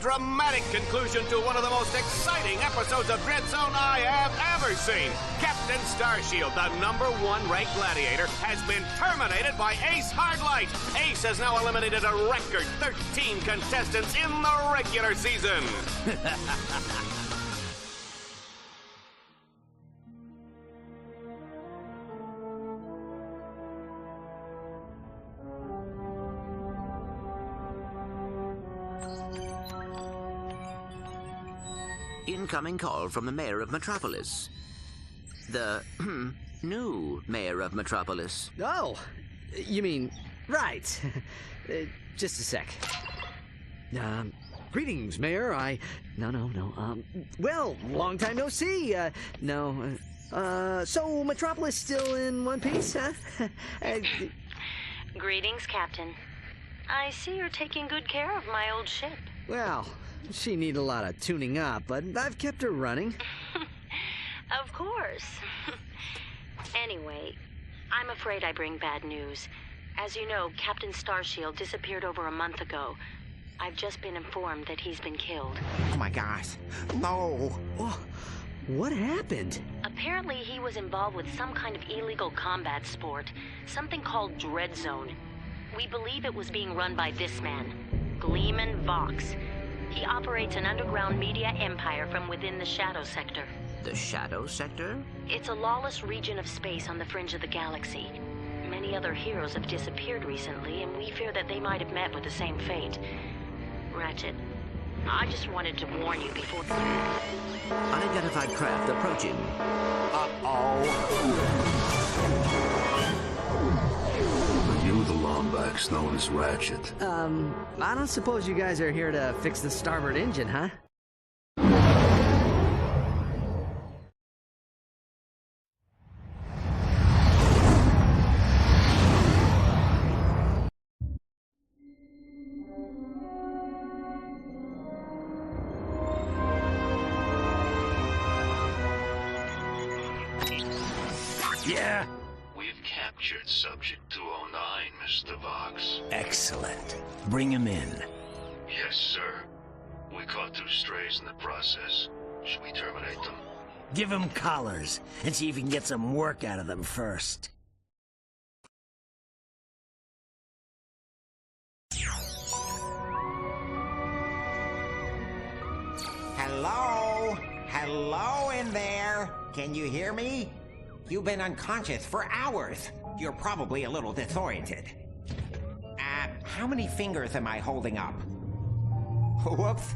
dramatic conclusion to one of the most exciting episodes of Dread Zone I have ever seen. Captain Starshield, the #1 ranked gladiator, has been terminated by Ace Hardlight. Ace has now eliminated a record 13 contestants in the regular season. Incoming call from the mayor of Metropolis. The new mayor of Metropolis. Oh, you mean, right. Just a sec. Greetings, Mayor. No. Well, long time no see. So Metropolis still in one piece, huh? Greetings, Captain. I see you're taking good care of my old ship. Well, she need a lot of tuning up, but I've kept her running. Of course. Anyway, I'm afraid I bring bad news. As you know, Captain Starshield disappeared over a month ago. I've just been informed that he's been killed. Oh my gosh. No. Oh, what happened? Apparently he was involved with some kind of illegal combat sport, something called Dread Zone. We believe it was being run by this man, Gleeman Vox. He operates an underground media empire from within the Shadow Sector. The Shadow Sector? It's a lawless region of space on the fringe of the galaxy. Many other heroes have disappeared recently, and we fear that they might have met with the same fate. Ratchet, I just wanted to warn you before... Unidentified craft approaching. You the Lombax known as Ratchet. I don't suppose you guys are here to fix the starboard engine, huh? Yeah? We've captured Subject 209, Mr. Vox. Excellent. Bring him in. Yes, sir. We caught 2 strays in the process. Should we terminate them? Give him collars, and see if you can get some work out of them first. Hello? Hello in there? Can you hear me? You've been unconscious for hours. You're probably a little disoriented. How many fingers am I holding up? Whoops.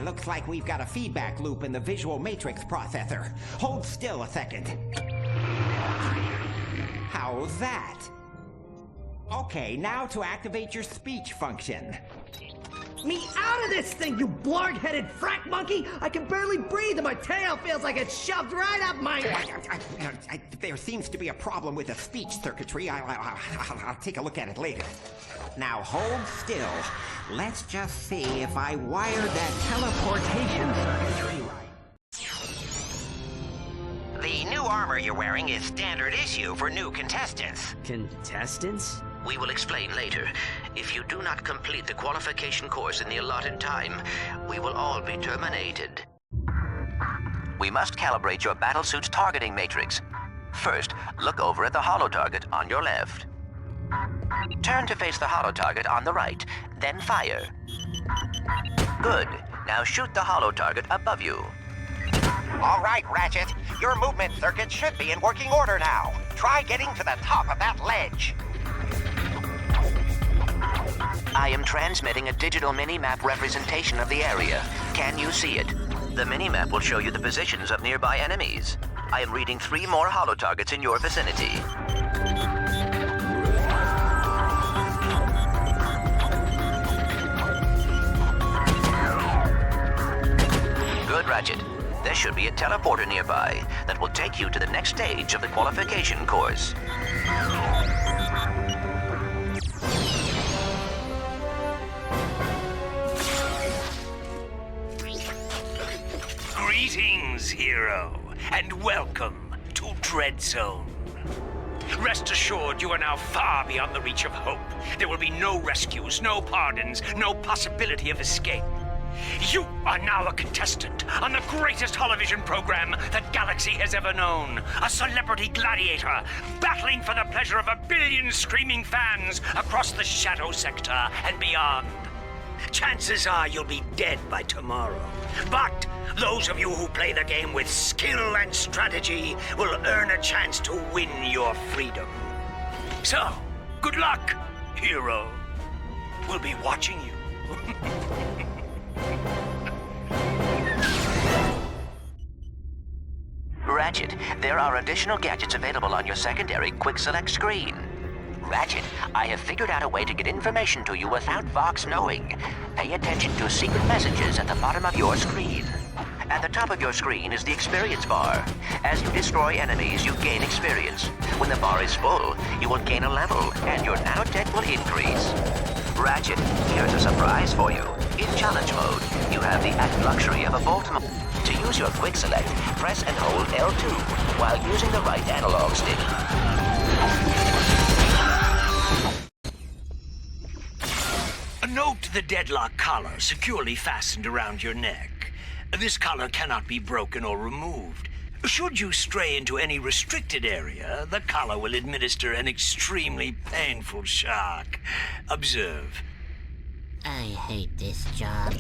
Looks like we've got a feedback loop in the visual matrix processor. Hold still a second. How's that? Okay, now to activate your speech function. Me out of this thing, you blarg-headed frack monkey! I can barely breathe and my tail feels like it's shoved right up my... There seems to be a problem with the speech circuitry. I'll take a look at it later. Now hold still. Let's just see if I wired that teleportation circuitry right. The new armor you're wearing is standard issue for new contestants. Contestants? We will explain later. If you do not complete the qualification course in the allotted time, we will all be terminated. We must calibrate your battlesuit's targeting matrix. First, look over at the holo target on your left. Turn to face the holo target on the right, then fire. Good. Now shoot the holo target above you. All right, Ratchet. Your movement circuit should be in working order now. Try getting to the top of that ledge. I am transmitting a digital mini-map representation of the area. Can you see it? The mini-map will show you the positions of nearby enemies. I am reading 3 more holo targets in your vicinity. Good, Ratchet. There should be a teleporter nearby that will take you to the next stage of the qualification course. Greetings, hero, and welcome to Dread Zone. Rest assured, you are now far beyond the reach of hope. There will be no rescues, no pardons, no possibility of escape. You are now a contestant on the greatest television program the galaxy has ever known. A celebrity gladiator battling for the pleasure of 1 billion screaming fans across the Shadow Sector and beyond. Chances are you'll be dead by tomorrow. But those of you who play the game with skill and strategy will earn a chance to win your freedom. So, good luck, hero. We'll be watching you. Ratchet, there are additional gadgets available on your secondary quick select screen. Ratchet, I have figured out a way to get information to you without Vox knowing. Pay attention to secret messages at the bottom of your screen. At the top of your screen is the experience bar. As you destroy enemies, you gain experience. When the bar is full, you will gain a level, and your nanotech will increase. Ratchet, here's a surprise for you. In challenge mode, you have the added luxury of a bolt mode. To use your quick select, press and hold L2 while using the right analog stick. Note the Deadlocked collar securely fastened around your neck. This collar cannot be broken or removed. Should you stray into any restricted area, the collar will administer an extremely painful shock. Observe. I hate this job.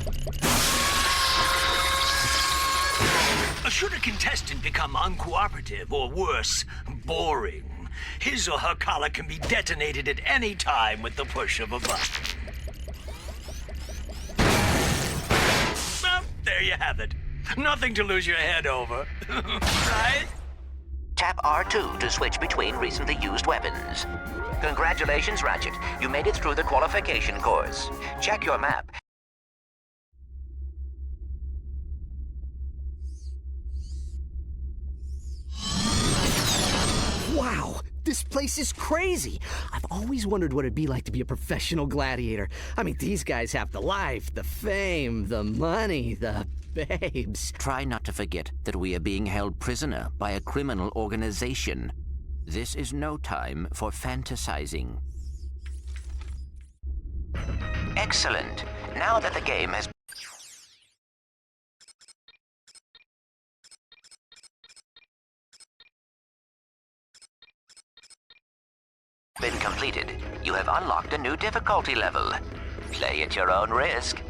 Should a contestant become uncooperative or worse, boring, his or her collar can be detonated at any time with the push of a button. Well, there you have it. Nothing to lose your head over, right? Tap R2 to switch between recently used weapons. Congratulations, Ratchet. You made it through the qualification course. Check your map. Wow, this place is crazy. I've always wondered what it'd be like to be a professional gladiator. I mean, these guys have the life, the fame, the money, the babes. Try not to forget that we are being held prisoner by a criminal organization. This is no time for fantasizing. Excellent. Now that the game has been completed, you have unlocked a new difficulty level. Play at your own risk.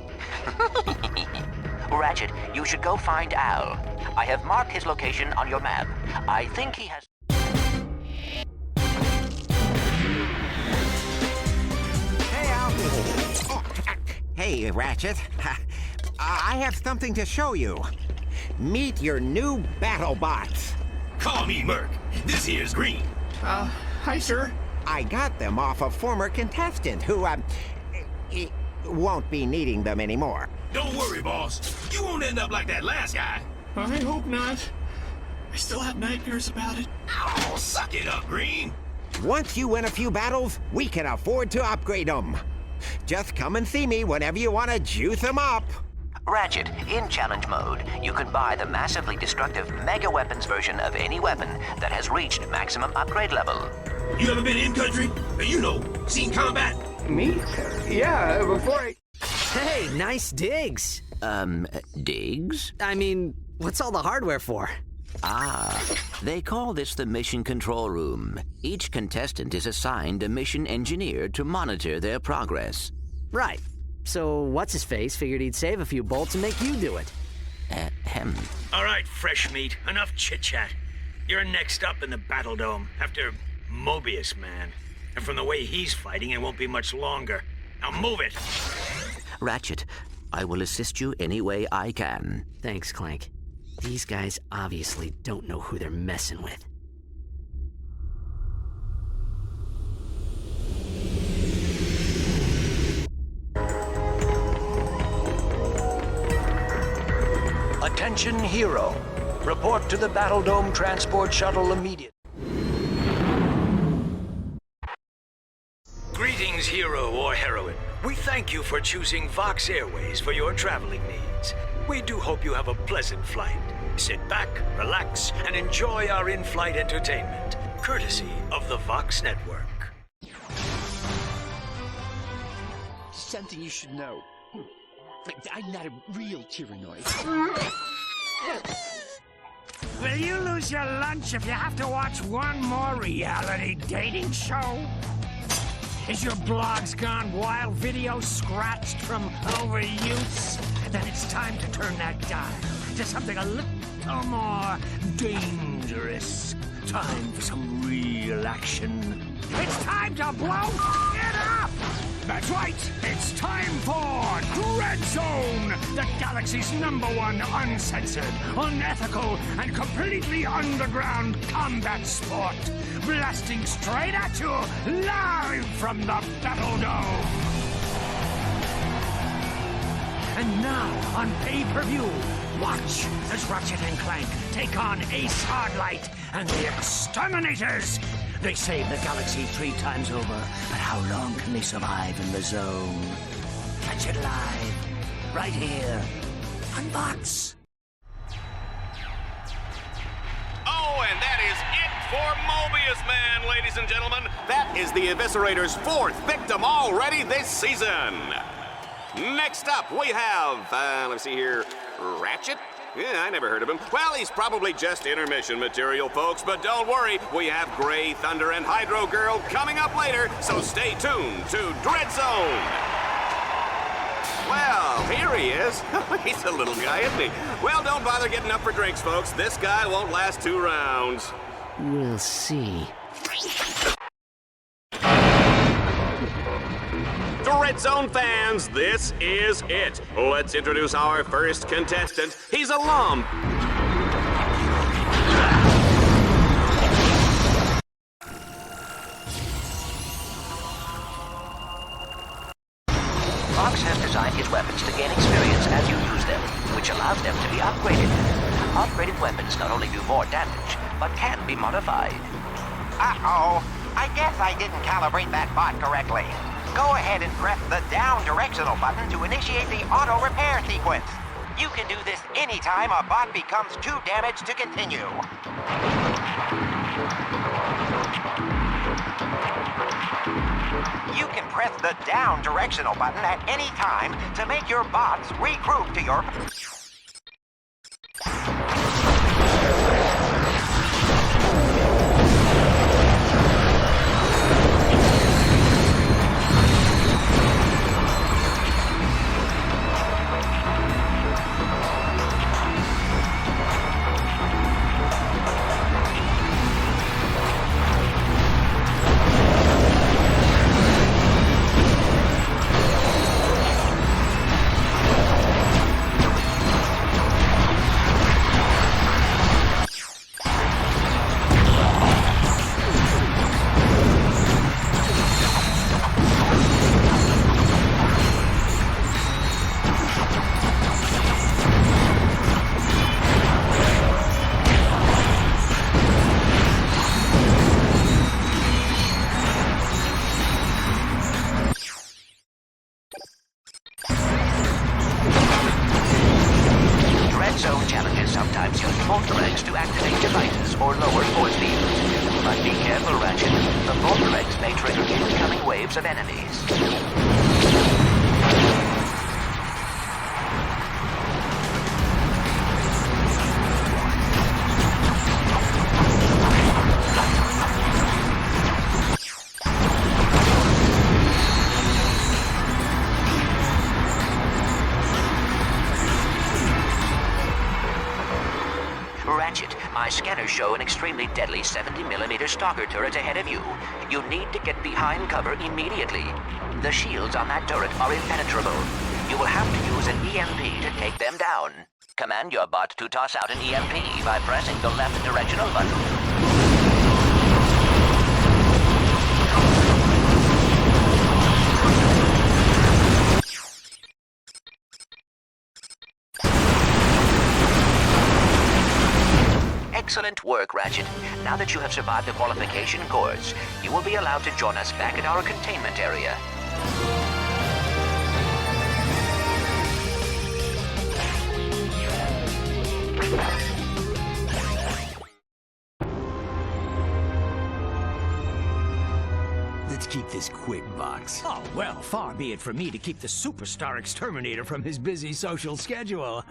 Ratchet, you should go find Al. I have marked his location on your map. I think he has... Hey, Al. Hey, Ratchet. I have something to show you. Meet your new battle bots. Call me Merc. This here's Green. Hi, sir. I got them off a former contestant who, won't be needing them anymore. Don't worry, boss. You won't end up like that last guy. I hope not. I still have nightmares about it. Oh, suck it up, Green. Once you win a few battles, we can afford to upgrade them. Just come and see me whenever you want to juice them up. Ratchet, in challenge mode, you can buy the massively destructive Mega Weapons version of any weapon that has reached maximum upgrade level. You ever been in country? Seen combat? Me? Yeah, before I... Hey, nice digs. Digs? I mean, what's all the hardware for? Ah, they call this the mission control room. Each contestant is assigned a mission engineer to monitor their progress. Right. So, what's-his-face figured he'd save a few bolts and make you do it. Ahem. All right, fresh meat. Enough chit-chat. You're next up in the Battle Dome after Mobius Man. And from the way he's fighting, it won't be much longer. Now move it! Ratchet, I will assist you any way I can. Thanks, Clank. These guys obviously don't know who they're messing with. Attention, hero. Report to the Battle Dome Transport Shuttle immediately. Greetings, hero or heroine. We thank you for choosing Vox Airways for your traveling needs. We do hope you have a pleasant flight. Sit back, relax, and enjoy our in-flight entertainment, courtesy of the Vox Network. Something you should know. I'm not a real Tyrannoid. Will you lose your lunch if you have to watch one more reality dating show? Is your blogs gone wild, video scratched from overuse? Then it's time to turn that dial to something a little more dangerous. Time for some real action. It's time to blow it up! That's right, it's time for Dread Zone, the galaxy's #1 uncensored, unethical, and completely underground combat sport. Blasting straight at you, live from the Battle Dome. And now, on pay-per-view, watch as Ratchet and Clank take on Ace Hardlight and the Exterminators. They saved the galaxy 3 times over, but how long can they survive in the zone? Catch it live, right here, on Vox. Oh, and that is it for Mobius Man, ladies and gentlemen. That is the Eviscerator's 4th victim already this season. Next up, we have, let me see here, Ratchet? Yeah, I never heard of him. Well, he's probably just intermission material, folks, but don't worry, we have Grey Thunder and Hydro Girl coming up later, so stay tuned to Dread Zone. Well, here he is. He's a little guy, isn't he? Well, don't bother getting up for drinks, folks. This guy won't last 2 rounds. We'll see. Dread Zone fans, this is it. Let's introduce our first contestant. He's a lump. Fox has designed his weapons to gain experience as you use them, which allows them to be upgraded. Upgraded weapons not only do more damage, but can be modified. Uh-oh. I guess I didn't calibrate that bot correctly. Go ahead and press the down directional button to initiate the auto repair sequence. You can do this anytime a bot becomes too damaged to continue. You can press the down directional button at any time to make your bots regroup to your... Of enemies. Ratchet, my scanners show an extremely deadly 70mm stalker turret ahead of you. You need to get behind cover immediately. The shields on that turret are impenetrable. You will have to use an EMP to take them down. Command your bot to toss out an EMP by pressing the left directional button. Excellent work, Ratchet. Now that you have survived the qualification course, you will be allowed to join us back at our containment area. Let's keep this this quick box? Oh, well, far be it from me to keep the superstar Exterminator from his busy social schedule.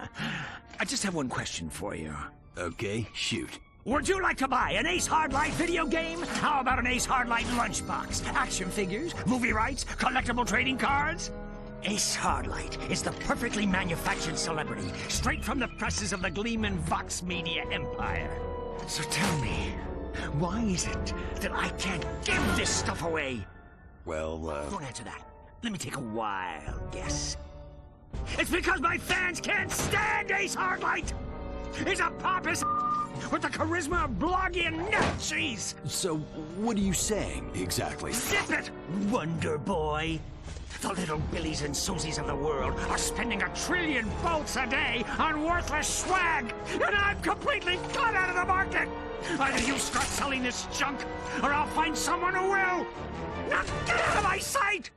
I just have one question for you. Okay, shoot. Would you like to buy an Ace Hardlight video game? How about an Ace Hardlight lunchbox? Action figures, movie rights, collectible trading cards? Ace Hardlight is the perfectly manufactured celebrity, straight from the presses of the Gleeman Vox Media empire. So tell me, why is it that I can't give this stuff away? Well, Don't answer that. Let me take a wild guess. It's because my fans can't stand Ace Hardlight! He's a pompous with the charisma of blogging nut cheese! so what are you saying, exactly? Zip it, Wonder Boy! The little Billies and Susies of the world are spending 1 trillion bolts a day on worthless swag, and I'm completely cut out of the market! Either you start selling this junk, or I'll find someone who will! Now get out of my sight!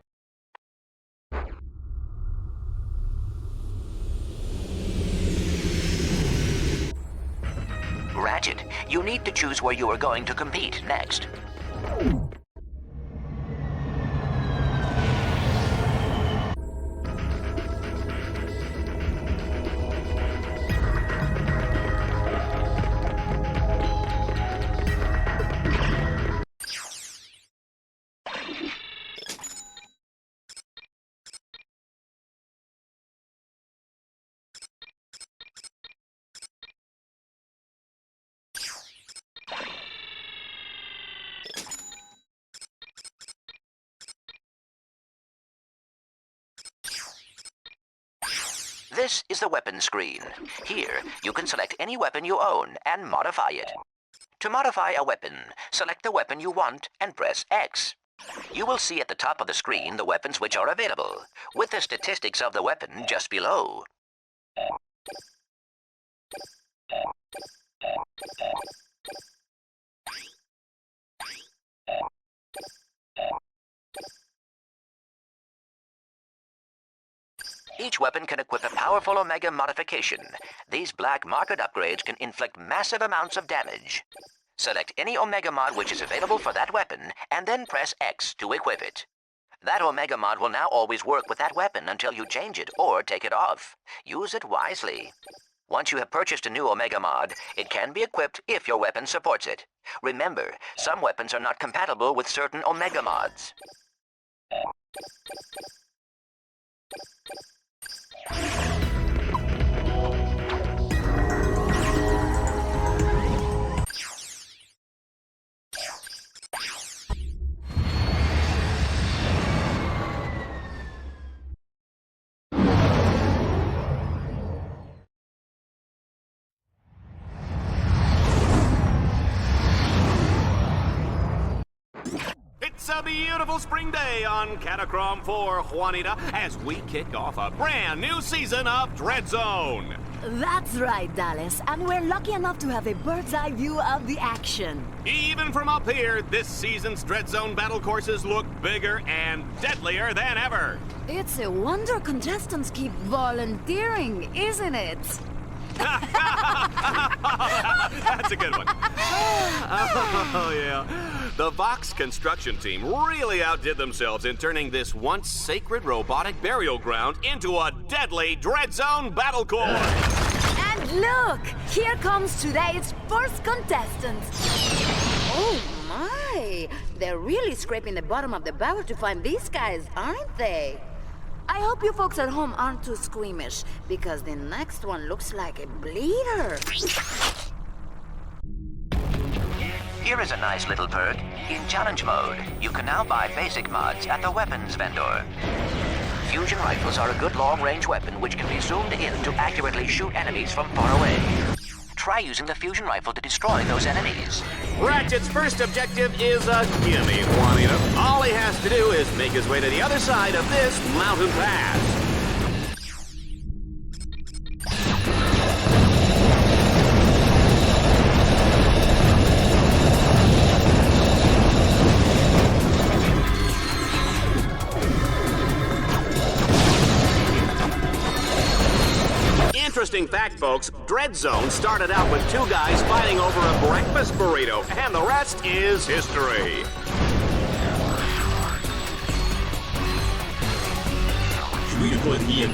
Ratchet, you need to choose where you are going to compete next. This is the weapon screen. Here, you can select any weapon you own and modify it. To modify a weapon, select the weapon you want and press X. You will see at the top of the screen the weapons which are available, with the statistics of the weapon just below. Each weapon can equip a powerful Omega modification. These black market upgrades can inflict massive amounts of damage. Select any Omega mod which is available for that weapon, and then press X to equip it. That Omega mod will now always work with that weapon until you change it or take it off. Use it wisely. Once you have purchased a new Omega mod, it can be equipped if your weapon supports it. Remember, some weapons are not compatible with certain Omega mods. It's a beautiful spring day on Catacrom 4, Juanita, as we kick off a brand new season of Dread Zone. That's right, Dallas, and we're lucky enough to have a bird's eye view of the action. Even from up here, this season's Dread Zone battle courses look bigger and deadlier than ever. It's a wonder contestants keep volunteering, isn't it? That's a good one. Oh, yeah. The Vox construction team really outdid themselves in turning this once sacred robotic burial ground into a deadly Dread Zone battle course. And look, here comes today's first contestant. Oh my, they're really scraping the bottom of the barrel to find these guys, aren't they? I hope you folks at home aren't too squeamish, because the next one looks like a bleeder. Here is a nice little perk. In challenge mode, you can now buy basic mods at the weapons vendor. Fusion rifles are a good long-range weapon which can be zoomed in to accurately shoot enemies from far away. Try using the fusion rifle to destroy those enemies. Ratchet's first objective is a gimme, Juanita. All he has to do is make his way to the other side of this mountain pass. Interesting fact, folks, Dread Zone started out with two guys fighting over a breakfast burrito, and the rest is history. 过体验。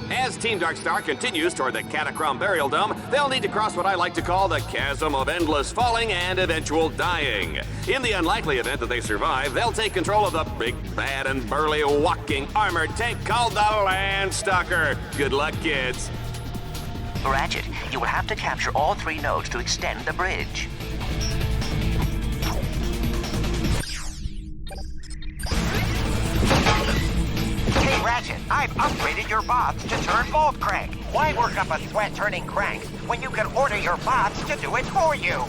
As Team Darkstar continues toward the Catacrom Burial Dome, they'll need to cross what I like to call the chasm of endless falling and eventual dying. In the unlikely event that they survive, they'll take control of the big, bad, and burly walking armored tank called the Landstalker. Good luck, kids. Ratchet, you will have to capture all 3 nodes to extend the bridge. Hey, Ratchet, I've upgraded your bots to turn Volt Crank. Why work up a sweat turning cranks when you can order your bots to do it for you?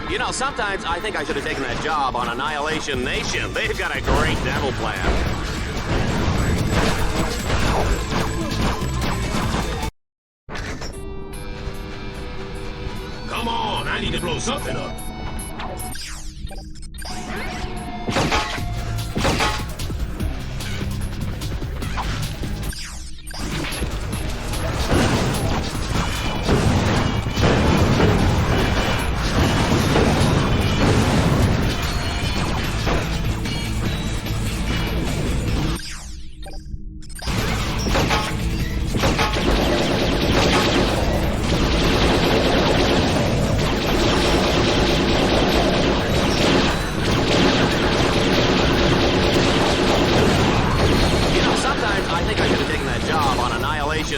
You know, sometimes I think I should have taken that job on Annihilation Nation. They've got a great demo plan. Come on, I need to blow something up.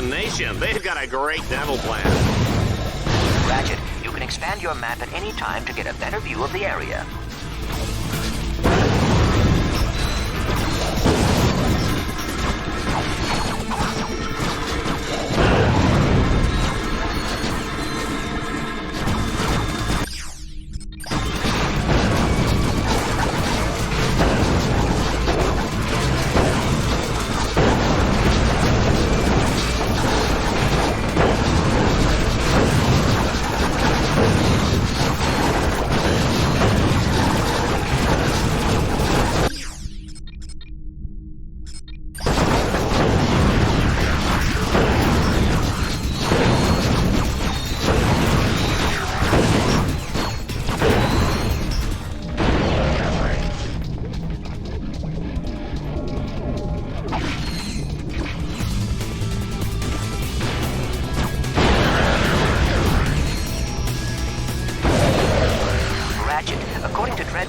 Nation. They've got a great demo plan. Ratchet, you can expand your map at any time to get a better view of the area.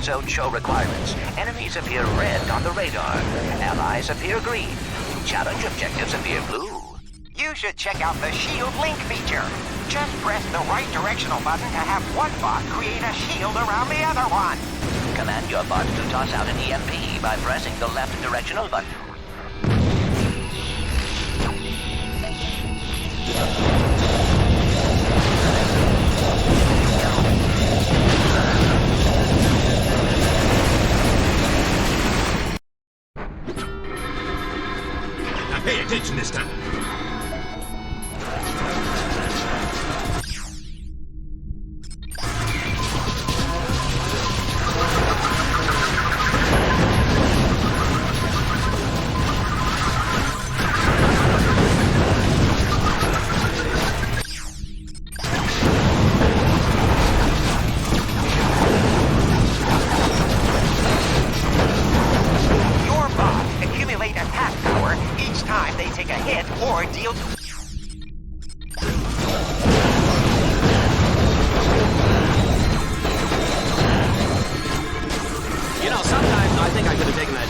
Zone show requirements. Enemies appear red on the radar. Allies appear green. Challenge objectives appear blue. You should check out the Shield Link feature. Just press the right directional button to have one bot create a shield around the other one. Command your bot to toss out an EMP by pressing the left directional button. Pay attention this time.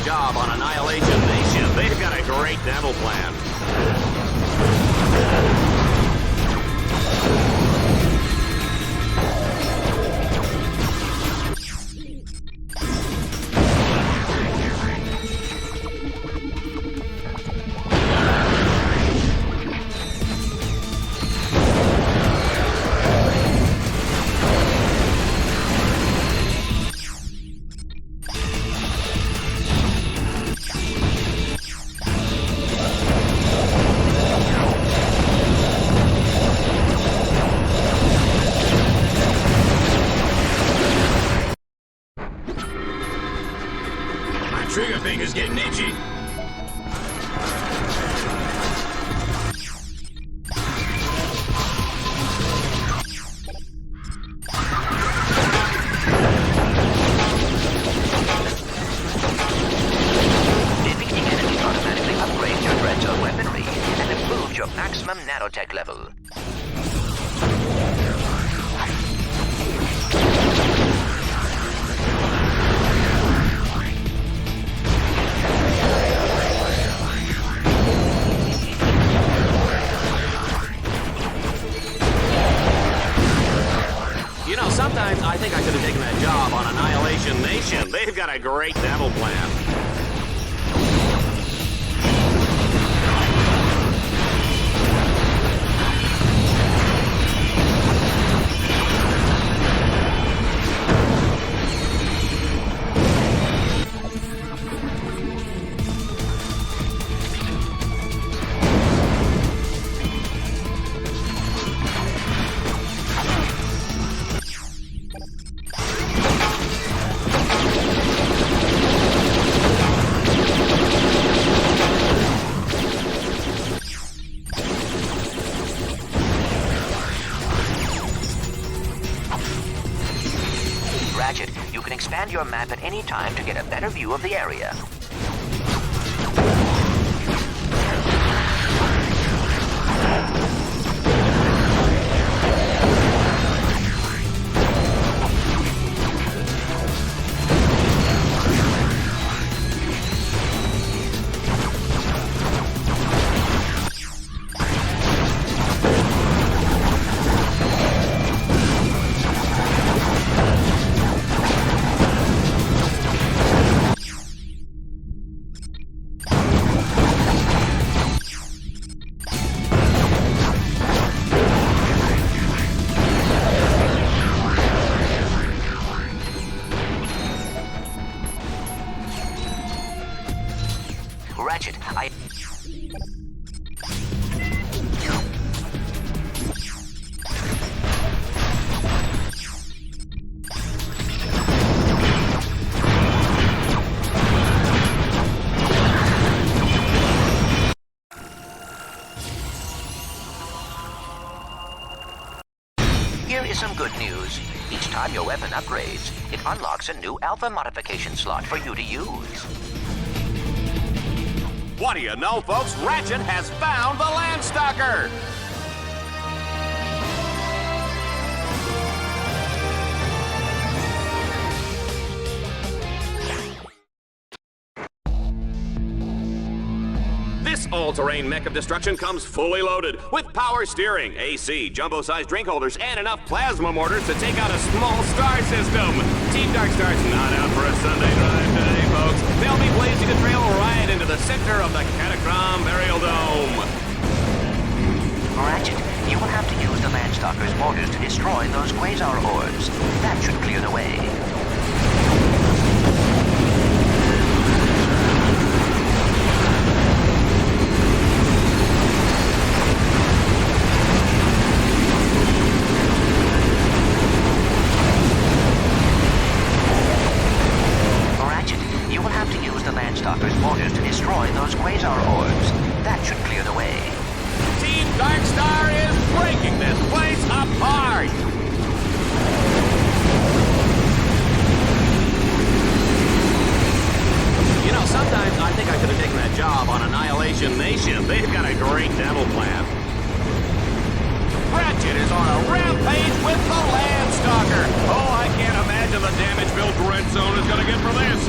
Job on Annihilation Nation. They've got a great demo plan. finger's getting itchy. Defeating enemies automatically upgrades your Dread Zone weaponry and improves your maximum nanotech level. You know, sometimes I think I could have taken that job on Annihilation Nation. They've got a great demo plan. Ratchet, you can expand your map at any time to get a better view of the area. Ratchet, Here is some good news. Each time your weapon upgrades, it unlocks a new alpha modification slot for you to use. What do you know, folks? Ratchet has found the Landstalker! This all-terrain mech of destruction comes fully loaded with power steering, AC, jumbo-sized drink holders, and enough plasma mortars to take out a small star system. Team Darkstar's not out for a Sunday drive today, folks. They'll be blazing a trail right into the center of the Catacomb Burial Dome. Ratchet, you will have to use the Landstalker's mortars to destroy those quasar orbs. That should clear the way. Landstalker's mortars to destroy those quasar orbs. That should clear the way. Team Darkstar is breaking this place apart! You know, sometimes I think I could have taken that job on Annihilation Nation. They've got a great demo plan. Ratchet is on a rampage with the Landstalker. Oh, I can't imagine the damage Bill Dread Zone is gonna get for this.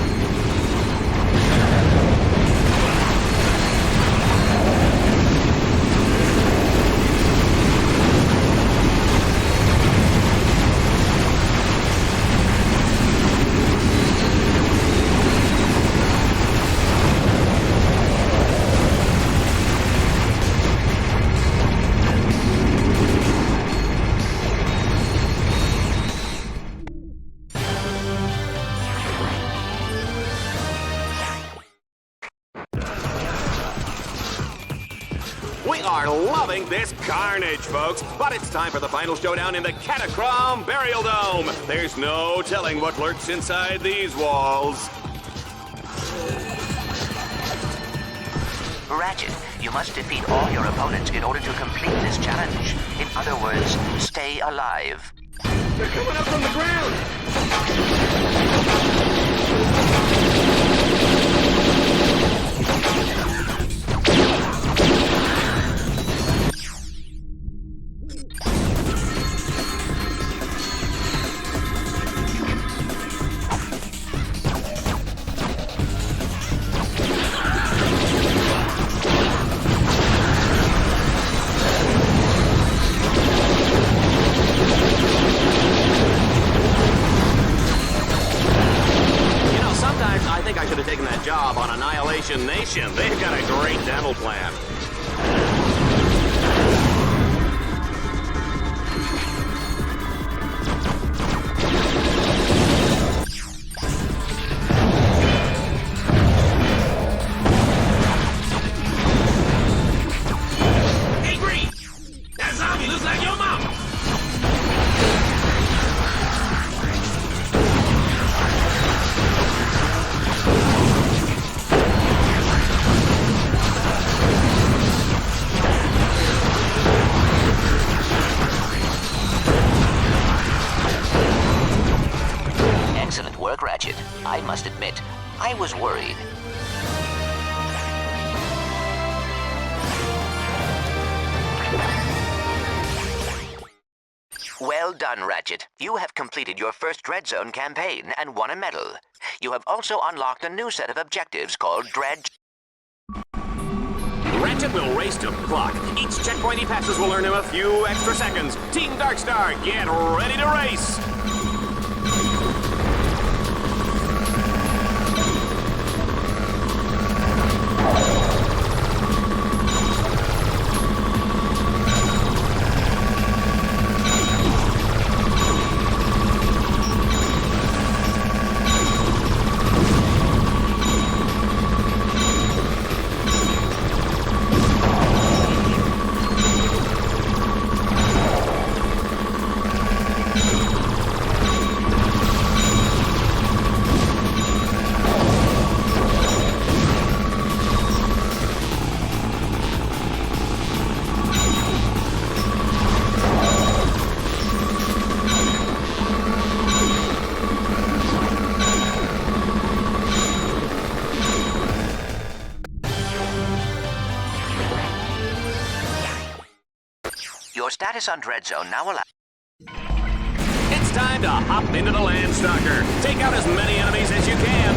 We are loving this carnage, folks, but it's time for the final showdown in the Catacomb Burial Dome. There's no telling what lurks inside these walls. Ratchet, you must defeat all your opponents in order to complete this challenge. In other words, stay alive. They're coming up from the ground! Job on Annihilation Nation. They've got a great dental plan. Hey, Green! That zombie looks like your mama! Excellent work, Ratchet. I must admit, I was worried. Well done, Ratchet. You have completed your first Dread Zone campaign and won a medal. You have also unlocked a new set of objectives called Dread... Ratchet will race to the clock. Each checkpoint he passes will earn him a few extra seconds. Team Darkstar, get ready to race! Your status on Dread Zone now allows... It's time to hop into the Landstalker. Take out as many enemies as you can.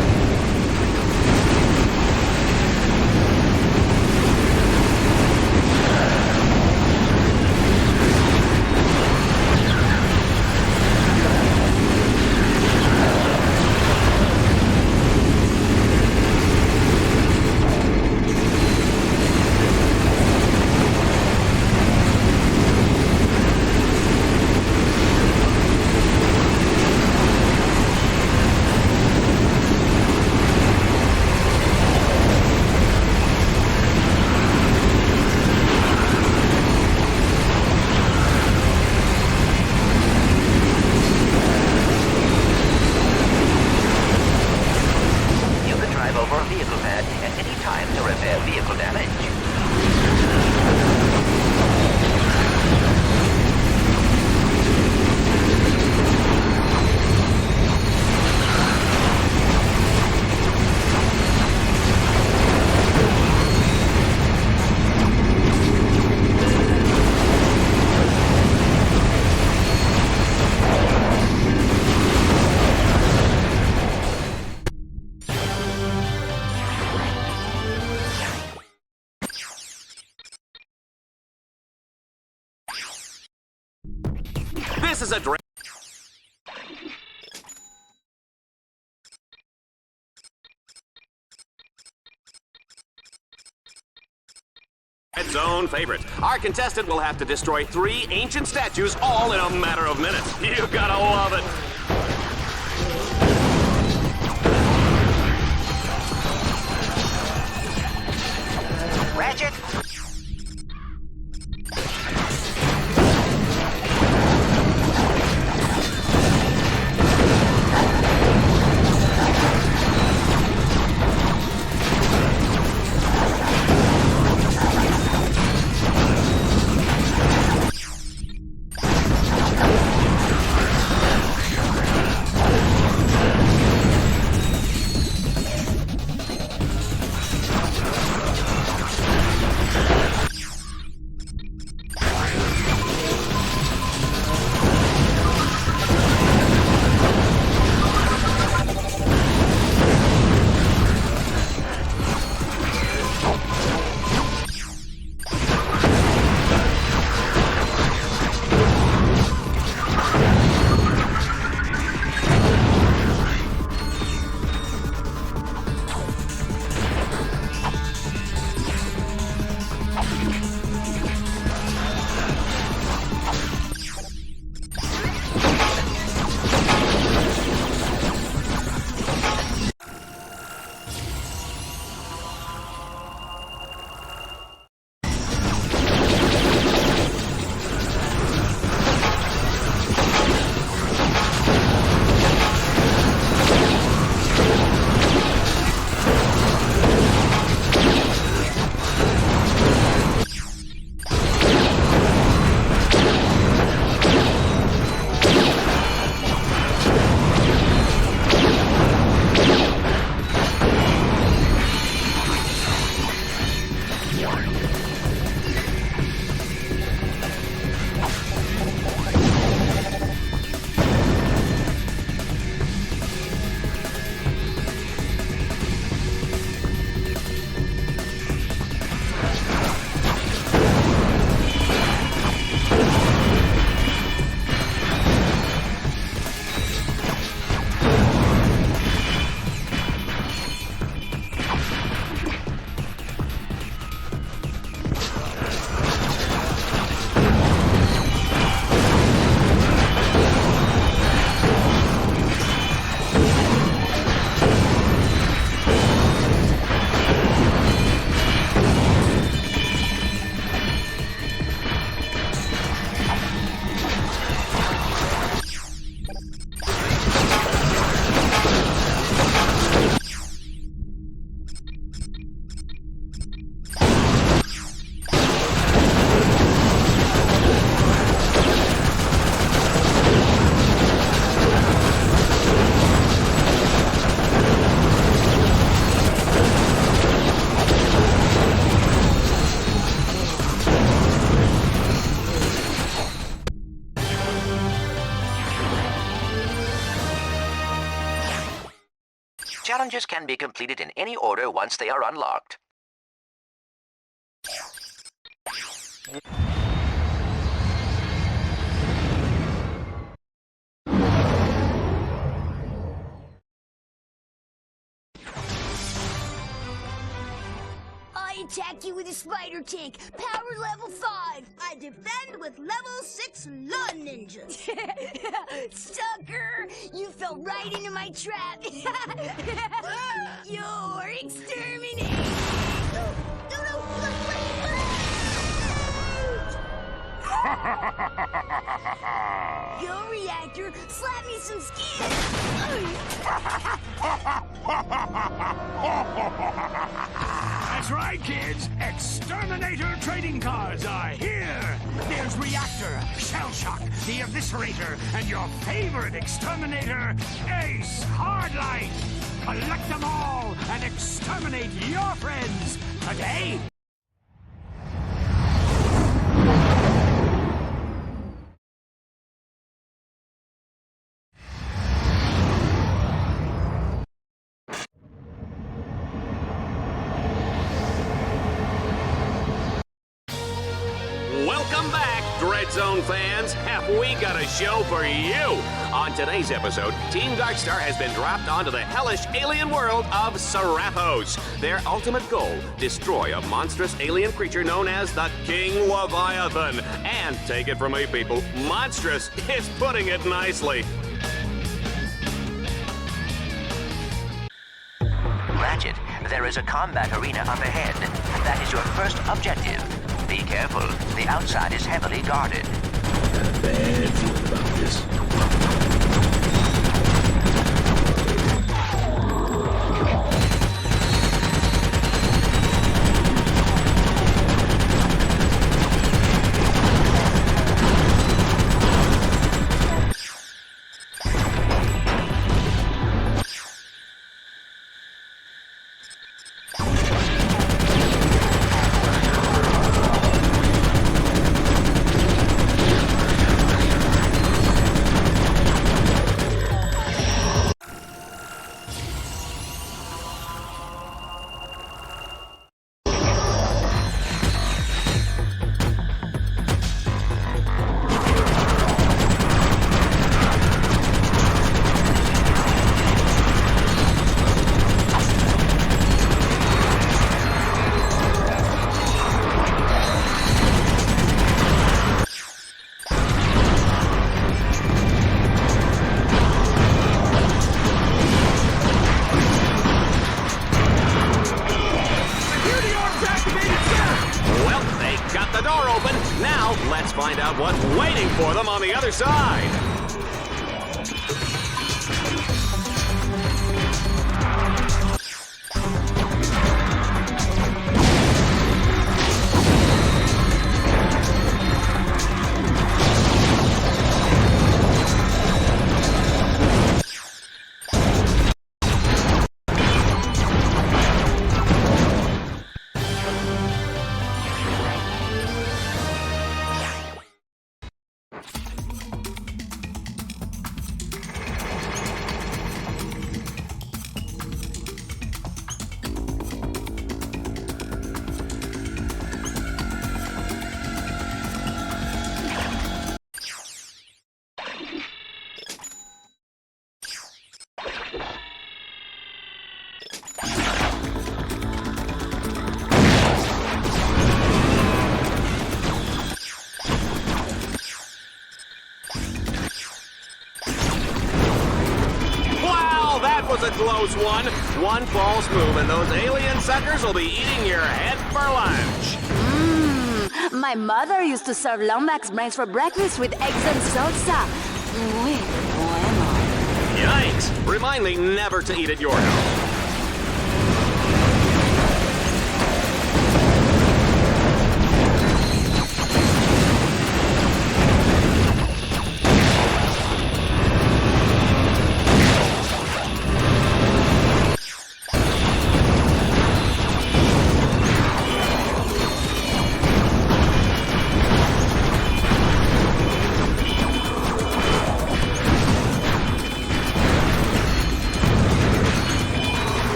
This is a Dread Zone favorite. Our contestant will have to destroy 3 ancient statues all in a matter of minutes. You gotta love it. Ratchet! challenges can be completed in any order once they are unlocked. I attack you with a spider tank, power level 5. I defend with level 6 lawn ninjas. Sucker! You fell right into my trap. You're exterminated. Go, reactor, slap me some skin. That's right, kids. Exterminator trading cards are here. There's Reactor, Shell Shock, the Eviscerator, and your favorite Exterminator, Ace Hardlight. Collect them all and exterminate your friends today. Welcome back, Dread Zone fans. Have we got a show for you? On today's episode, Team Darkstar has been dropped onto the hellish alien world of Serapos. Their ultimate goal, destroy a monstrous alien creature known as the King Leviathan. And take it from me, people, monstrous is putting it nicely. Ratchet, there is a combat arena up ahead. That is your first objective. Be careful. The outside is heavily guarded. Got a bad feeling about this. Let's find out what's waiting for them on the other side. Was a close one. One false move and those alien suckers will be eating your head for lunch. My mother used to serve Lombax brains for breakfast with eggs and salsa. Muy bueno. Yikes! Remind me never to eat at your house.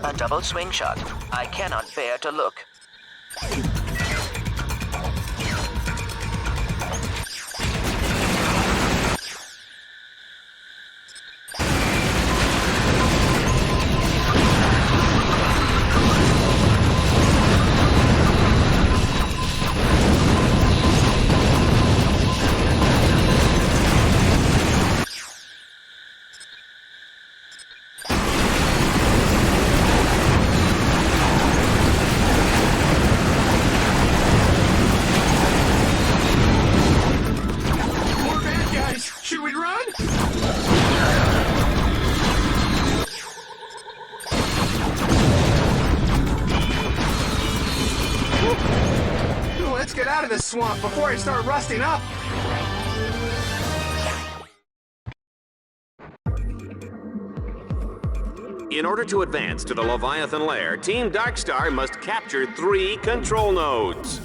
A double swing shot. I cannot bear to look. Should we run? Let's get out of this swamp before I start rusting up. In order to advance to the Leviathan lair, Team Darkstar must capture 3 control nodes.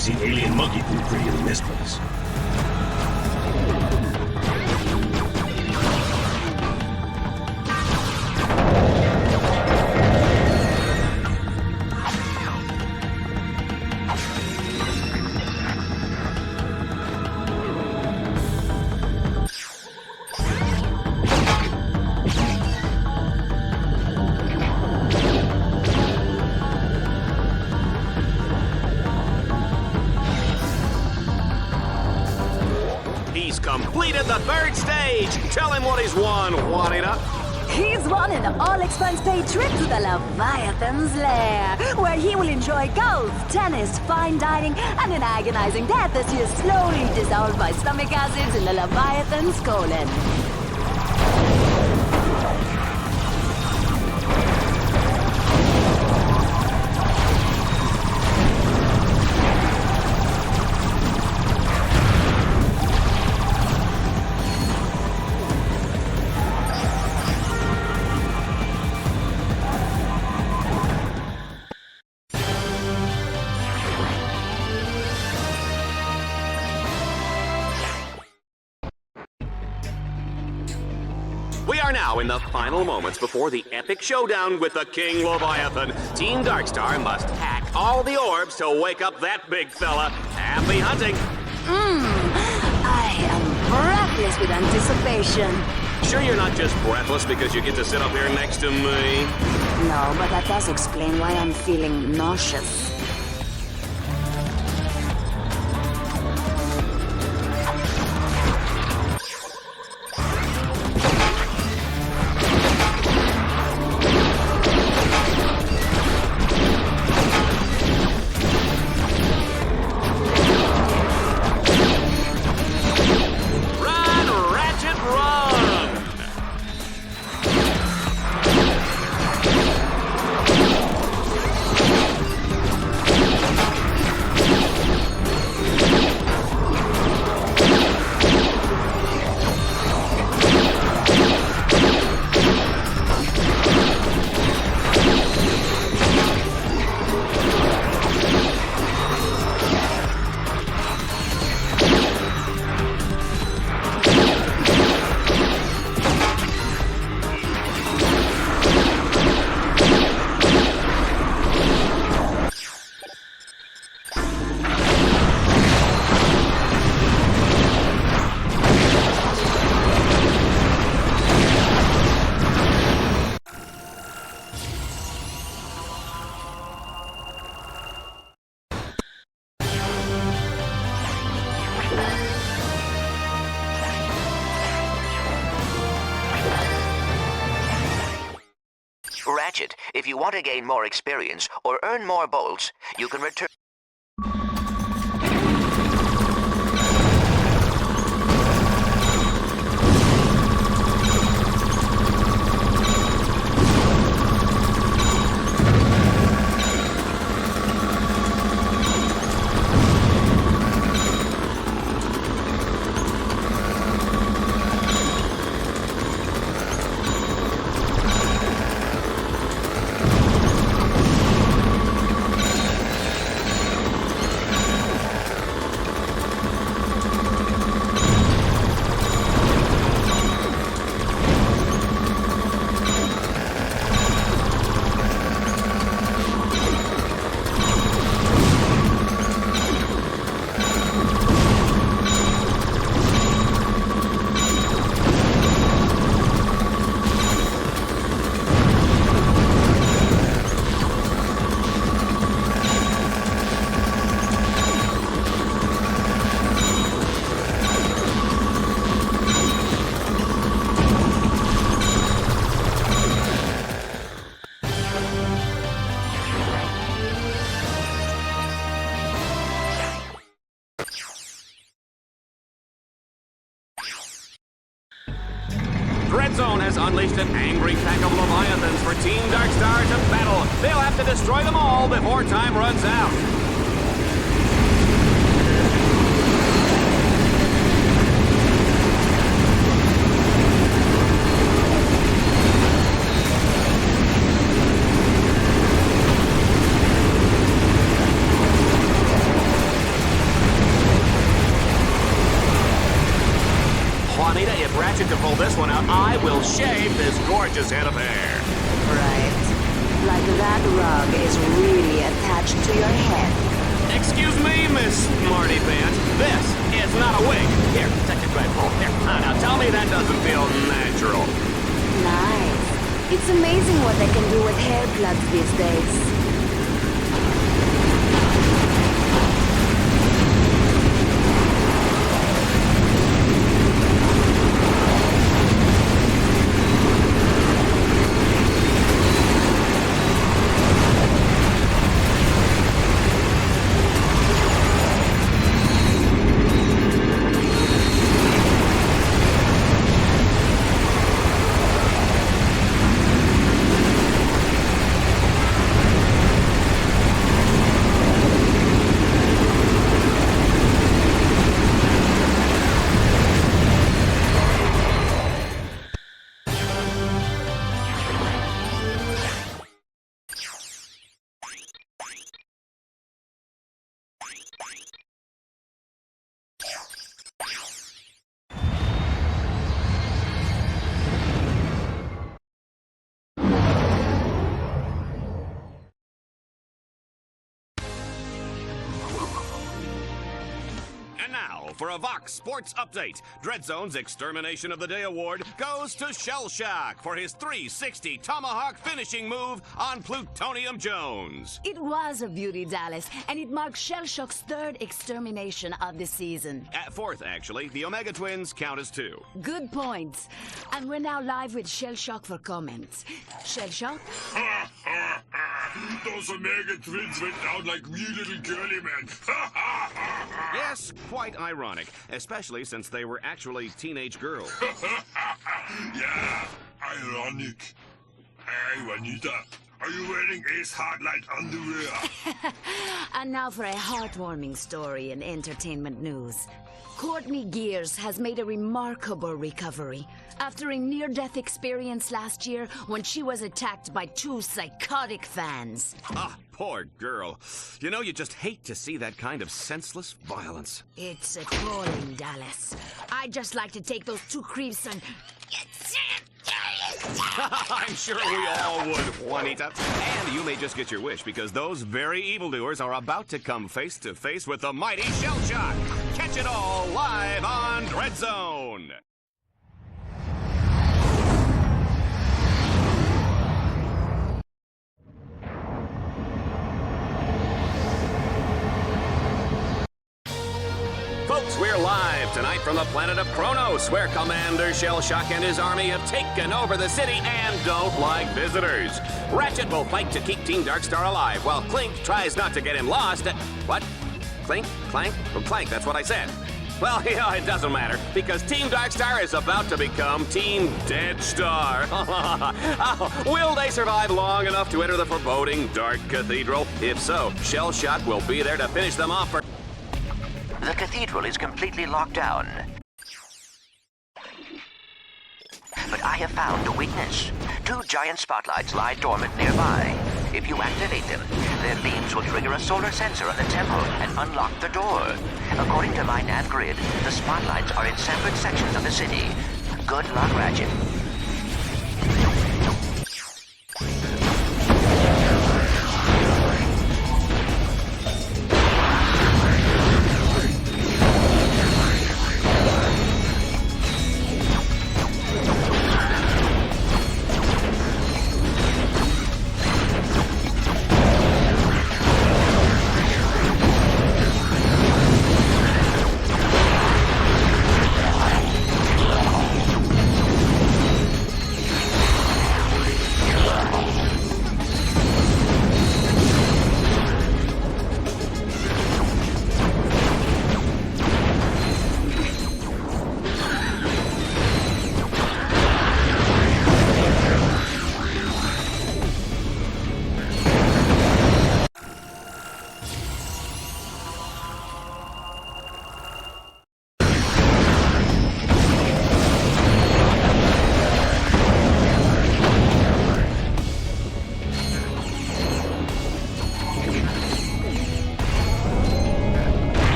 I've seen alien monkey poop pretty in this place. Completed the third stage. Tell him what he's won, Juanita. He's won an all-expense-paid trip to the Leviathan's lair, where he will enjoy golf, tennis, fine dining, and an agonizing death as he is slowly dissolved by stomach acids in the Leviathan's colon. in the final moments before the epic showdown with the King Leviathan, Team Darkstar must hack all the orbs to wake up that big fella. Happy hunting! I am breathless with anticipation. Sure you're not just breathless because you get to sit up here next to me? No, but that does explain why I'm feeling nauseous. Ratchet, if you want to gain more experience or earn more bolts, you can return... Dread Zone has unleashed an angry pack of Leviathans for Team Darkstar to battle. They'll have to destroy them all before time runs out. Juanita, if Ratchet can pull this one out, I will shave this gorgeous head of hair. Right. Like that rug is really attached to your head. Excuse me, Miss Smarty Pants. This is not a wig. Here, take a great pull. Here, now tell me that doesn't feel natural. Nice. It's amazing what they can do with hair plugs these days. And now, for a Vox Sports Update, Dreadzone's Extermination of the Day award goes to Shell Shock for his 360 Tomahawk finishing move on Plutonium Jones. It was a beauty, Dallas, and it marks Shell Shock's third extermination of the season. Fourth, actually. The Omega Twins count as 2. Good points. And we're now live with Shell Shock for comments. Shell Shock? Those Omega Twins went down like wee little curly men. Yes, quite ironic, especially since they were actually teenage girls. Yeah, ironic. Hey, Juanita, are you wearing Ace Hardlight underwear? And now for a heartwarming story in entertainment news. Courtney Gears has made a remarkable recovery after a near-death experience last year when she was attacked by 2 psychotic fans. Ah, poor girl. You know, you just hate to see that kind of senseless violence. It's appalling, Dallas. I'd just like to take those 2 creeps and... I'm sure we all would, Juanita. And you may just get your wish, because those very evildoers are about to come face to face with the mighty Shell Shock. Catch it all live on Dreadzone. Folks, we're live tonight from the planet of Kronos, where Commander Shell Shock and his army have taken over the city and don't like visitors. Ratchet will fight to keep Team Darkstar alive, while Clink tries not to get him lost. What? Clink? Clank? Oh, Clank, that's what I said. Well, yeah, it doesn't matter, because Team Darkstar is about to become Team Deadstar. Will they survive long enough to enter the foreboding Dark Cathedral? If so, Shell Shock will be there to finish them off for... The cathedral is completely locked down. But I have found a weakness. 2 giant spotlights lie dormant nearby. If you activate them, their beams will trigger a solar sensor on the temple and unlock the door. According to my nav grid, the spotlights are in separate sections of the city. Good luck, Ratchet.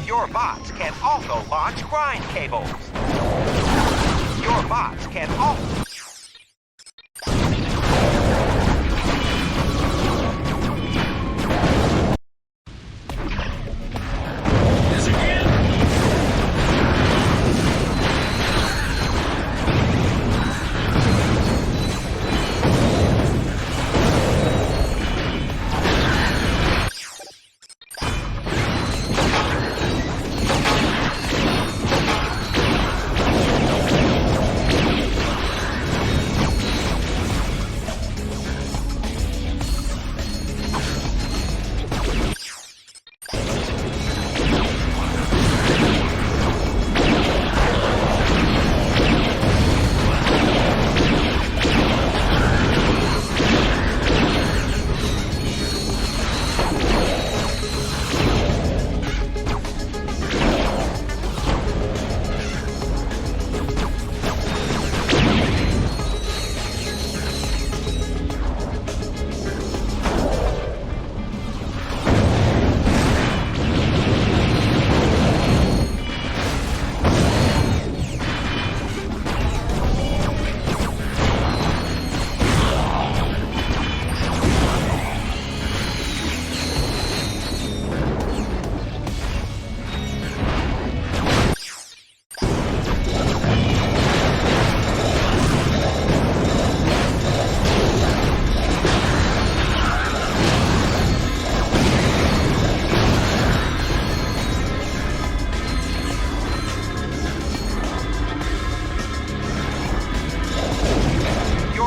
Your bots can also launch grind cables. Your bots can also...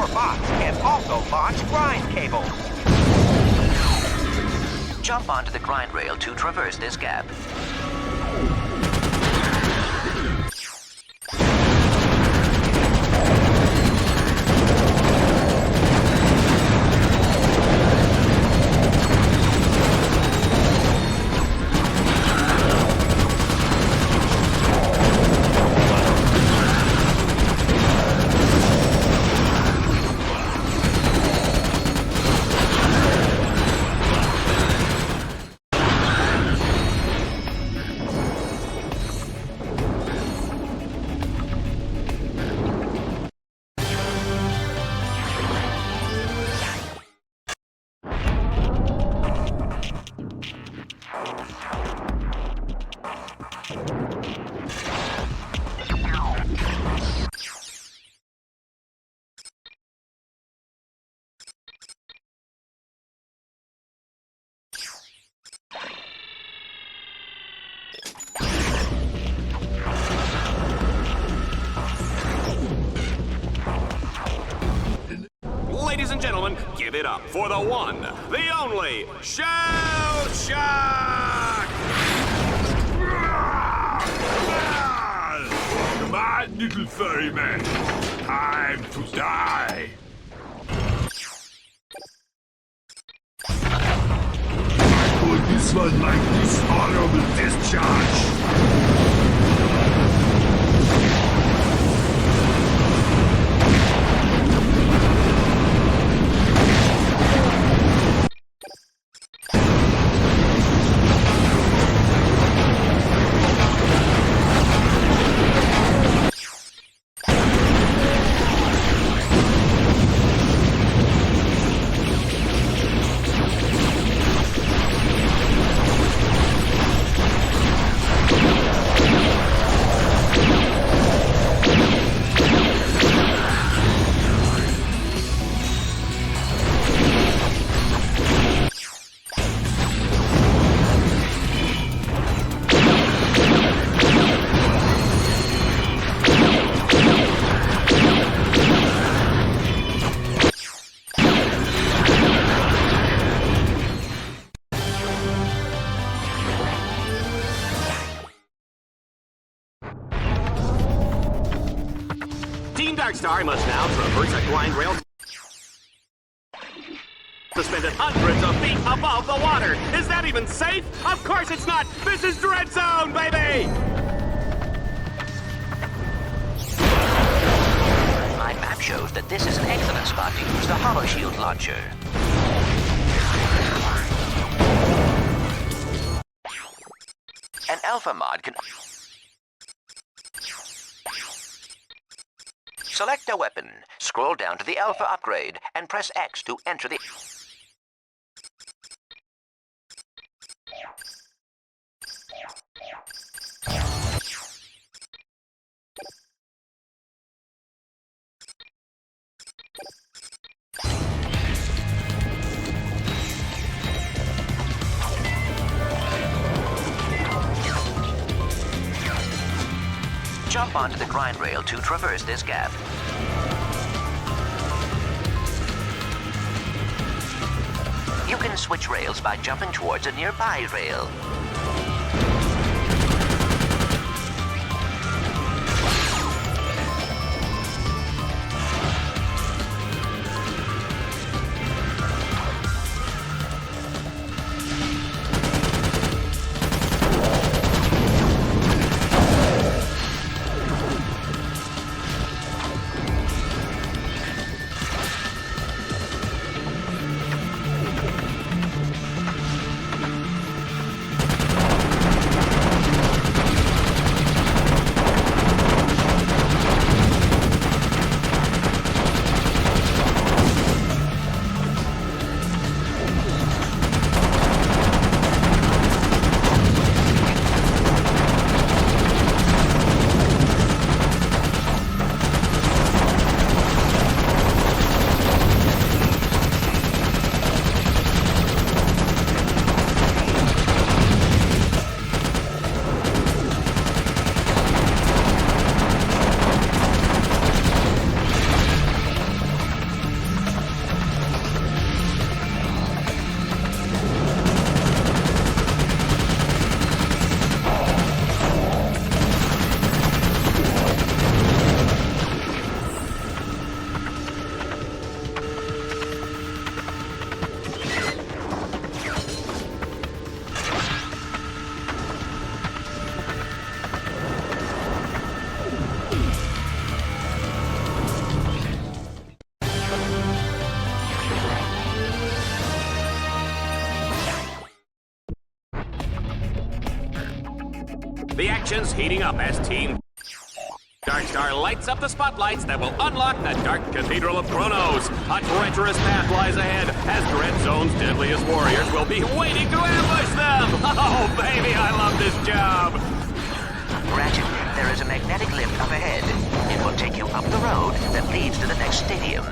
Your bots can also launch grind cables. Jump onto the grind rail to traverse this gap. Ladies and gentlemen, give it up for the one, the only, Shell Shock! Come on, little furry man. Time to die. I call this one my dishonorable discharge. Darkstar must now traverse a grind rail suspended hundreds of feet above the water. Is that even safe? Of course it's not. This is Dread Zone, baby! My map shows that this is an excellent spot to use the Hollow Shield launcher. An alpha mod can... Select a weapon, scroll down to the Alpha upgrade, and press X to enter the... Jump onto the grind rail to traverse this gap. You can switch rails by jumping towards a nearby rail. The action's heating up as Team Darkstar lights up the spotlights that will unlock the Dark Cathedral of Kronos. A treacherous path lies ahead as Dread Zone's deadliest warriors will be waiting to ambush them. Oh, baby, I love this job. Ratchet, there is a magnetic lift up ahead. It will take you up the road that leads to the next stadium.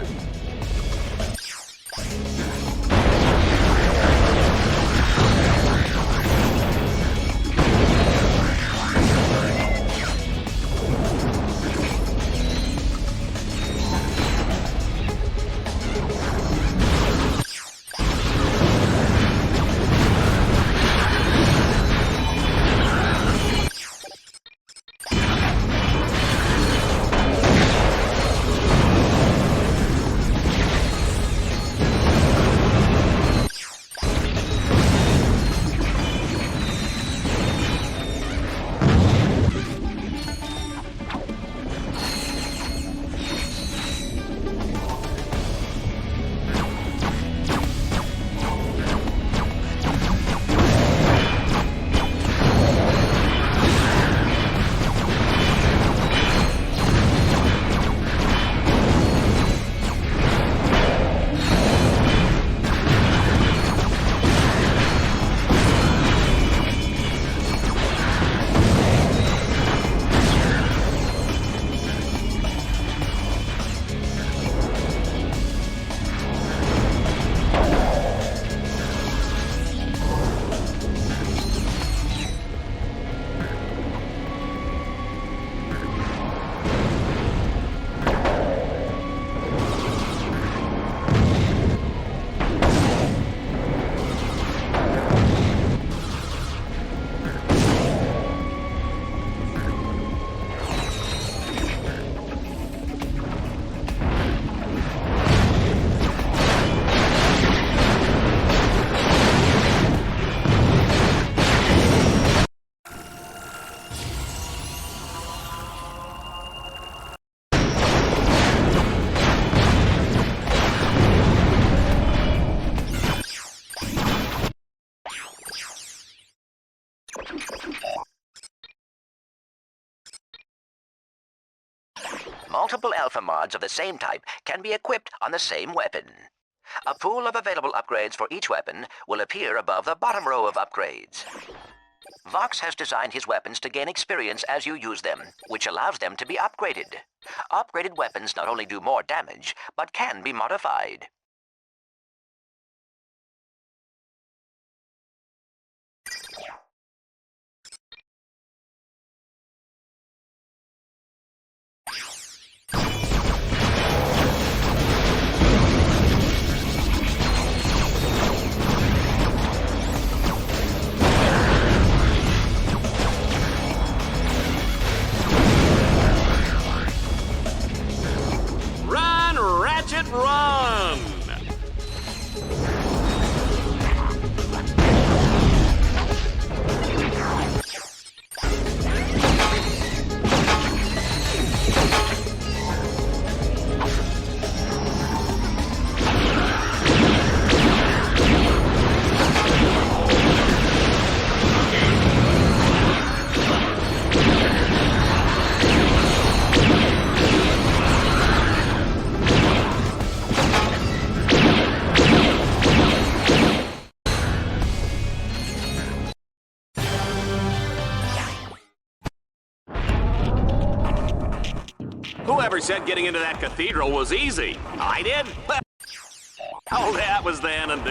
Multiple alpha mods of the same type can be equipped on the same weapon. A pool of available upgrades for each weapon will appear above the bottom row of upgrades. Vox has designed his weapons to gain experience as you use them, which allows them to be upgraded. Upgraded weapons not only do more damage, but can be modified. Ratchet, run! Whoever said getting into that cathedral was easy? I did? Oh, that was then and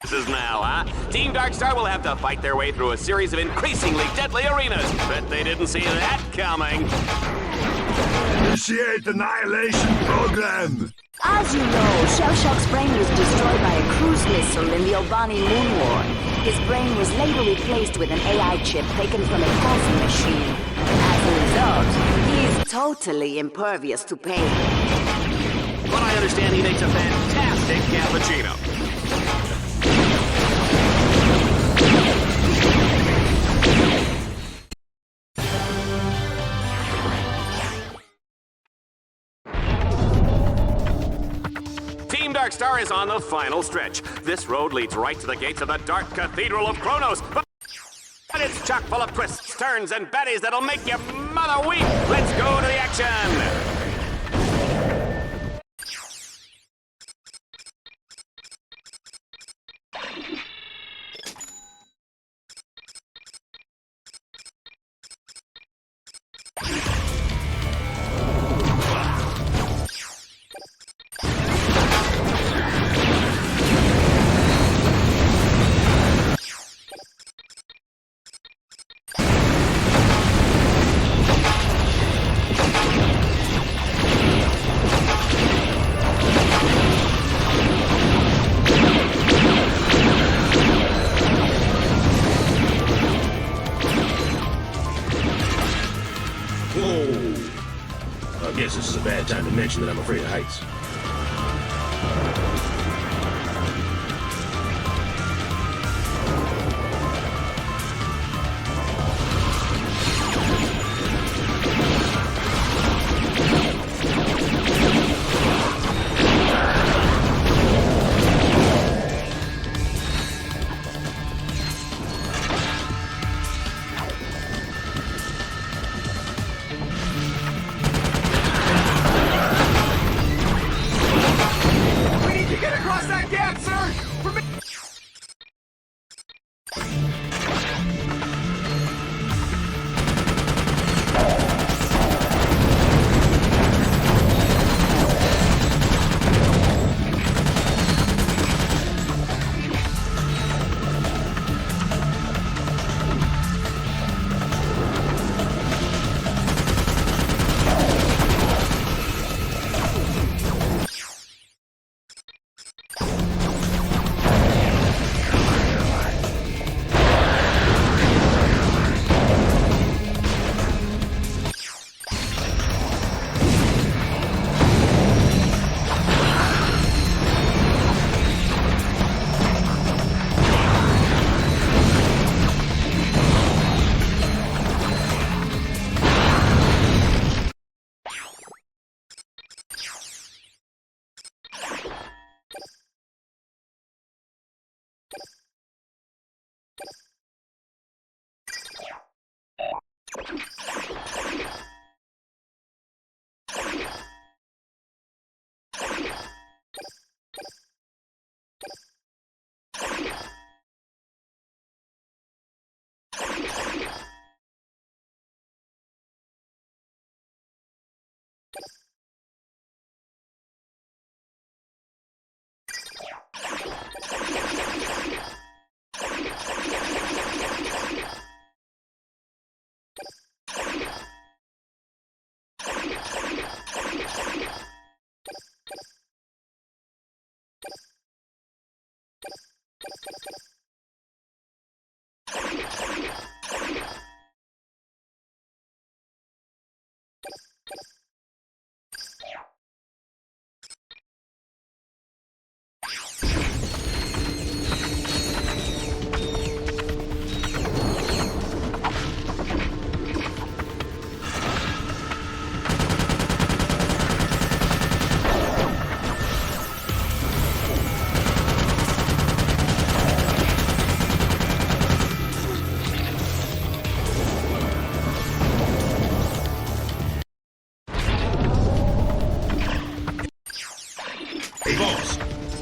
this is now, huh? Team Darkstar will have to fight their way through a series of increasingly deadly arenas. Bet they didn't see that coming. Initiate annihilation program! As you know, Shellshock's brain was destroyed by a cruise missile in the Albani Moon War. His brain was later replaced with an AI chip taken from a coffee machine. As a result, he is totally impervious to pain. But I understand he makes a fantastic cappuccino. Team Darkstar is on the final stretch. This road leads right to the gates of the Dark Cathedral of Kronos. But And it's chock full of twists, turns, and baddies that'll make your mother weep. Let's go to the action. I guess this is a bad time to mention that I'm afraid of heights.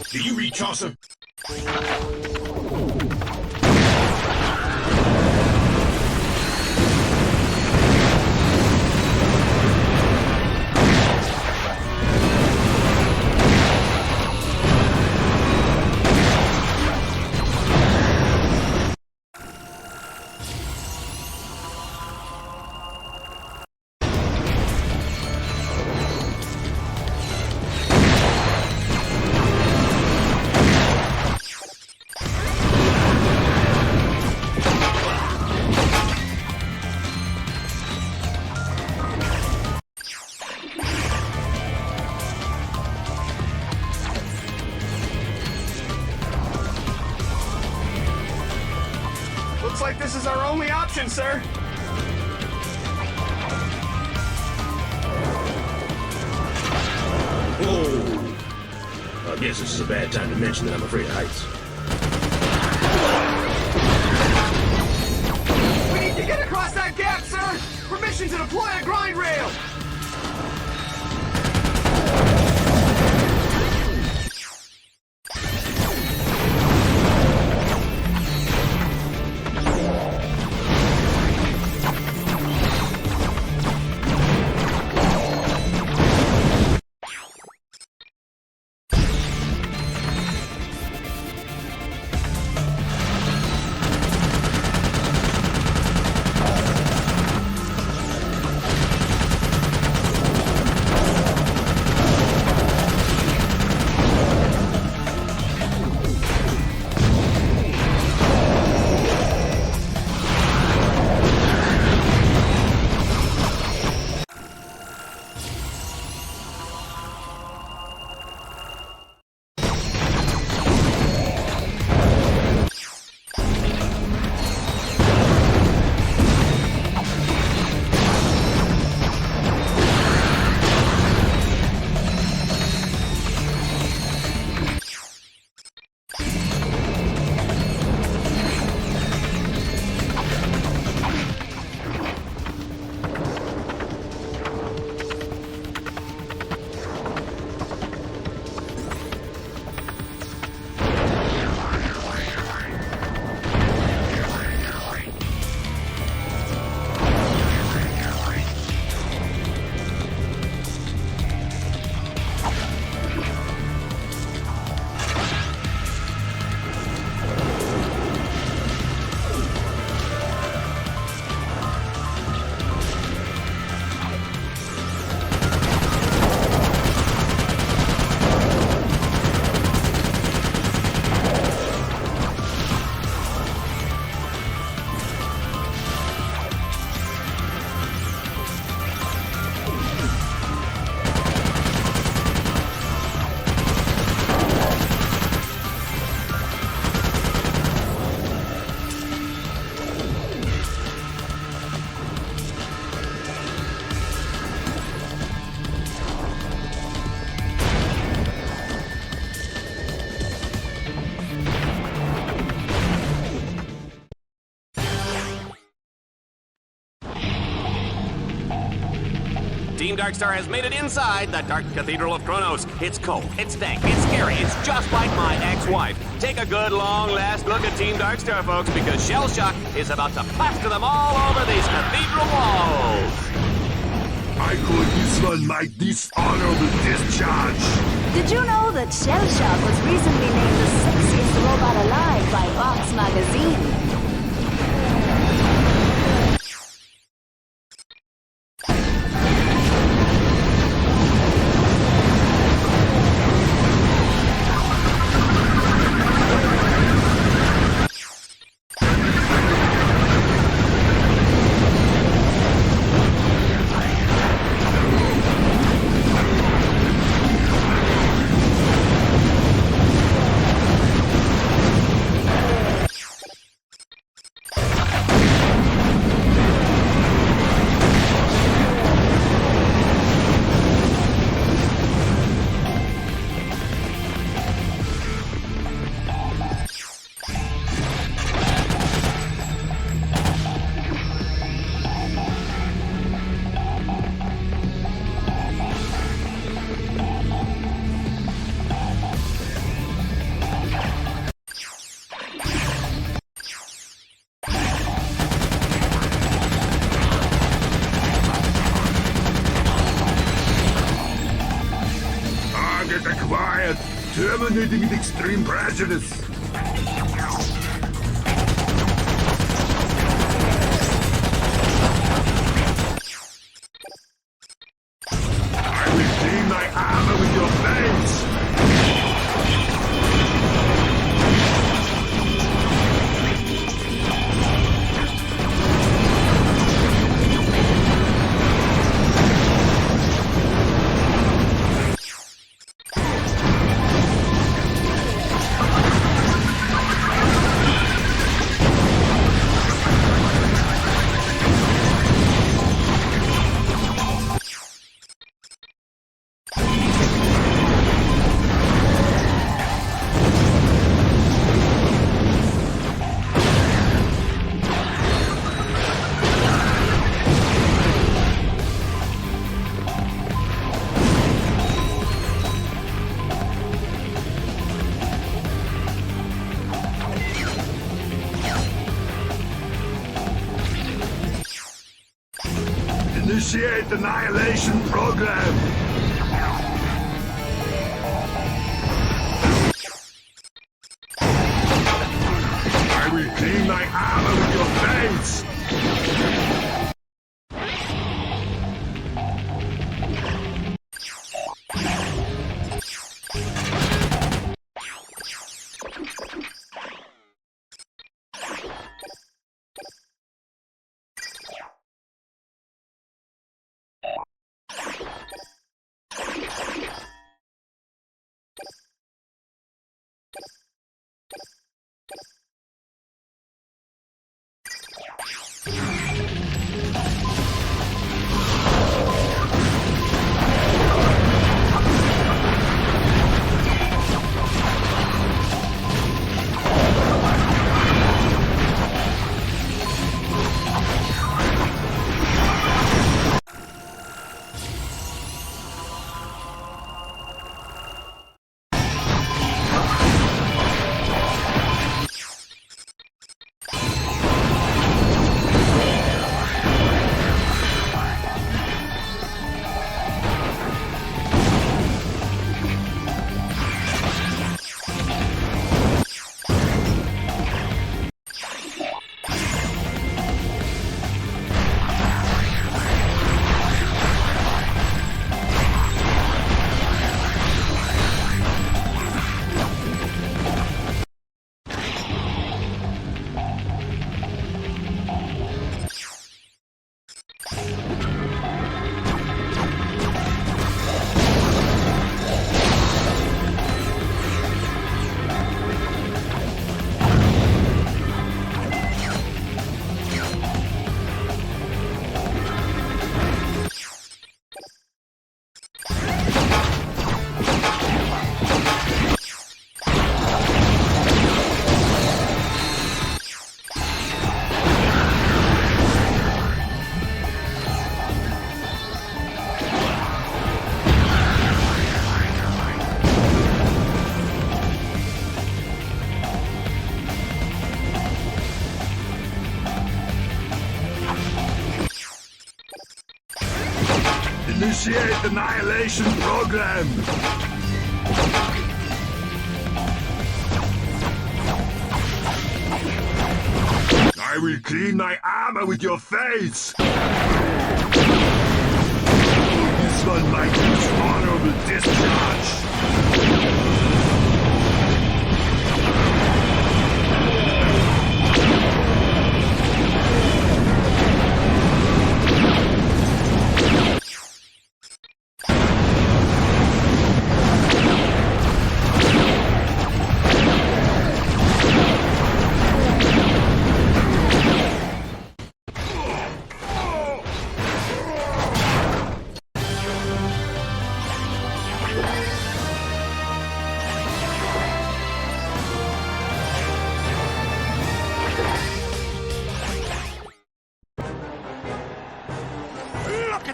Do you read Chaucer? Looks like this is our only option, sir. Whoa! I guess this is a bad time to mention that I'm afraid of heights. Permission to deploy a grind rail! Team Darkstar has made it inside the Dark Cathedral of Kronos. It's cold, it's dank, it's scary, it's just like my ex-wife. Take a good long last look at Team Darkstar, folks, because Shell Shock is about to plaster them all over these cathedral walls. I call this one my dishonorable discharge. Did you know that Shell Shock was recently named the sexiest robot alive by Vox magazine? Acquired, terminating with extreme prejudice. I will clean my armor with your blades. Initiate annihilation program. I will clean my armor with your face. Initiate annihilation program. I will clean my armor with your face. This one might use honorable discharge.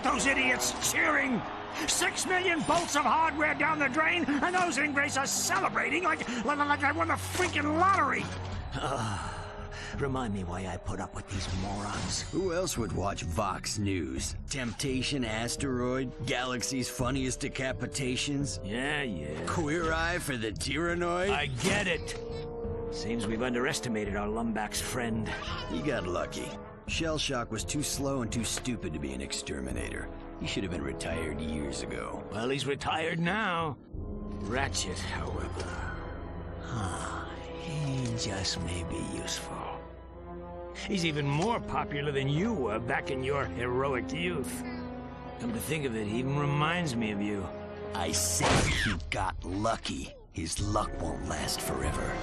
Those idiots cheering! 6 million bolts of hardware down the drain, and those ingrates are celebrating like I won the freaking lottery! Remind me why I put up with these morons. Who else would watch Vox News? Temptation Asteroid? Galaxy's funniest decapitations? Yeah. Queer Eye for the Tyrannoid? I get it. Seems we've underestimated our Lumbax friend. He got lucky. Shell Shock was too slow and too stupid to be an exterminator. He should have been retired years ago. Well, he's retired now. Ratchet, however... he just may be useful. He's even more popular than you were back in your heroic youth. Come to think of it, he even reminds me of you. I said he got lucky. His luck won't last forever.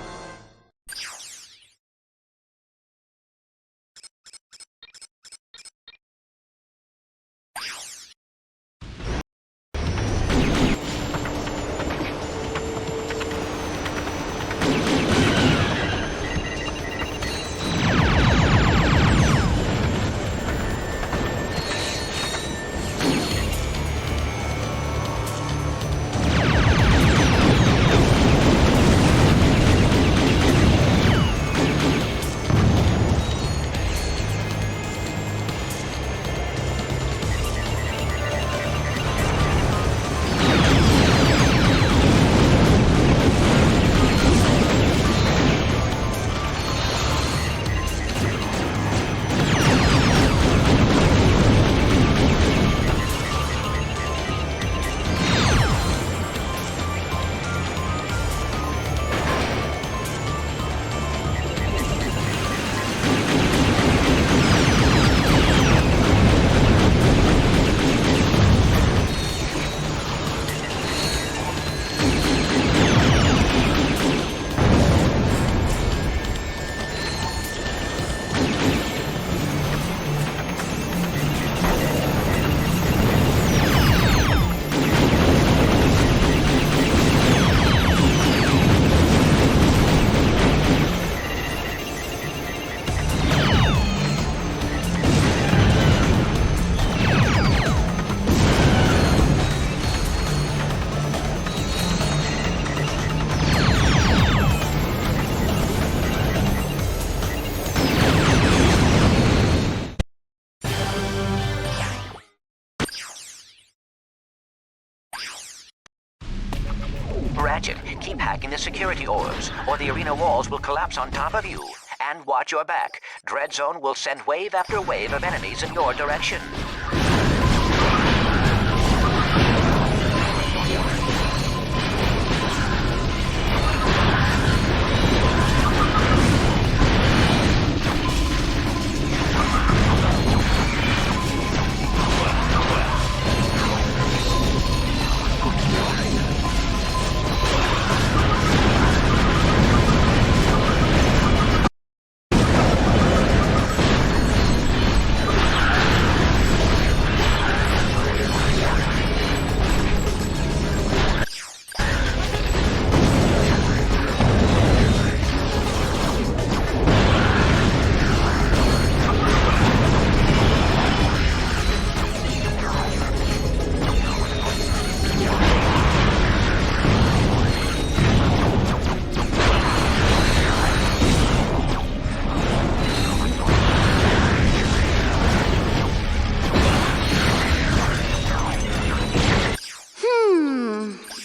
Ratchet, keep hacking the security orbs, or the arena walls will collapse on top of you. And watch your back. Dread Zone will send wave after wave of enemies in your direction.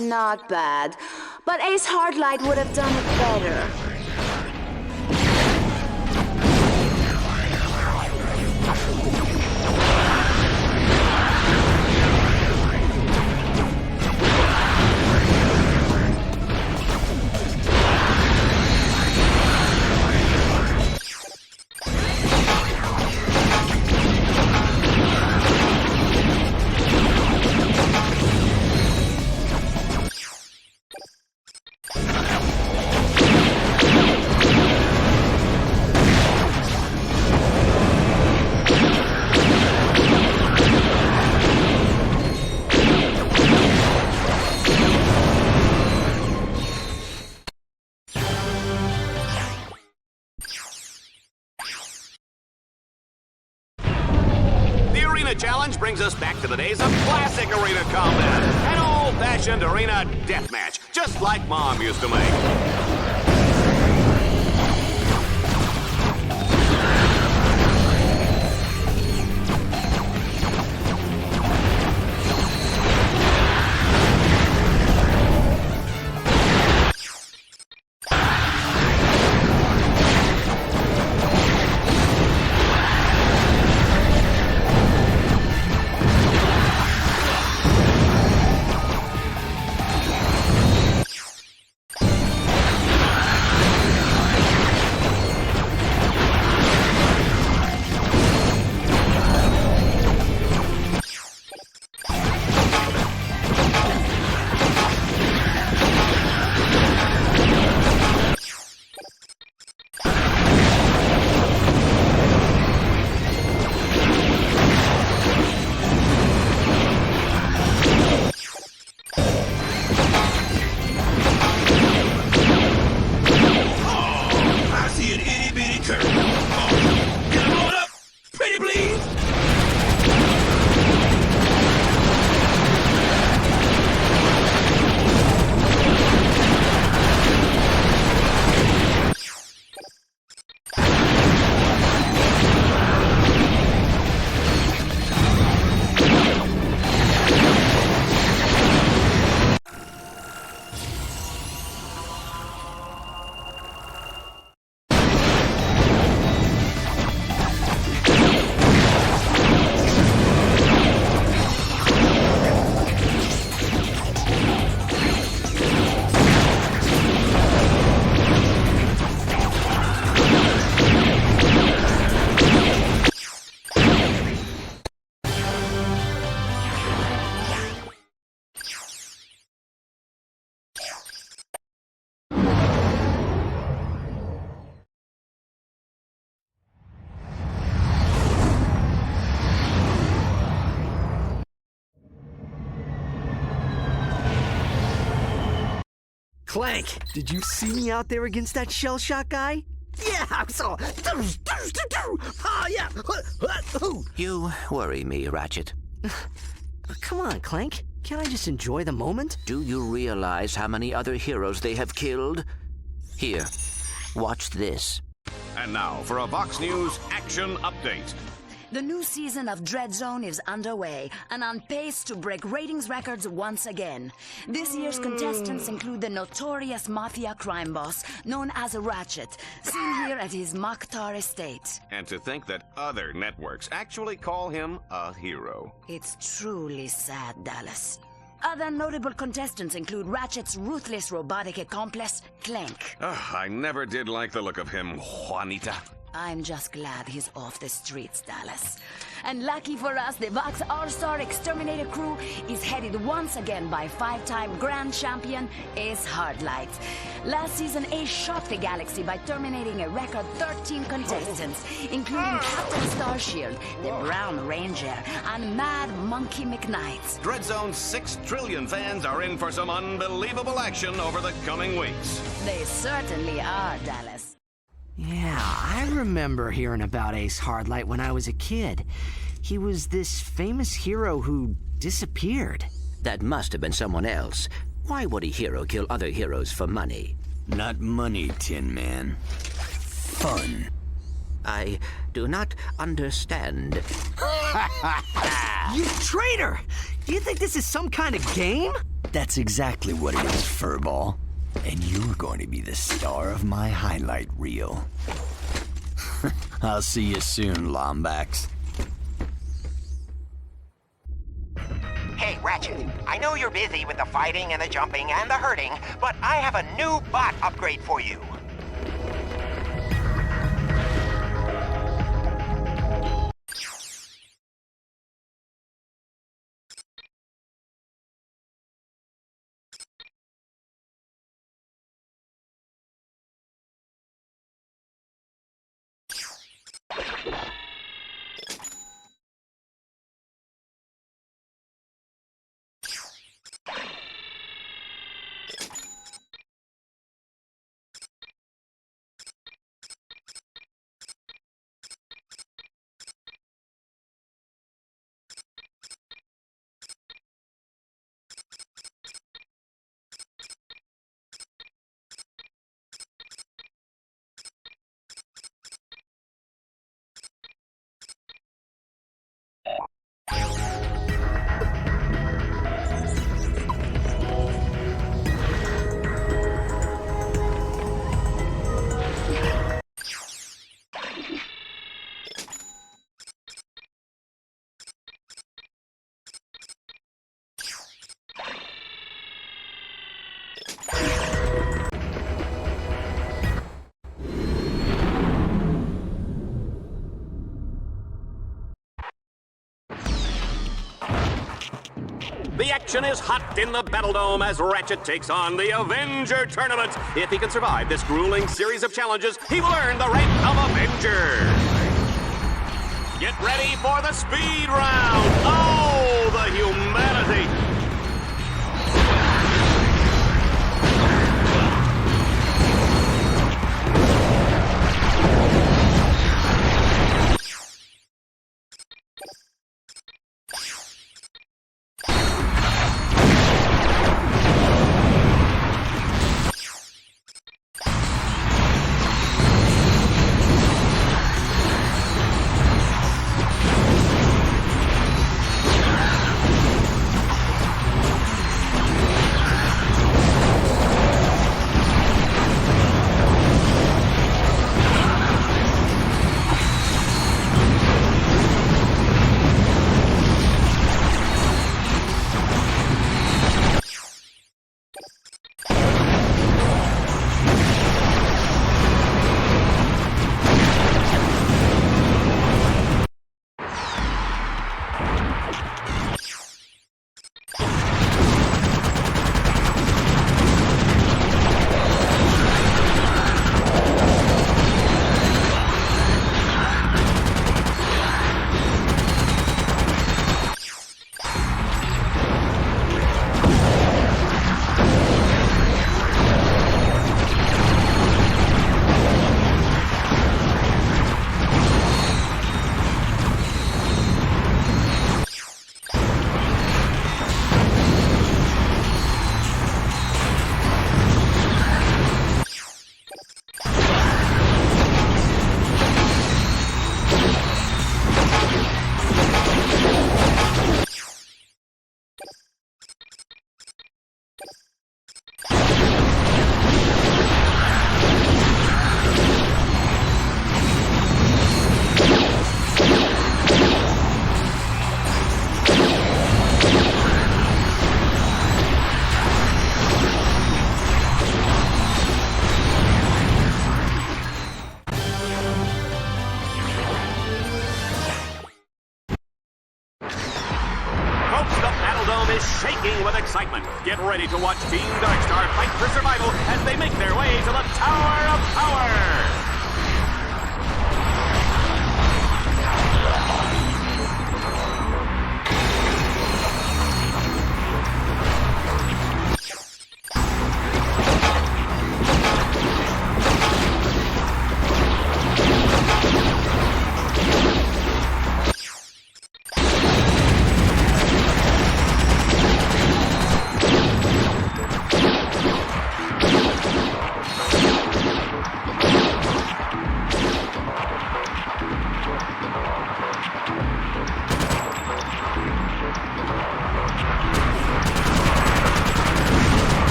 Not bad, but Ace Hardlight would have done it better. Challenge brings us back to the days of classic arena combat. An old-fashioned arena deathmatch, just like Mom used to make. Clank, did you see me out there against that shell shock guy? Yeah, I saw. Oh, yeah. You worry me, Ratchet. Come on, Clank. Can't I just enjoy the moment? Do you realize how many other heroes they have killed? Here, watch this. And now for a Vox News action update. The new season of Dreadzone is underway and on pace to break ratings records once again. This year's contestants include the notorious mafia crime boss known as Ratchet, seen here at his Mokhtar estate. And to think that other networks actually call him a hero. It's truly sad, Dallas. Other notable contestants include Ratchet's ruthless robotic accomplice, Clank. I never did like the look of him, Juanita. I'm just glad he's off the streets, Dallas. And lucky for us, the Vox All-Star Exterminator crew is headed once again by five-time grand champion Ace Hardlight. Last season, Ace shocked the galaxy by terminating a record 13 contestants, including Captain Starshield, the Brown Ranger, and Mad Monkey McKnight. Dreadzone's 6 trillion fans are in for some unbelievable action over the coming weeks. They certainly are, Dallas. Yeah, I remember hearing about Ace Hardlight when I was a kid. He was this famous hero who disappeared. That must have been someone else. Why would a hero kill other heroes for money? Not money, Tin Man. Fun. I do not understand. You traitor! Do you think this is some kind of game? That's exactly what it is, Furball. And you're going to be the star of my highlight reel. I'll see you soon, Lombax. Hey, Ratchet, I know you're busy with the fighting and the jumping and the hurting, but I have a new bot upgrade for you. The action is hot in the Battle Dome as Ratchet takes on the Avenger Tournament. If he can survive this grueling series of challenges, he will earn the rank of Avenger. Get ready for the speed round. Oh, the humanity. Team Darkstar fight for survival as they make their way to the Tower of Power.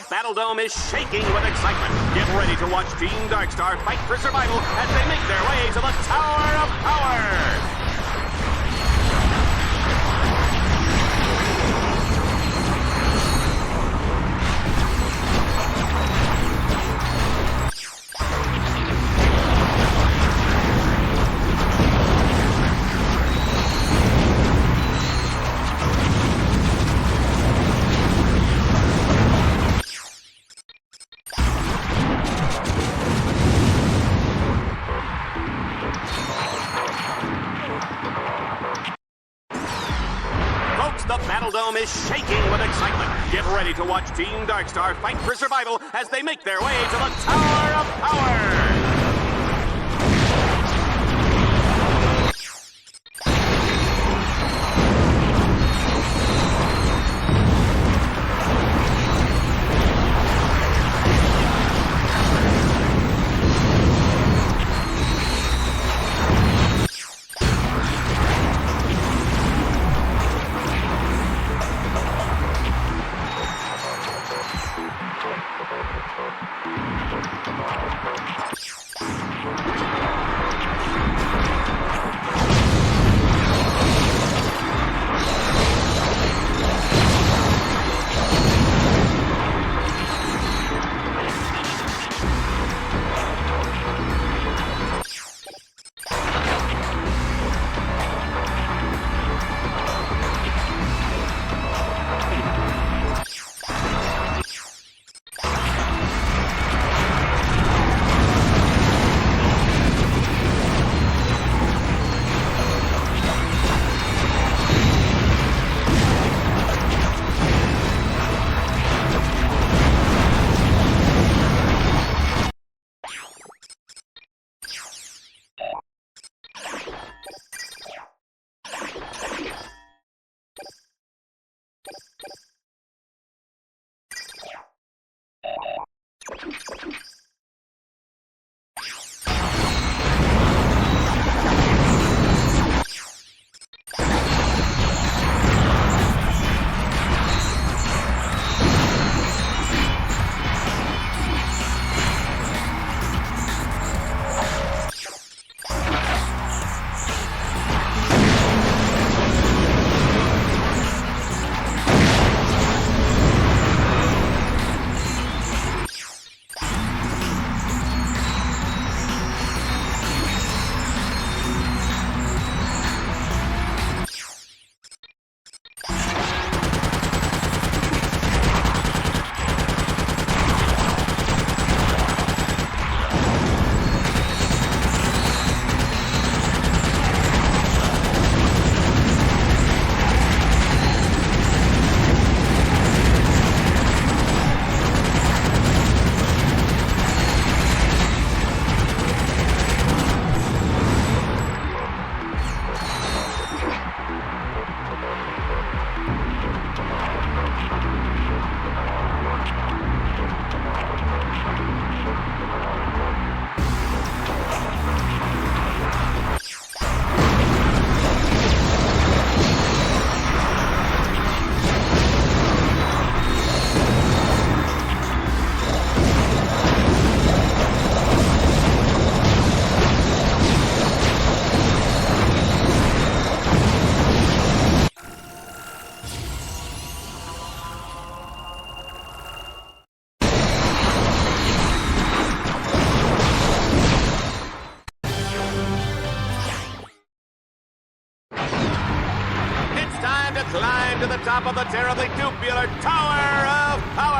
Battle Dome is shaking with excitement. Get ready to watch Team Darkstar fight for survival as they make their way to the Tower of Power. The Battle Dome is shaking with excitement. Get ready to watch Team Darkstar fight for survival as they make their way to the Tower of Power. to climb to the top of the terribly tubular Tower of Power!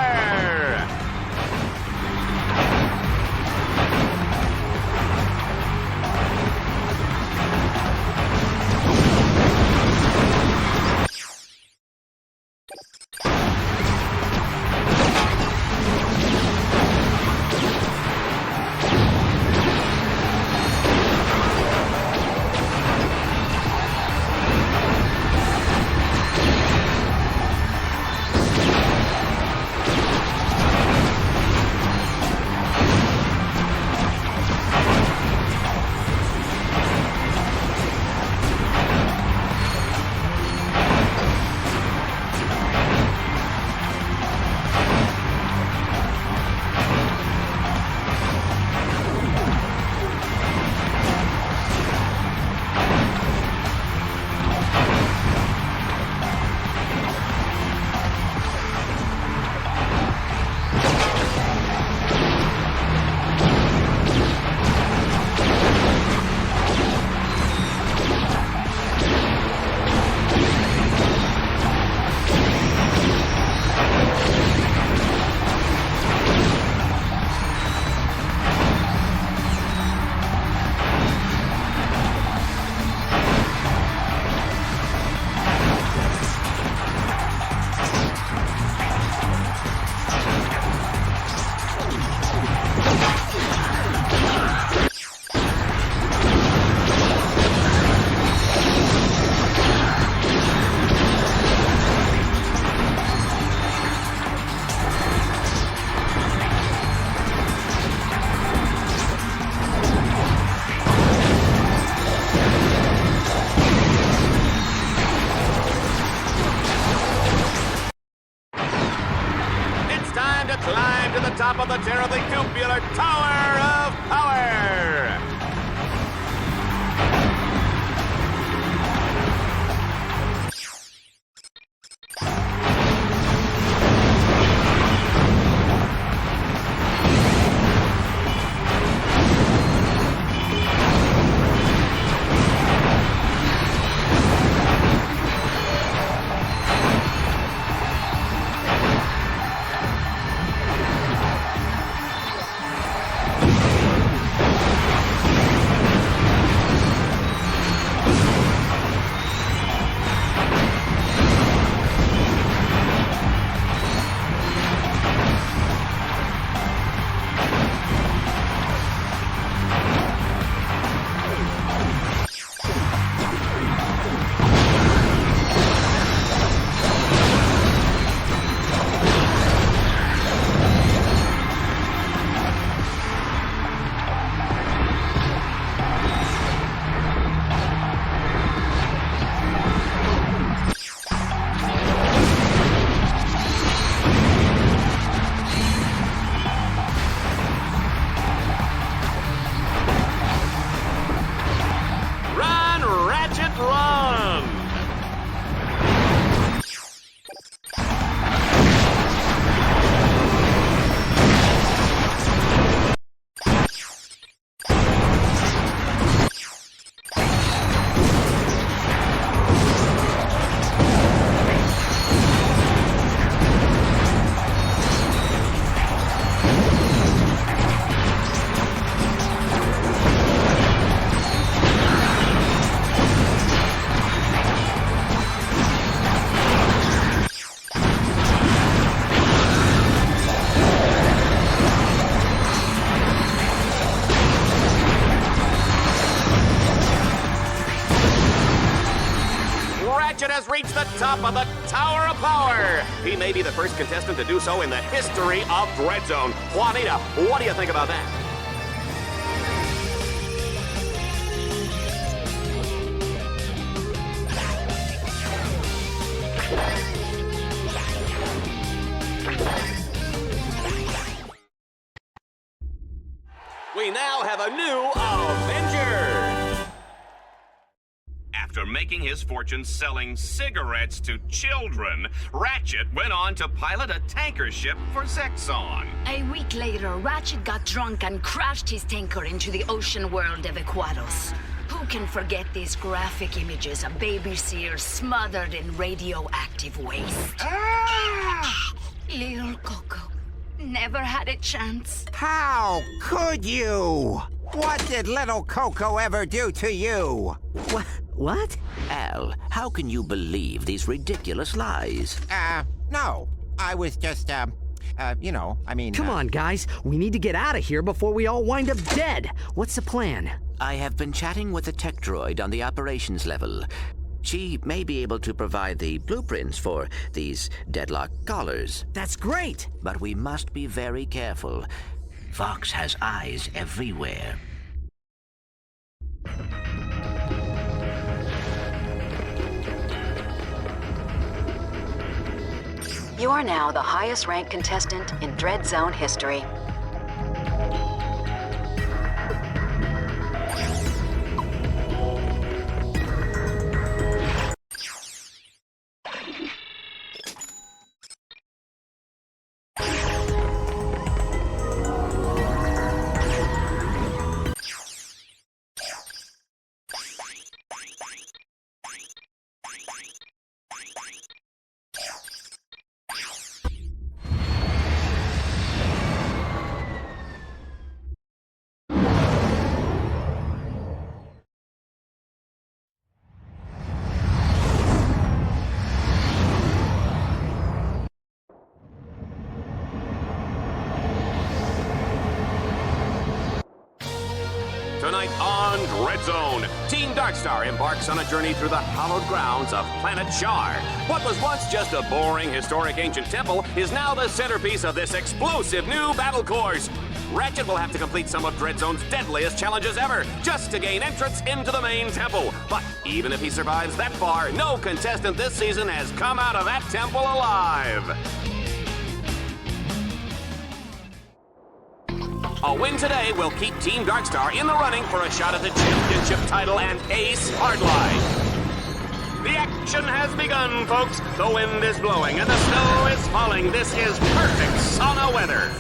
Climb to the top of the terribly tubular Tower of Power! Ratchet, run! Ratchet has reached the top of the Tower of Power. He may be the first contestant to do so in the history of Dread Zone. Juanita, what do you think about that? We now have a new Avenger! After making his fortune selling cigarettes to children, Ratchet went on to pilot a tanker ship for Zexon. A week later, Ratchet got drunk and crashed his tanker into the ocean world of Equados. Who Who can forget these graphic images of baby seals smothered in radioactive waste? Ah! Little Coco never had a chance. How could you? What did little Coco ever do to you? What? Al, how can you believe these ridiculous lies? No. I was just, you know, I mean... Come on, guys. We need to get out of here before we all wind up dead. What's the plan? I have been chatting with a tech droid on the operations level. She may be able to provide the blueprints for these Deadlocked collars. That's great! But we must be very careful. Vox has eyes everywhere. You are now the highest ranked contestant in Dread Zone history. Tonight on Dread Zone, Team Darkstar embarks on a journey through the hallowed grounds of Planet Shar. What was once just a boring, historic ancient temple is now the centerpiece of this explosive new battle course. Ratchet will have to complete some of Dread Zone's deadliest challenges ever, just to gain entrance into the main temple. But even if he survives that far, no contestant this season has come out of that temple alive. A win today will keep Team Darkstar in the running for a shot at the championship title and Ace Hardline. The action has begun, folks. The wind is blowing and the snow is falling. This is perfect sauna weather.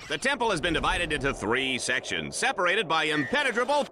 The temple has been divided into 3 sections, separated by impenetrable...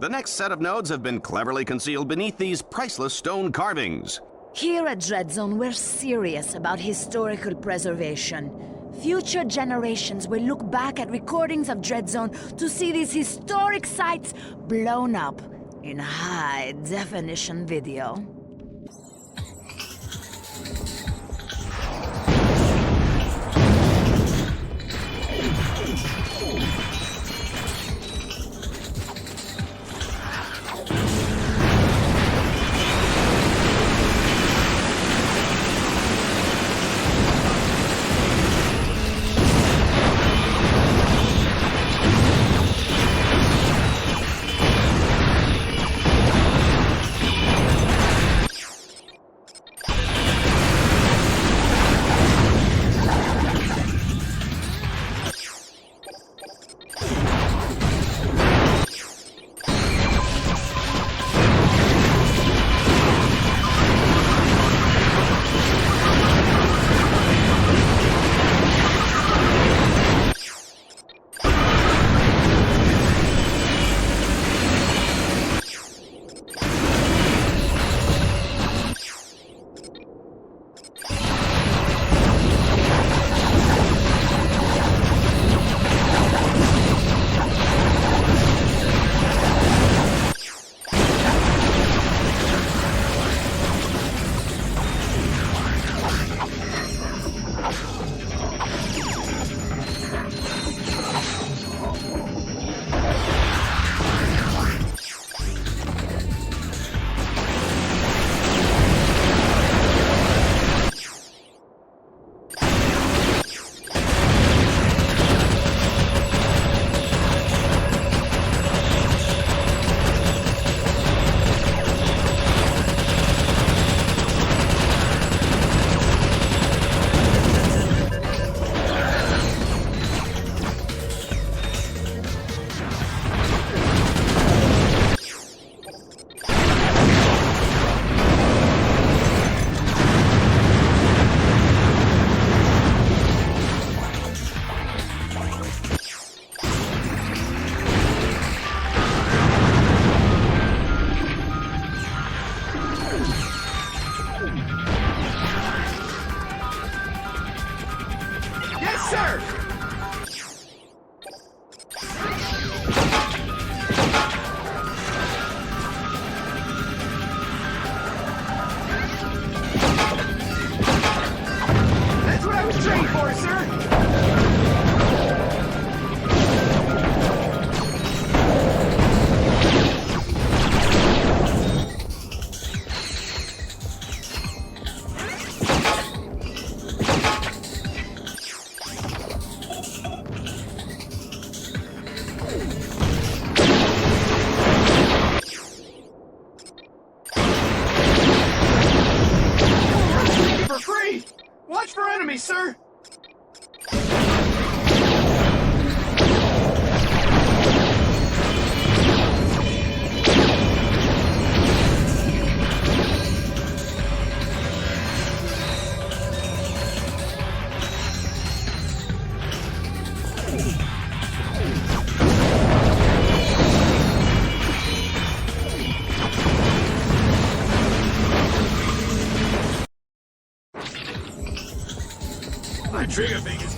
The next set of nodes have been cleverly concealed beneath these priceless stone carvings. Here at Dreadzone, we're serious about historical preservation. Future generations will look back at recordings of Dreadzone to see these historic sites blown up in high-definition video. Sir? My trigger fingers.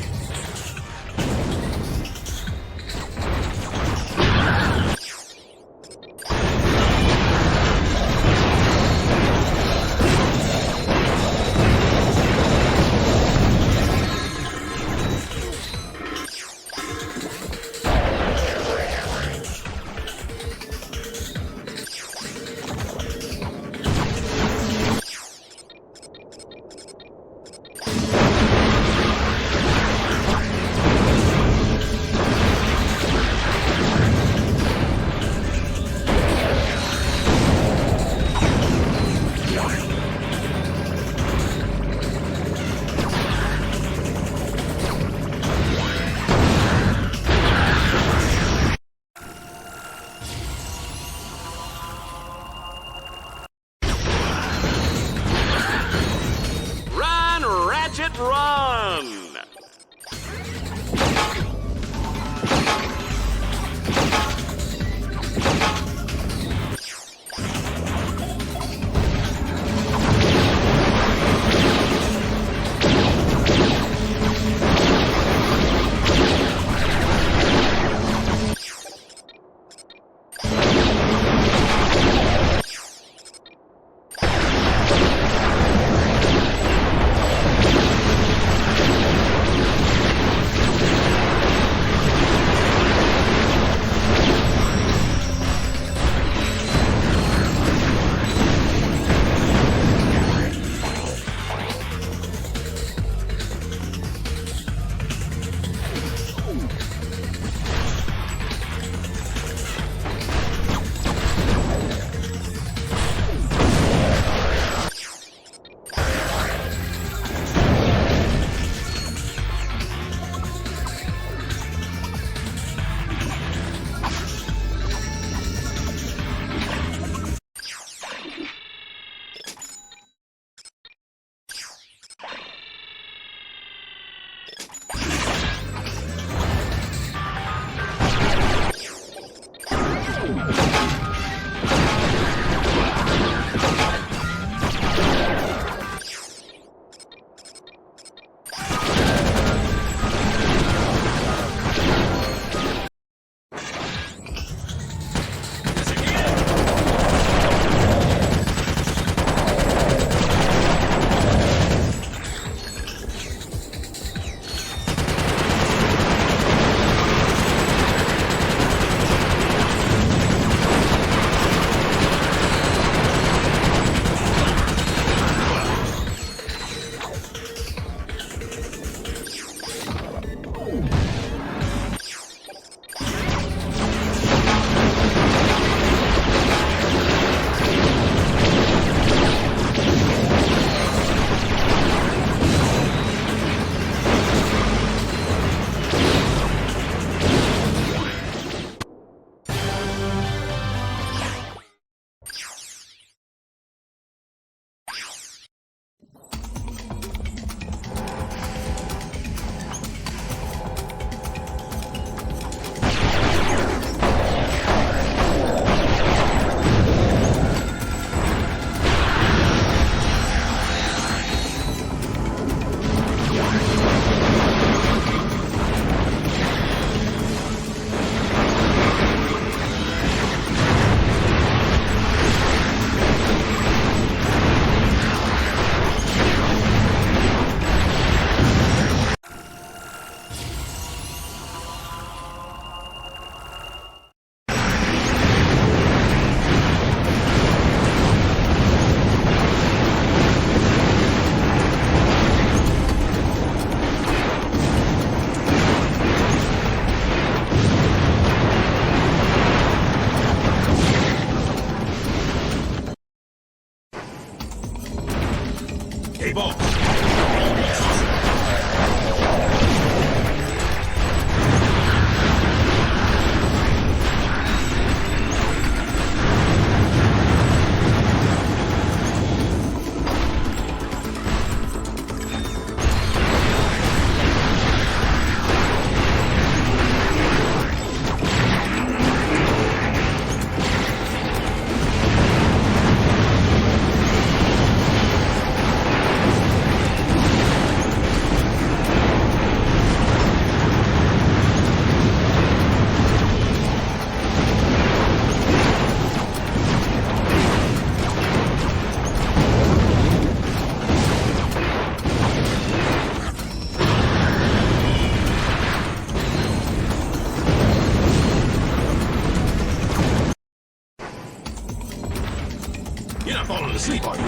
You're not falling asleep, are you?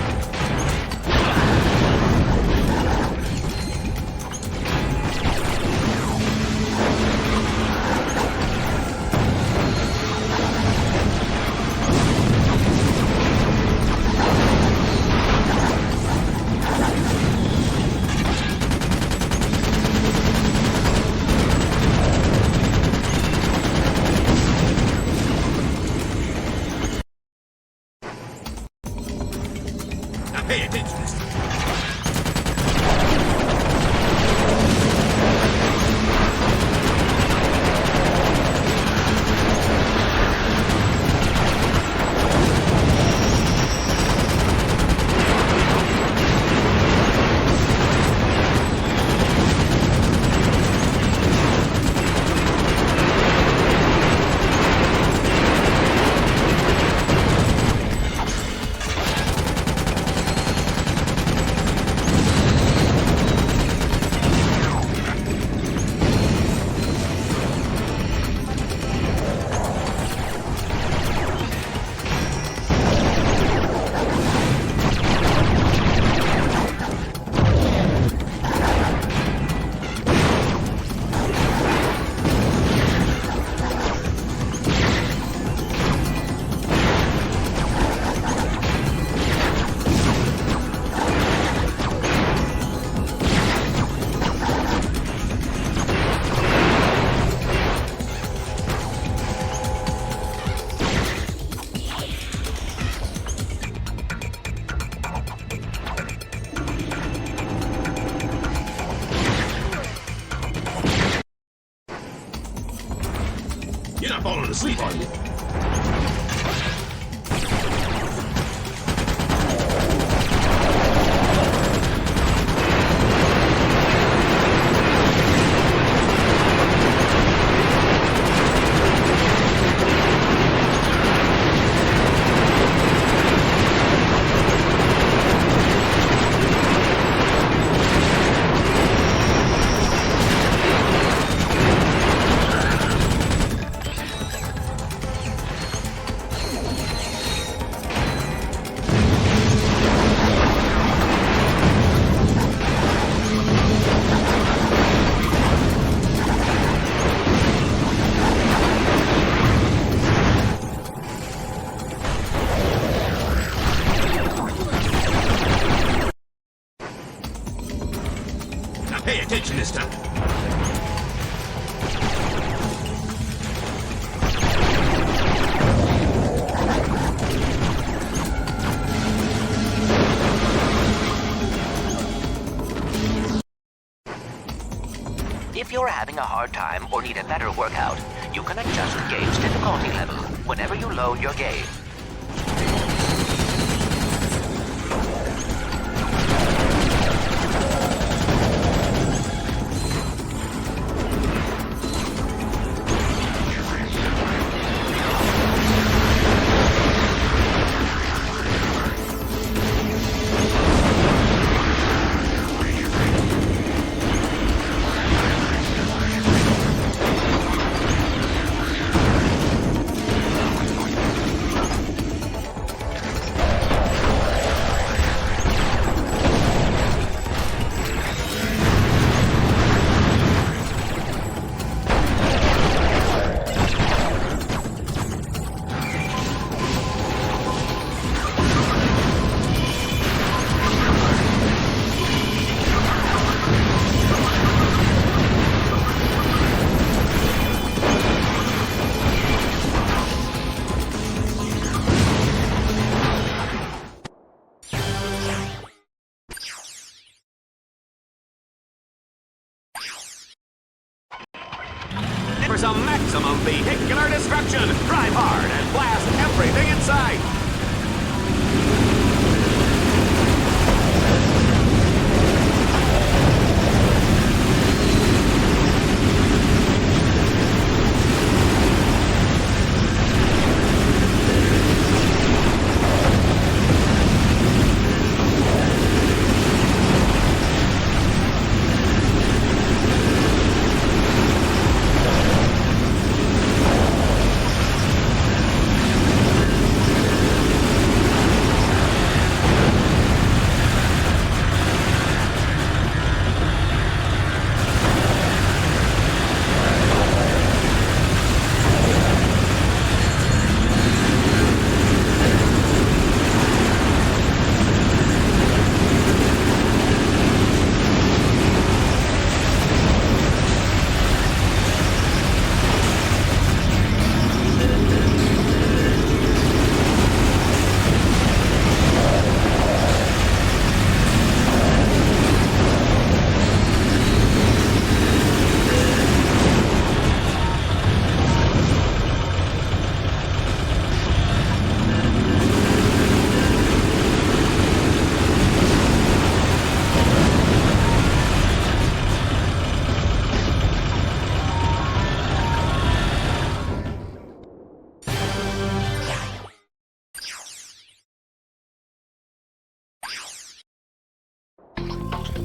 Pay attention this time. Pay attention this time. If you're having a hard time or need a better workout, you can adjust the game's difficulty level whenever you load your game. For some maximum vehicular destruction, drive hard and blast everything in sight.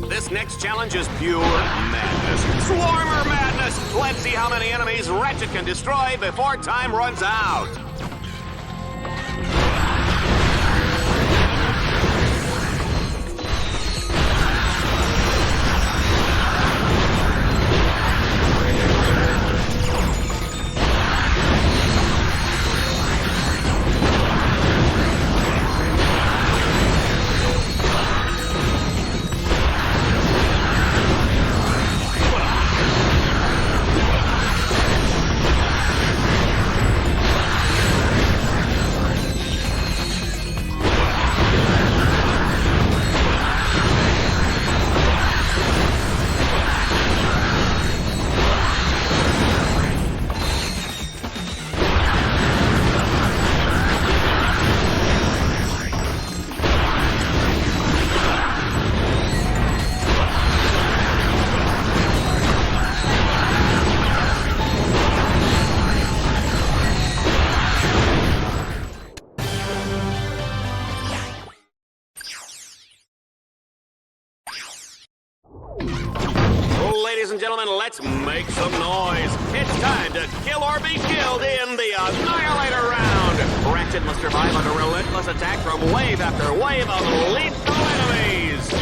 This next challenge is pure madness. Swarmer madness! Let's see how many enemies Ratchet can destroy before time runs out. let's make some noise. It's time to kill or be killed in the Annihilator round. Ratchet must survive under relentless attack from wave after wave of lethal enemies.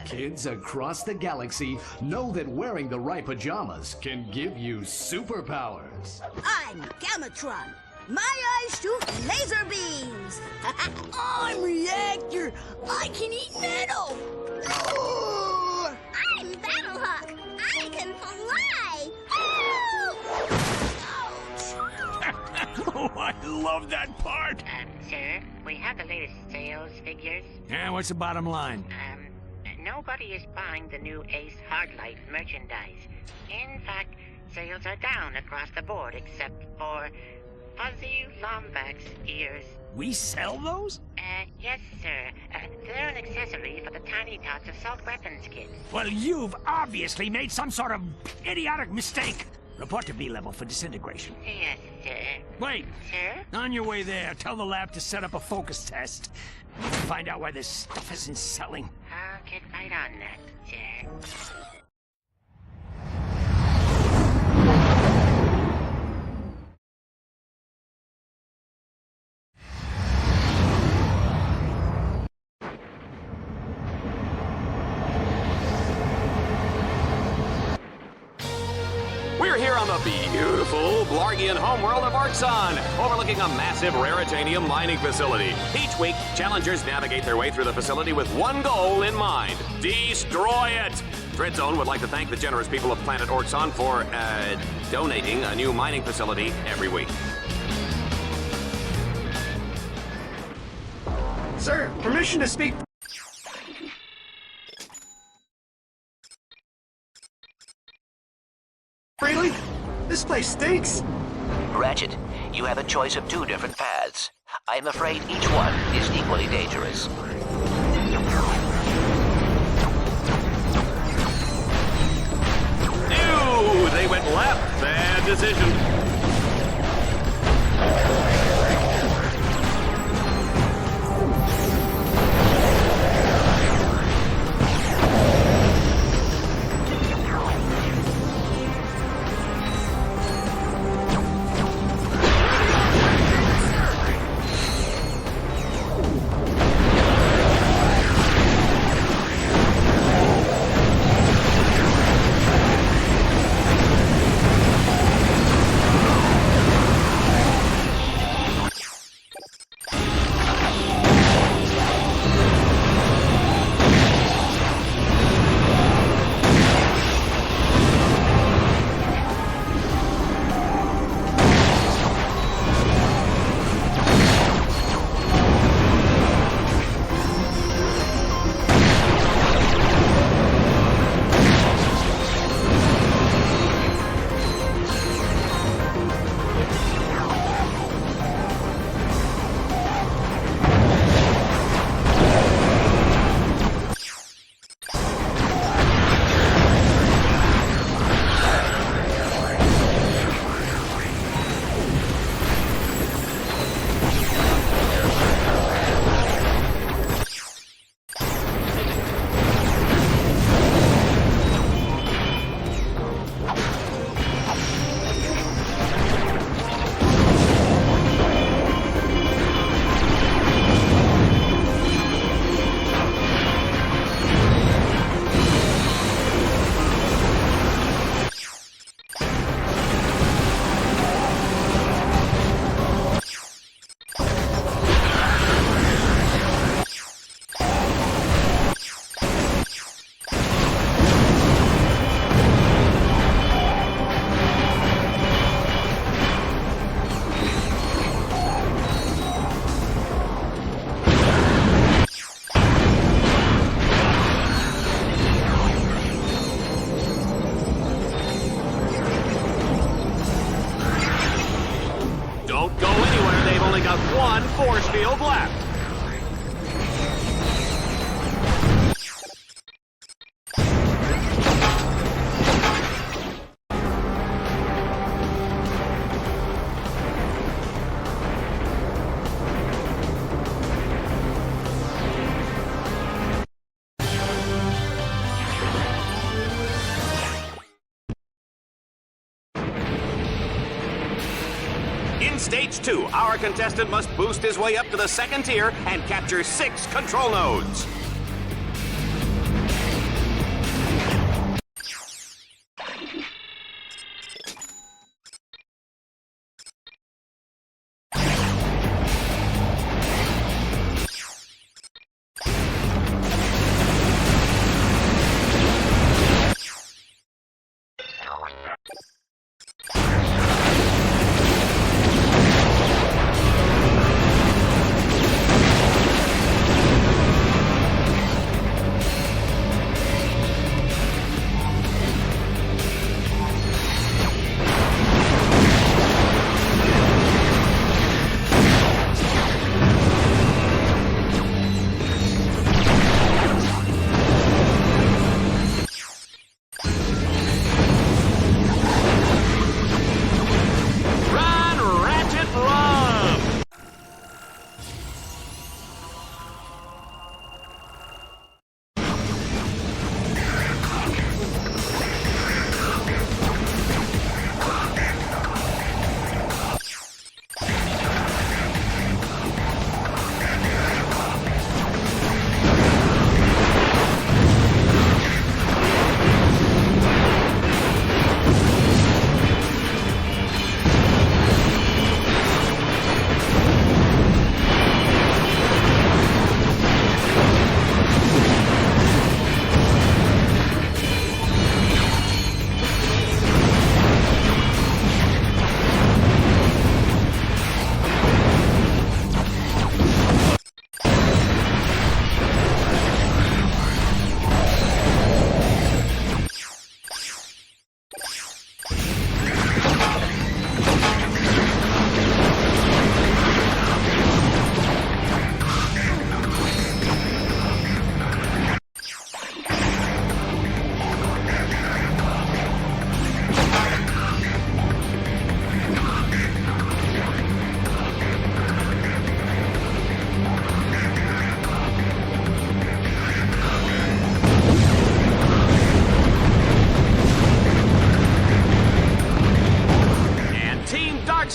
Kids across the galaxy know that wearing the right pajamas can give you superpowers. I'm Gamatron. My eyes shoot laser beams. I'm Reactor. I can eat metal. I'm Battlehawk. I can fly. Oh, I love that part. Sir, we have the latest sales figures. Yeah, what's the bottom line? Nobody is buying the new Ace Hardlight merchandise. In fact, sales are down across the board except for Fuzzy Lombax ears. We sell those? Yes, sir. They're an accessory for the Tiny Tots assault weapons kit. Well, you've obviously made some sort of idiotic mistake. Report to B-level for disintegration. Yes, sir. Wait. Sir? On your way there, tell the lab to set up a focus test. Find out why this stuff isn't selling. I'll get right on that, sir. We're here on the beautiful Blargian homeworld of Orxon, overlooking a massive raritanium mining facility. Each week, challengers navigate their way through the facility with one goal in mind: destroy it! Dreadzone would like to thank the generous people of planet Orxon for, donating a new mining facility every week. Sir, permission to speak. Freely? This place stinks. Ratchet, you have a choice of two different paths. I'm afraid each one is equally dangerous. Ew, they went left. Bad decision. got one force field left. In Stage 2, our contestant must boost his way up to the second tier and capture 6 control nodes.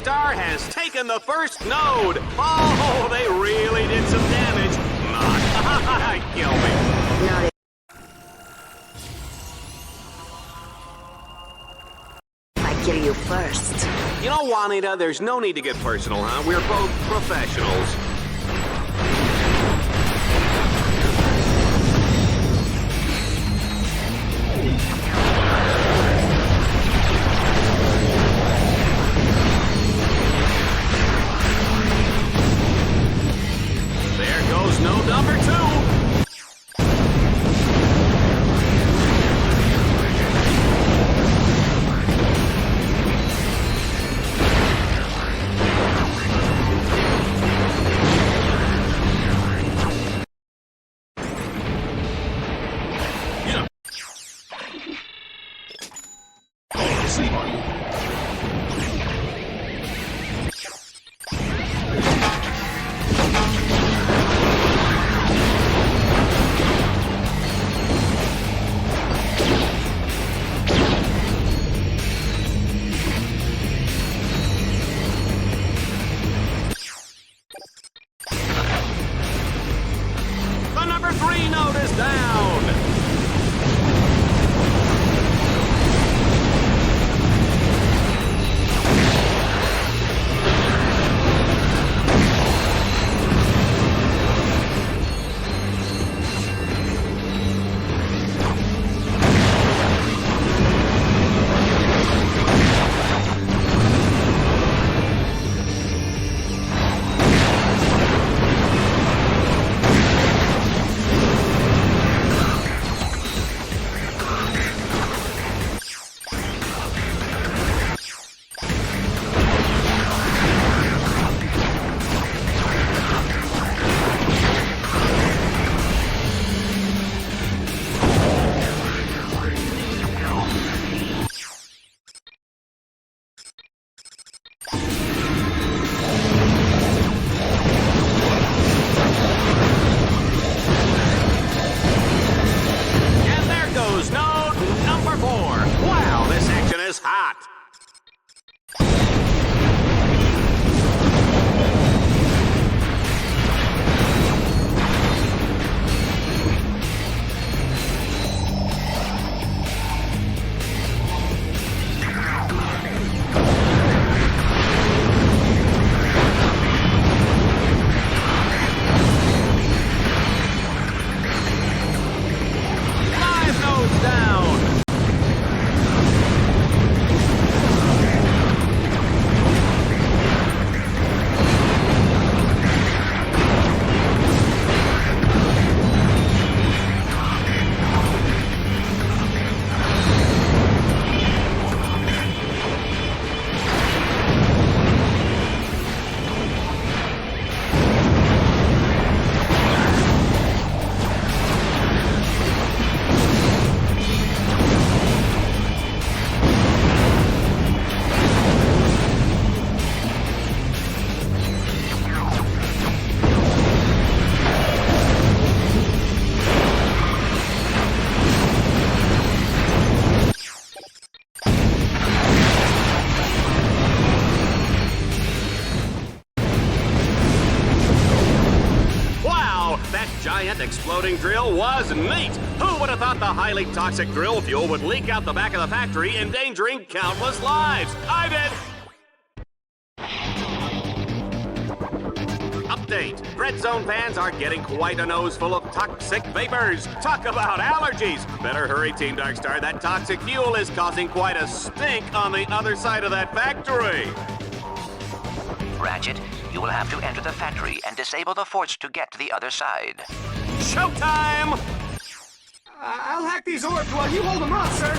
Has taken the first node. Oh, they really did some damage. Kill me. I kill you first. You know, Juanita, there's no need to get personal, huh? We're both professionals. No number 2. That exploding drill was neat. Who would have thought the highly toxic drill fuel would leak out the back of the factory, endangering countless lives? I did. Update. Dread Zone fans are getting quite a nose full of toxic vapors. Talk about allergies. Better hurry, Team Darkstar. That toxic fuel is causing quite a stink on the other side of that factory. Ratchet, you will have to enter the factory and disable the force to get to the other side. Showtime! I'll hack these orbs while you hold them off, sir.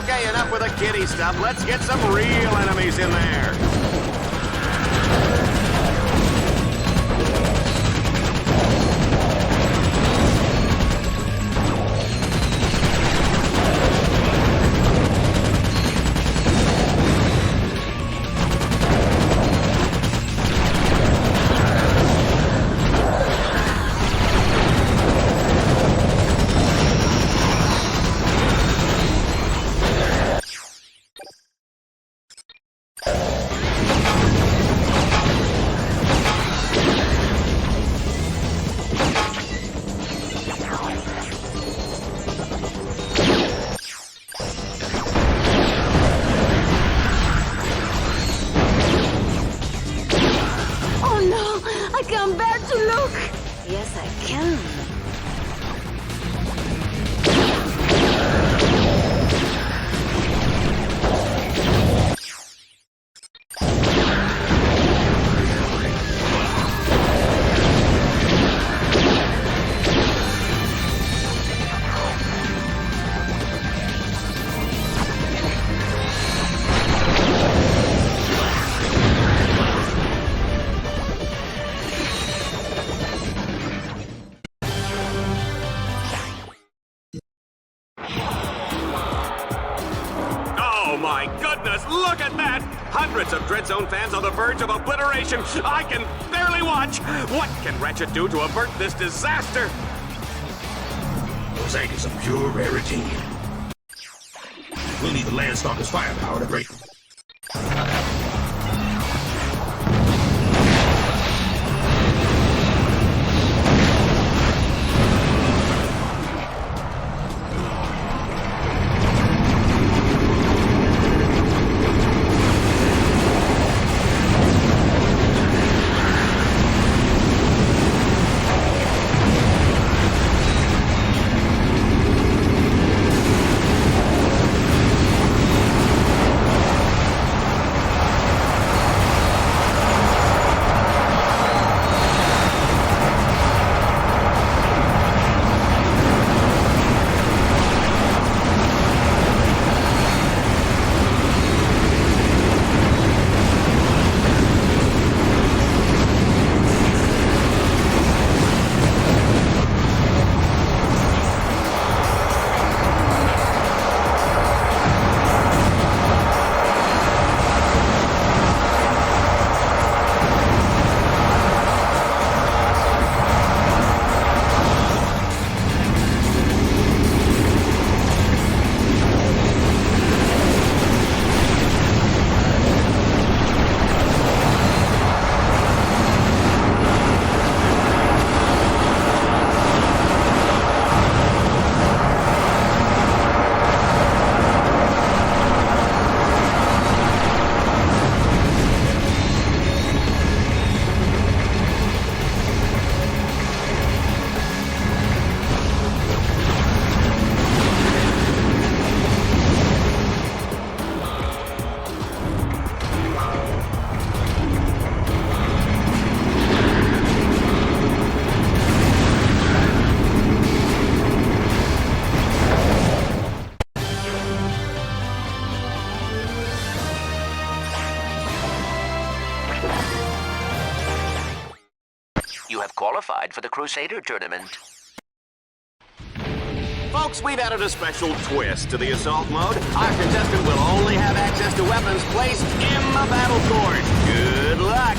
Okay, enough with the kiddie stuff. Let's get some real enemies in there. Yes, I can. My goodness, look at that! Hundreds of Dread Zone fans on the verge of obliteration. I can barely watch. What can Ratchet do to avert this disaster? Those anchors are pure rarity. We'll need the Landstalker's firepower to break them. You have qualified for the Crusader tournament. Folks, we've added a special twist to the assault mode. Our contestant will only have access to weapons placed in the battle court. Good luck!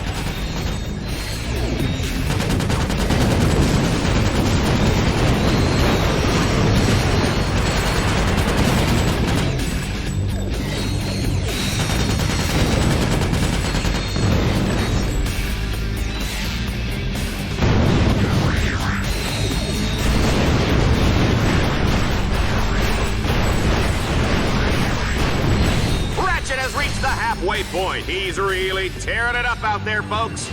the halfway point. He's really tearing it up out there, folks.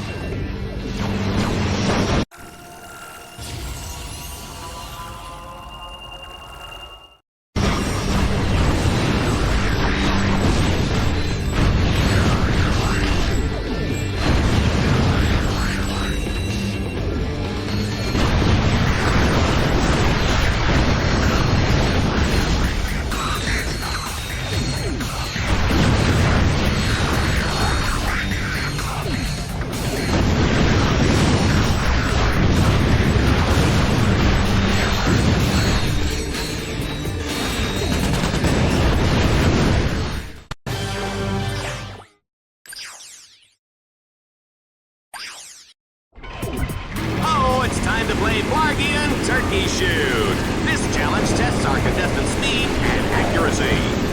Time to play Blargian Turkey Shoot. This challenge tests our contestants' speed and accuracy.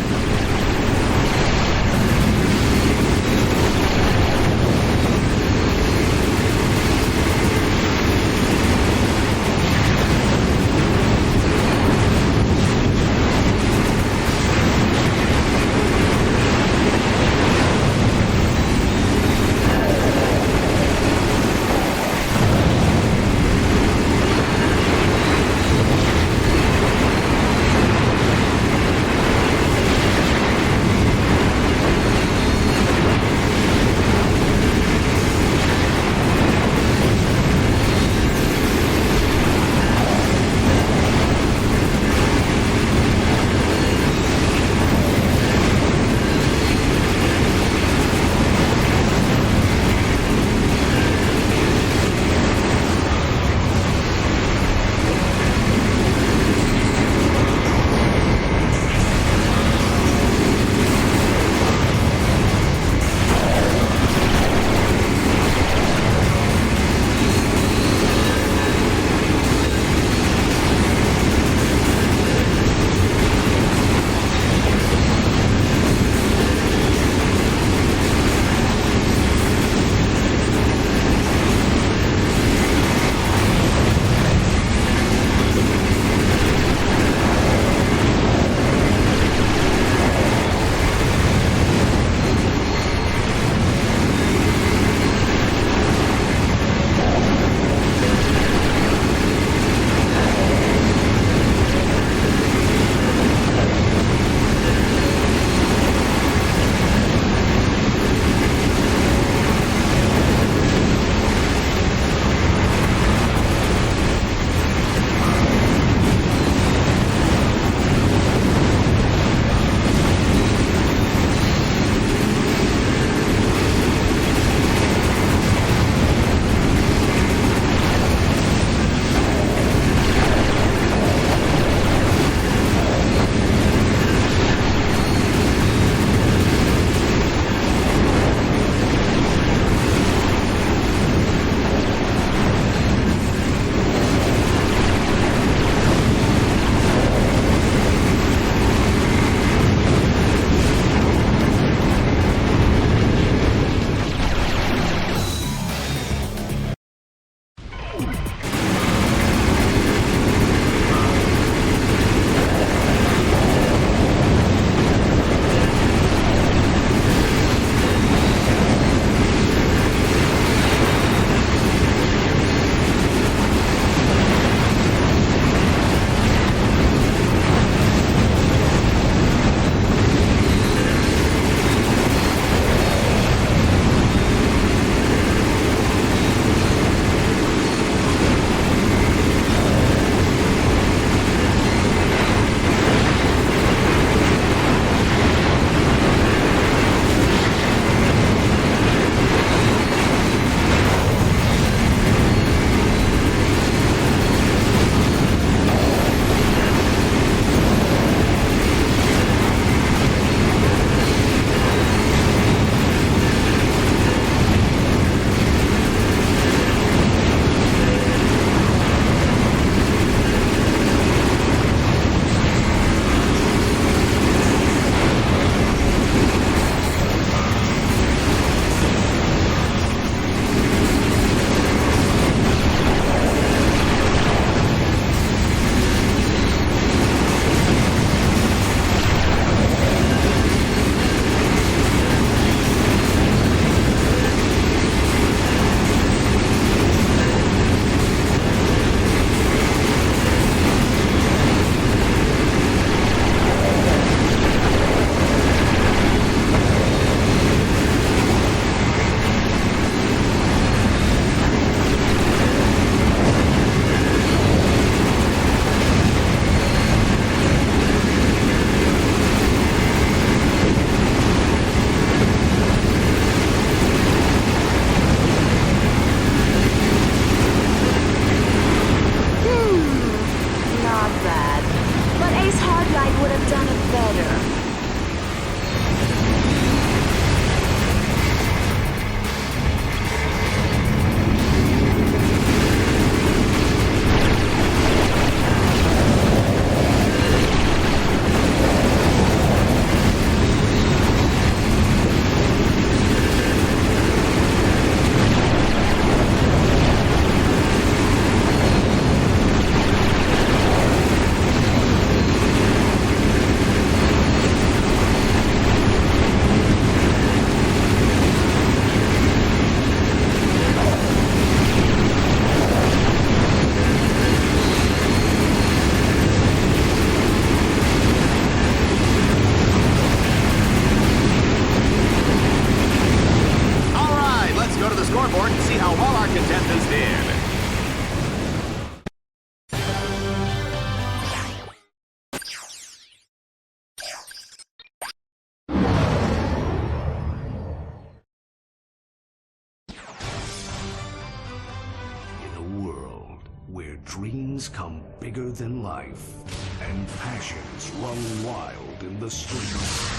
dreams come bigger than life, and passions run wild in the streets.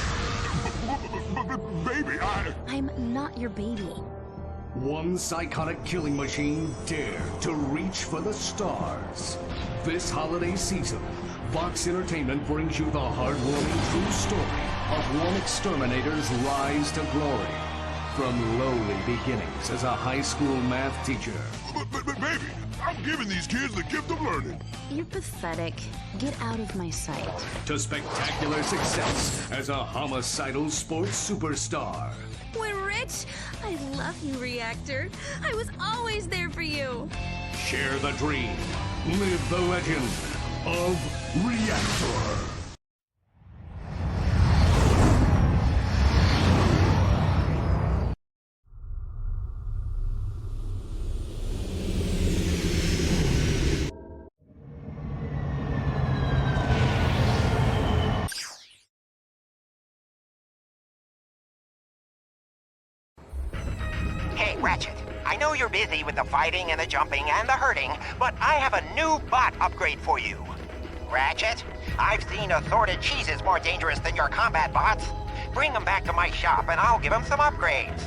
Baby, I'm not your baby. One psychotic killing machine dared to reach for the stars. This holiday season, Vox Entertainment brings you the heartwarming true story of one exterminator's rise to glory. From lowly beginnings as a high school math teacher. But baby, I'm giving these kids the gift of learning. You're pathetic. Get out of my sight. To spectacular success as a homicidal sports superstar. We're rich. I love you, Reactor. I was always there for you. Share the dream. Live the legend of Reactor. Hey, Ratchet, I know you're busy with the fighting and the jumping and the hurting, but I have a new bot upgrade for you. Ratchet, I've seen assorted cheeses more dangerous than your combat bots. Bring them back to my shop and I'll give them some upgrades.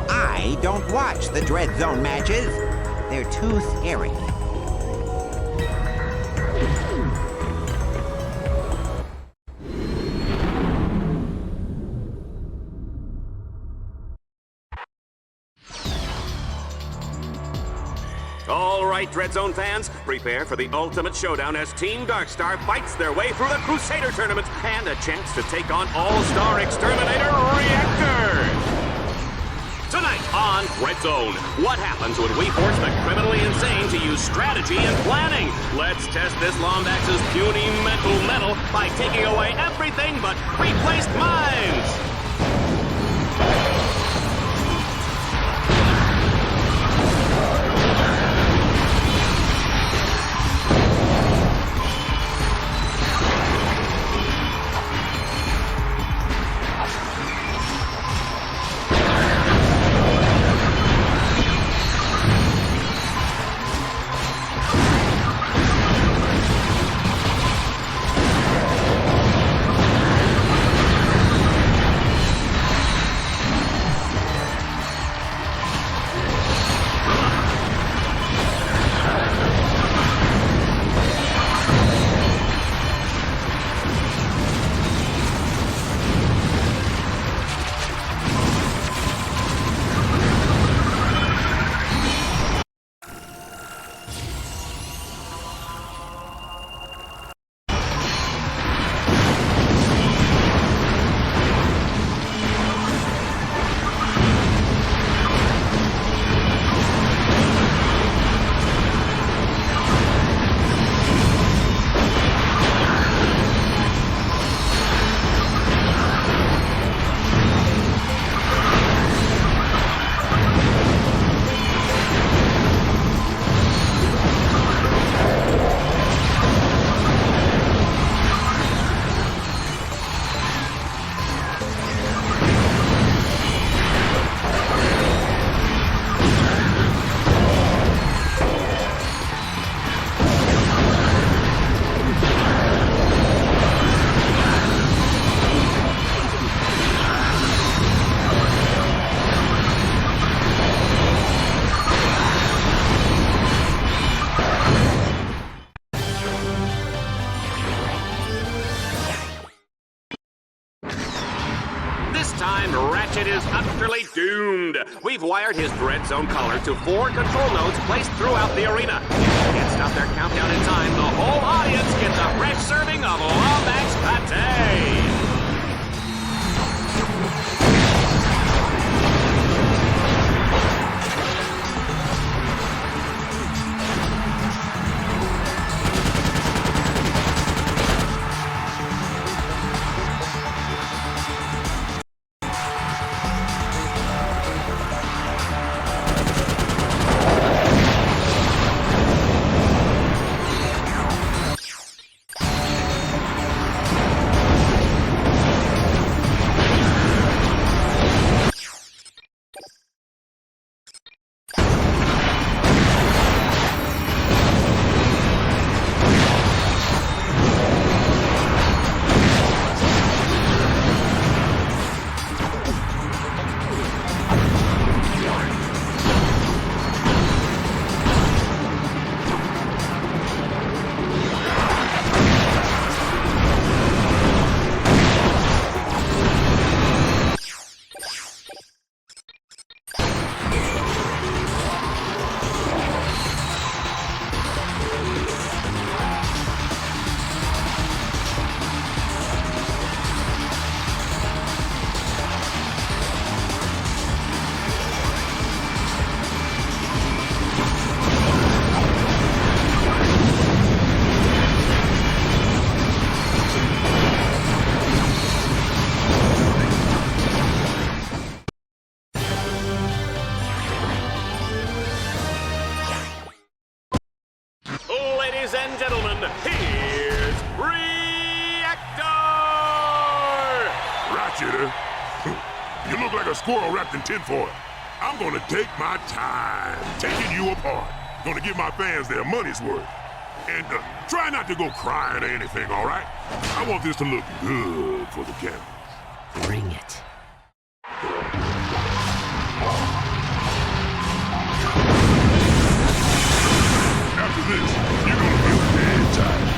I don't watch the Dread Zone matches. They're too scary. All right, Dread Zone fans, prepare for the ultimate showdown as Team Darkstar fights their way through the Crusader tournament and a chance to take on All-Star Exterminator Reactor. Tonight on Dread Zone, what happens when we force the criminally insane to use strategy and planning? Let's test this Lombax's puny mental metal by taking away everything but replaced minds. time, Ratchet is utterly doomed. We've wired his Dread Zone collar to 4 control nodes placed throughout the arena. If they can't stop their countdown in time, the whole audience gets a fresh serving of Lombax Pate. Ladies and gentlemen, here's Reactor! Ratchet, you look like a squirrel wrapped in tinfoil. I'm gonna take my time taking you apart. Gonna give my fans their money's worth. And try not to go crying or anything, all right? I want this to look good for the camera. Bring it. After this, you're gonna feel dead tired.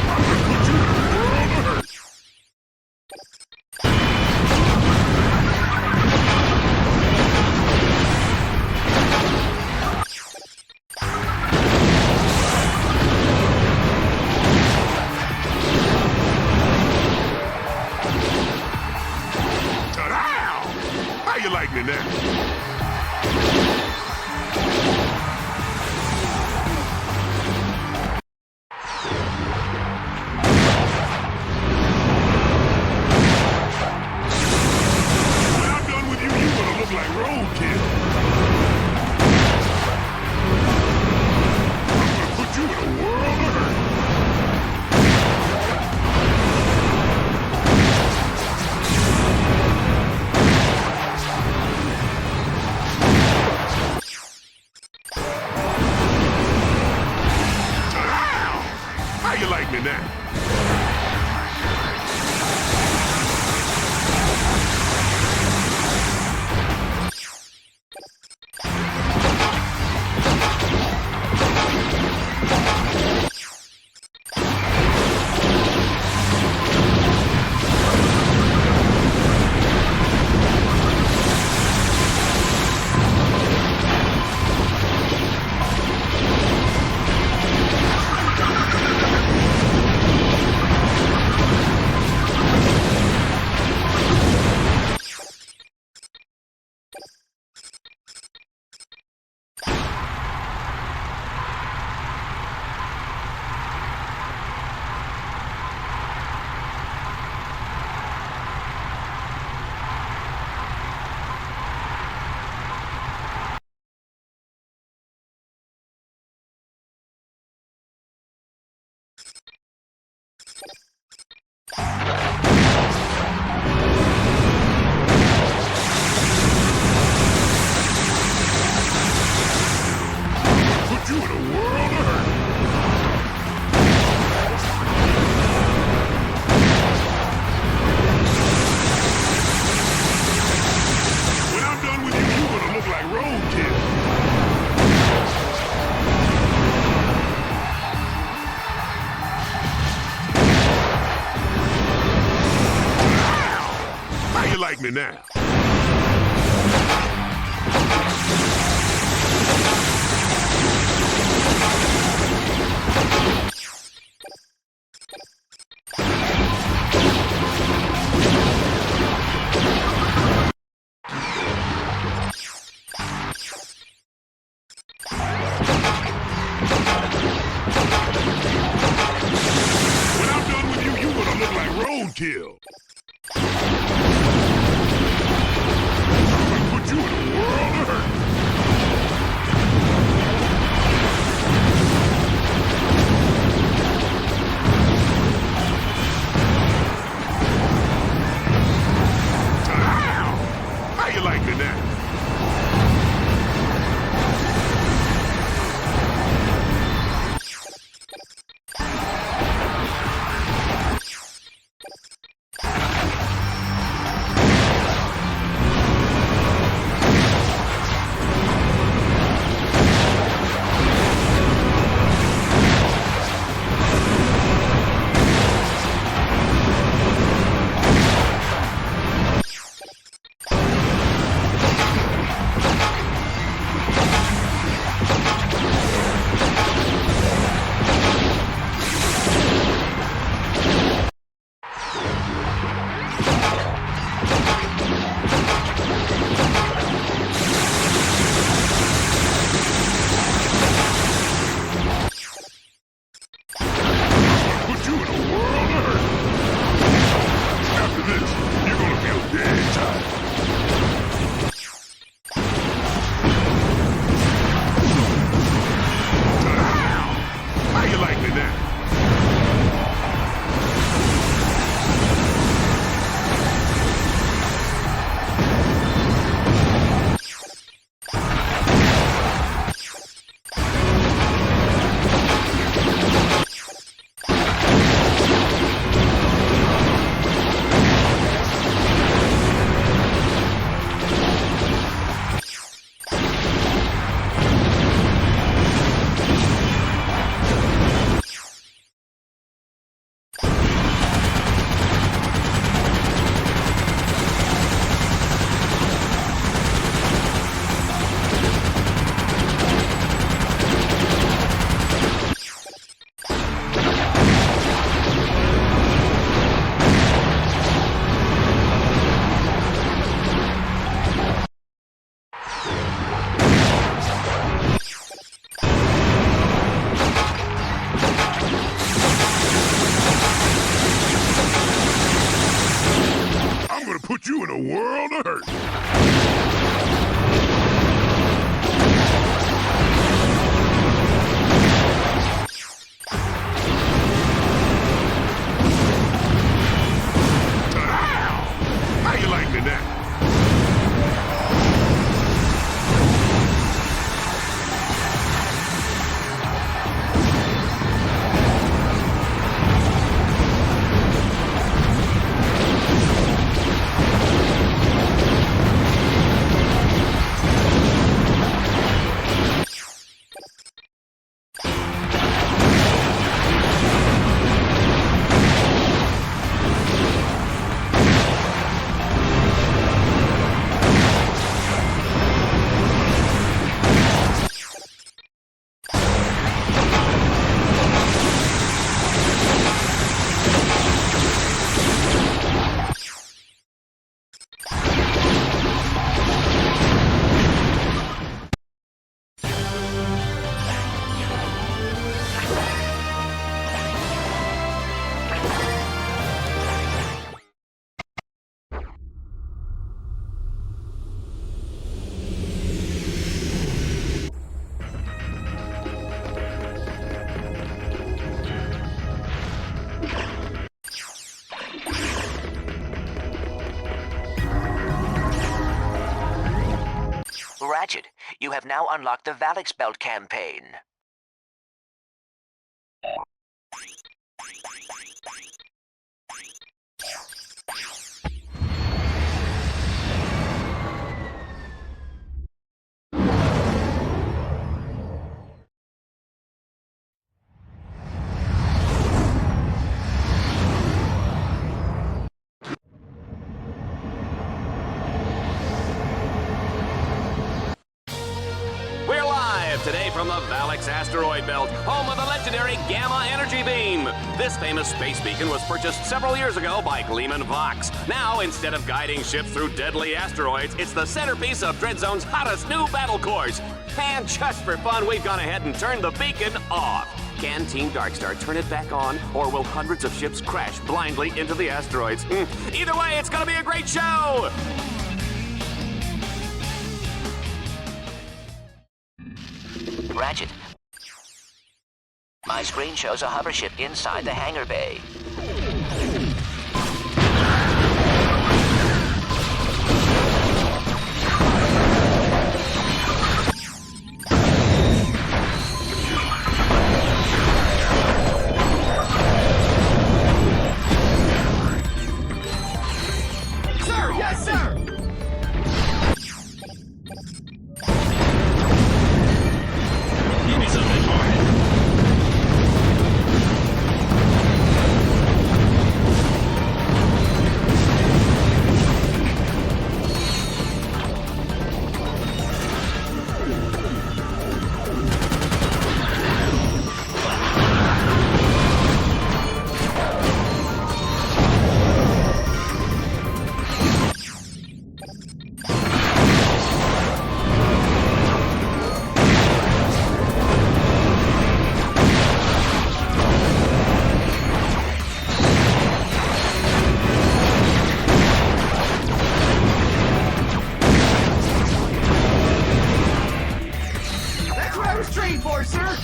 I'm gonna put you in a world of hurt. like me now? When I'm done with you, you're gonna look like roadkill. I'm gonna put you in a world of hurt. Ow! How you like me now? Put you in a world of hurt. How you like me now? Ratchet, you have now unlocked the Valix Belt campaign. today from the Valix asteroid belt, home of the legendary Gamma energy beam. This famous space beacon was purchased several years ago by Gleeman Vox. Now, instead of guiding ships through deadly asteroids, it's the centerpiece of Dreadzone's hottest new battle course. And just for fun, we've gone ahead and turned the beacon off. Can Team Darkstar turn it back on, or will hundreds of ships crash blindly into the asteroids? Either way, it's gonna be a great show! Ratchet. My screen shows a hover ship inside the hangar bay. Sir, yes, sir! Give me something hard. That's what I was trained for, sir!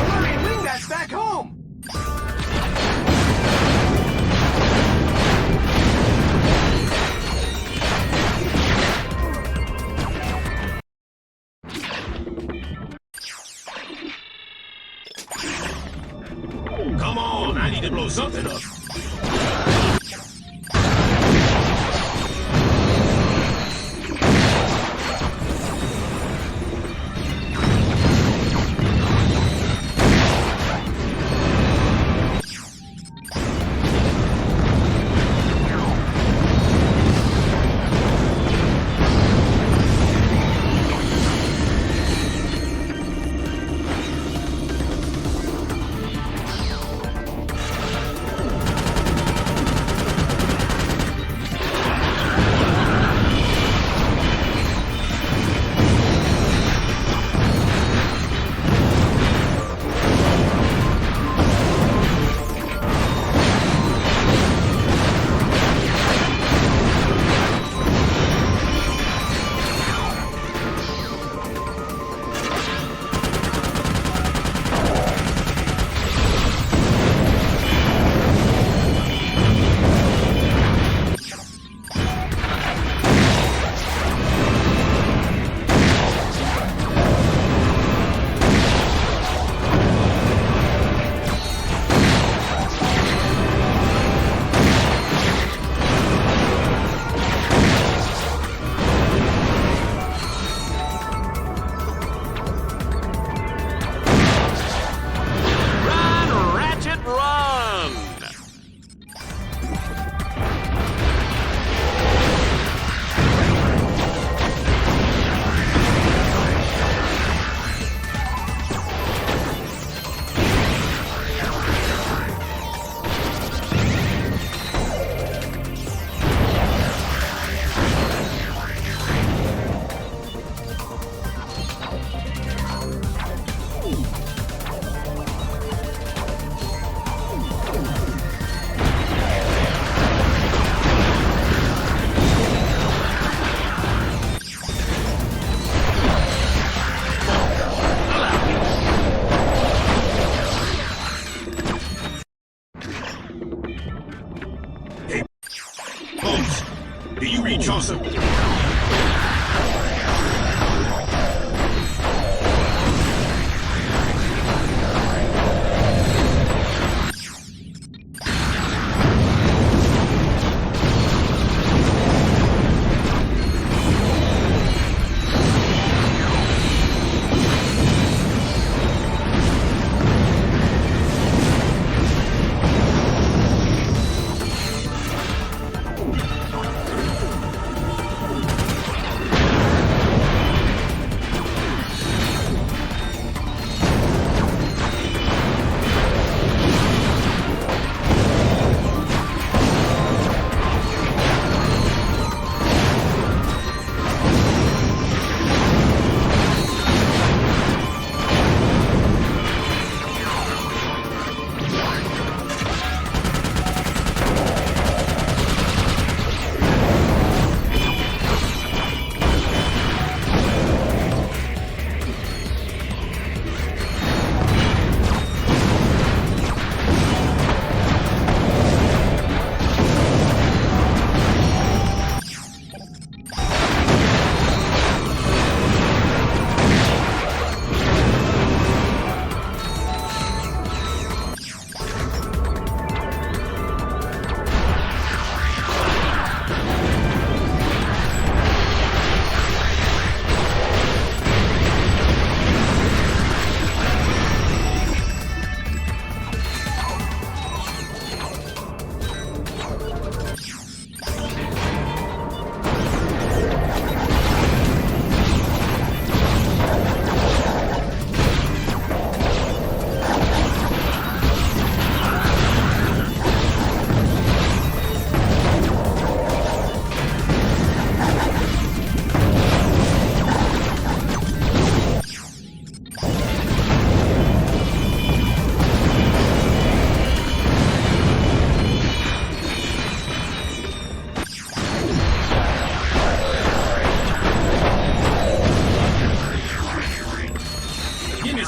Hurry and bring that back home! Come on, I need to blow something up.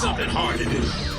something hard to do.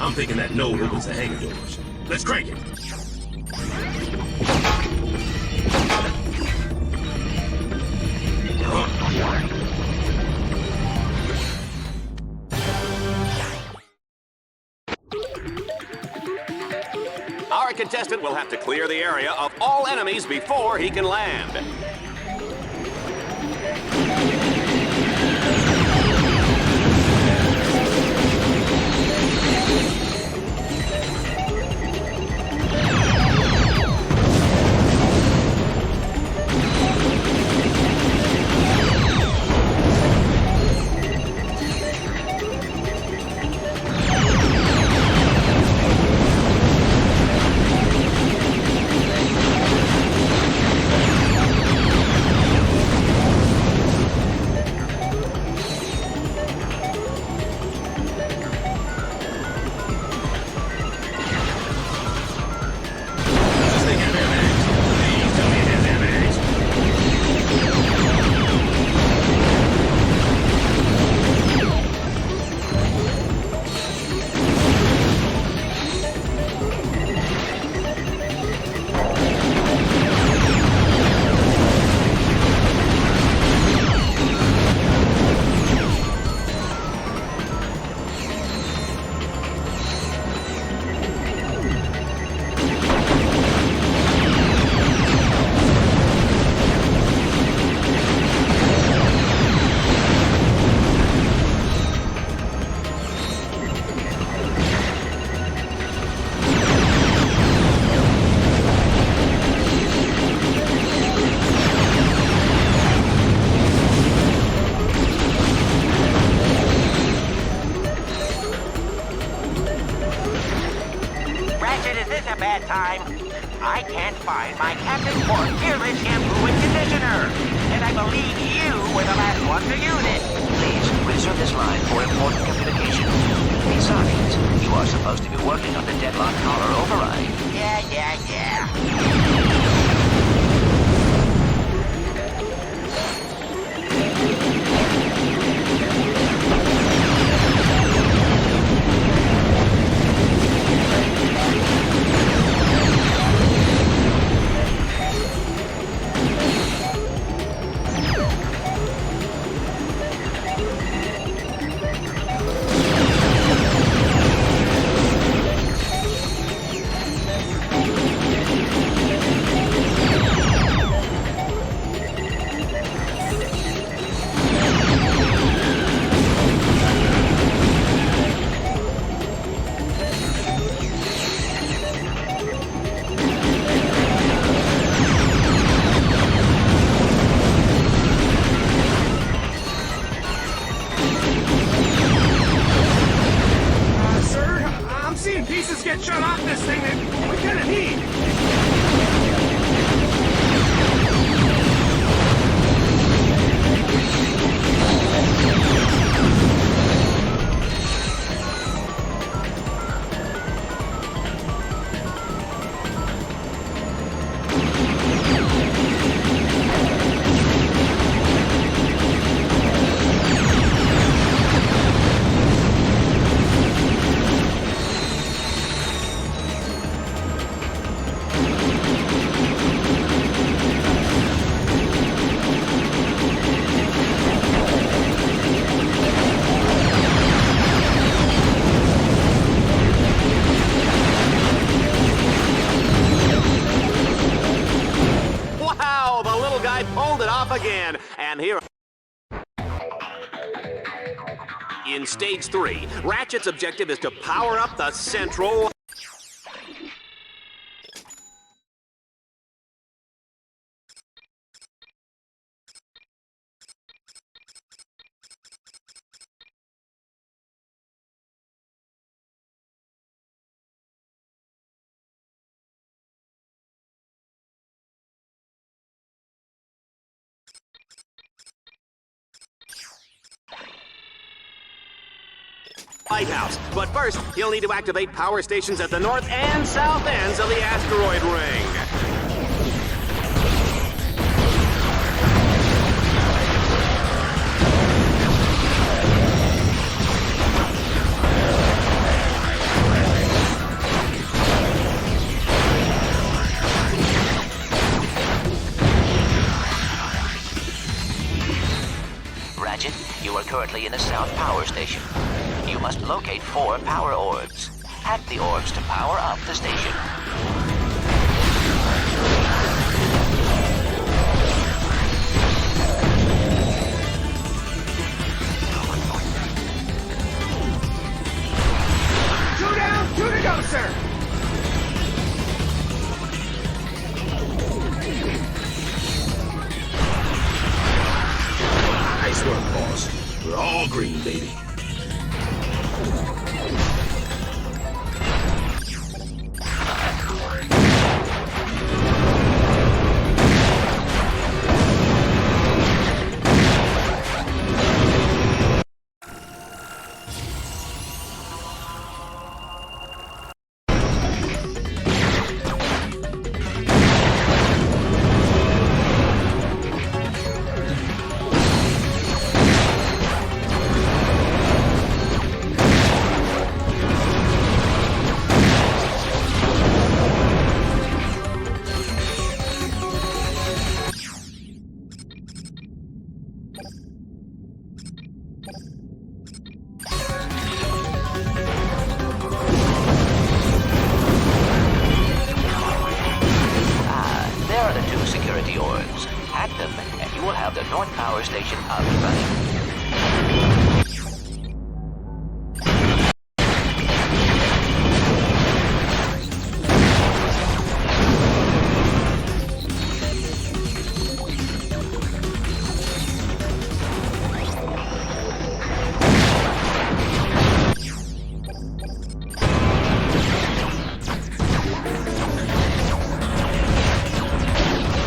I'm thinking that node opens the hangar doors. Let's crank it. Our contestant will have to clear the area of all enemies before he can land. Time. I can't find my Captain Pork Fearless Shampoo and Conditioner, and I believe you were the last one to use it. Please, reserve this line for important communication. Besides, you are supposed to be working on the Deadlocked collar override. Yeah. again. And here... In Stage 3, Ratchet's objective is to power up the central... lighthouse. But first, he'll need to activate power stations at the north and south ends of the asteroid ring. Ratchet, you are currently in the South Power Station. You must locate 4 power orbs. Hack the orbs to power up the station. Two down, 2 to go, sir. Nice work, boss. We're all green, baby. North Power Station up and running.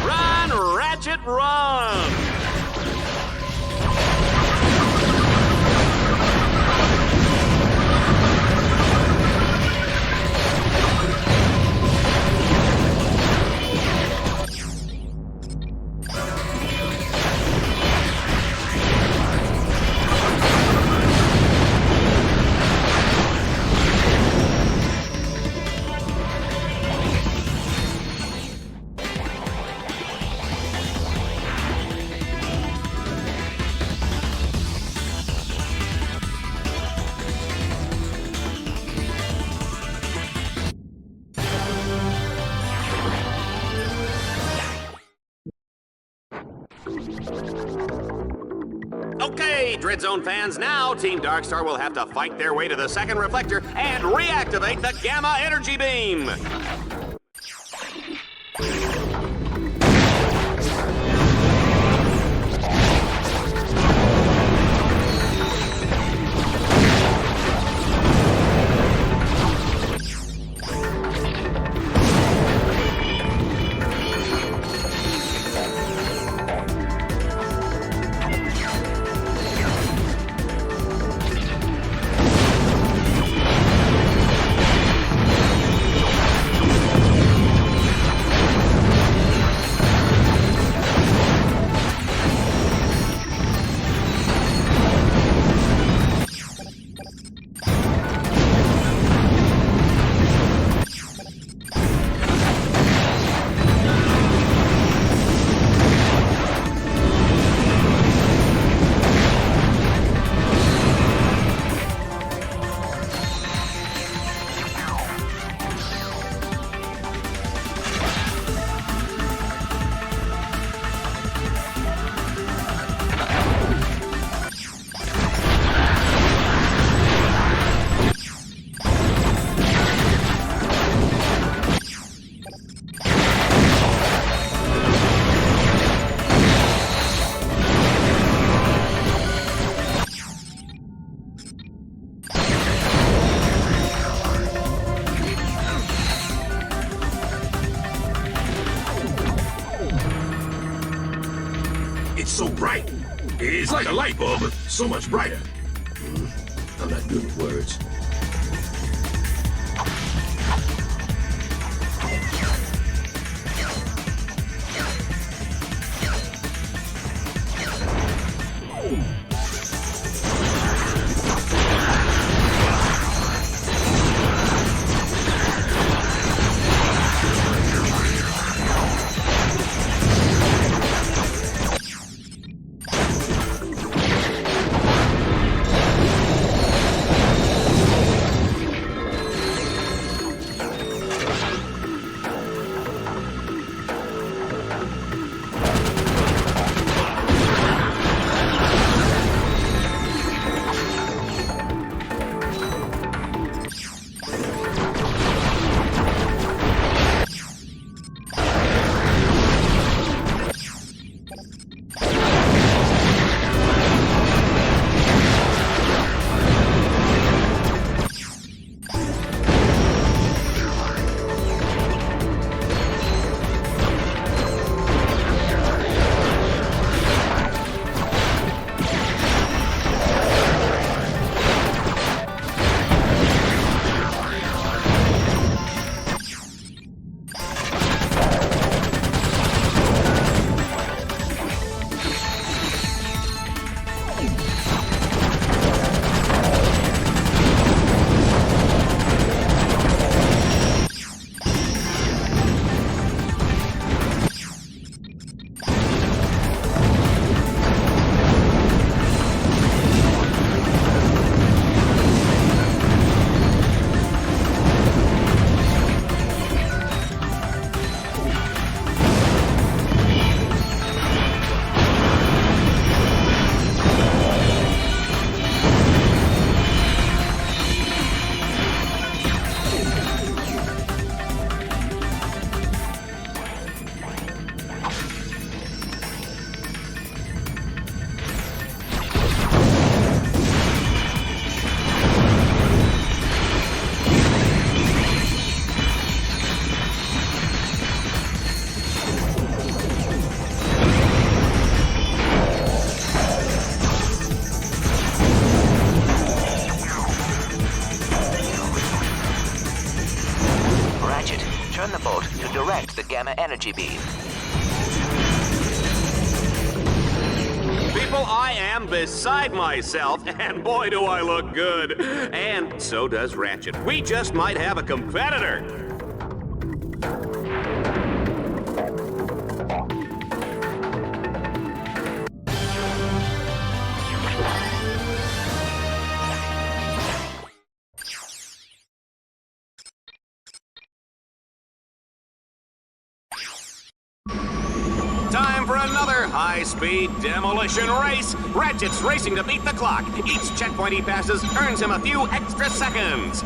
Run, Ratchet, run! Okay, Dread Zone fans, now Team Darkstar will have to fight their way to the second reflector and reactivate the Gamma Energy Beam. so bright. It's like a light bulb, but so much brighter. I'm not good with words. Turn the boat to direct the gamma energy beam. People, I am beside myself, and boy do I look good. And so does Ratchet. We just might have a competitor. Time for another high-speed demolition race. Ratchet's racing to beat the clock. Each checkpoint he passes earns him a few extra seconds.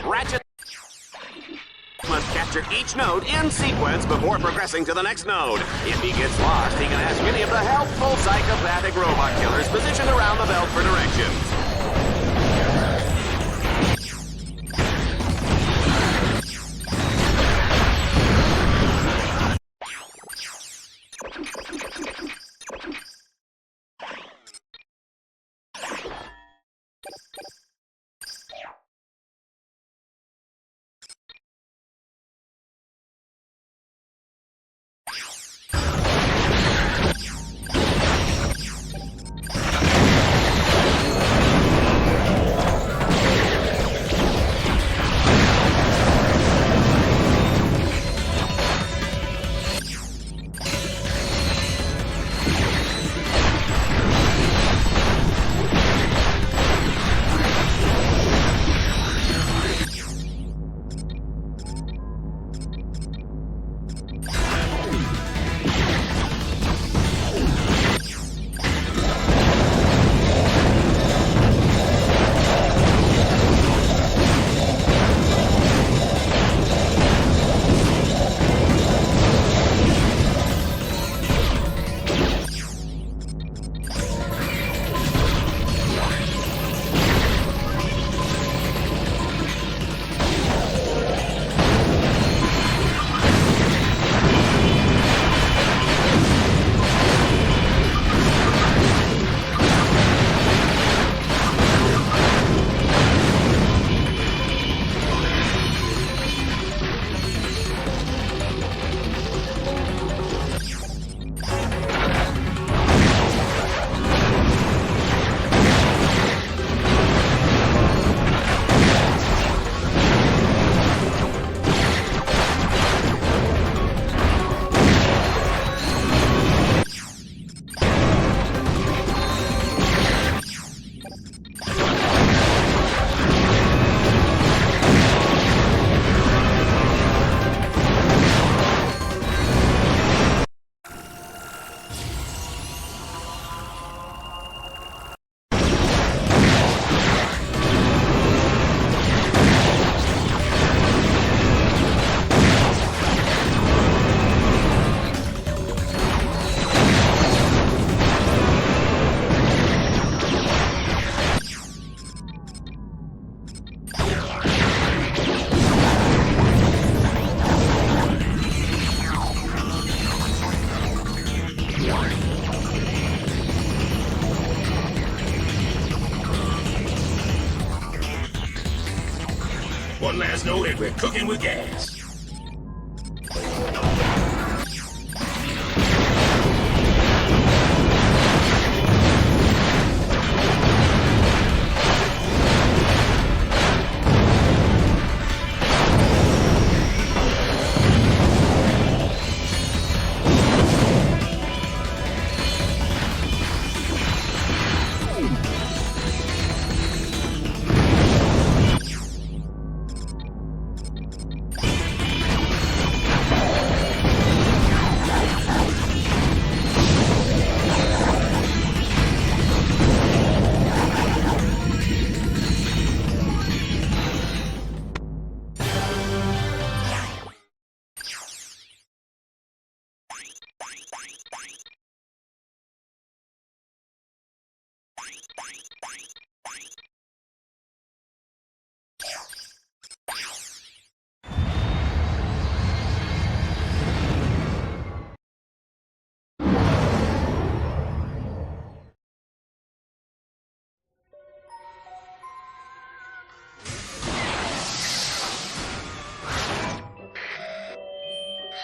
Ratchet must capture each node in sequence before progressing to the next node. If he gets lost, he can ask any of the helpful psychopathic robot killers positioned around the belt for directions. One last note and we're cooking with gas.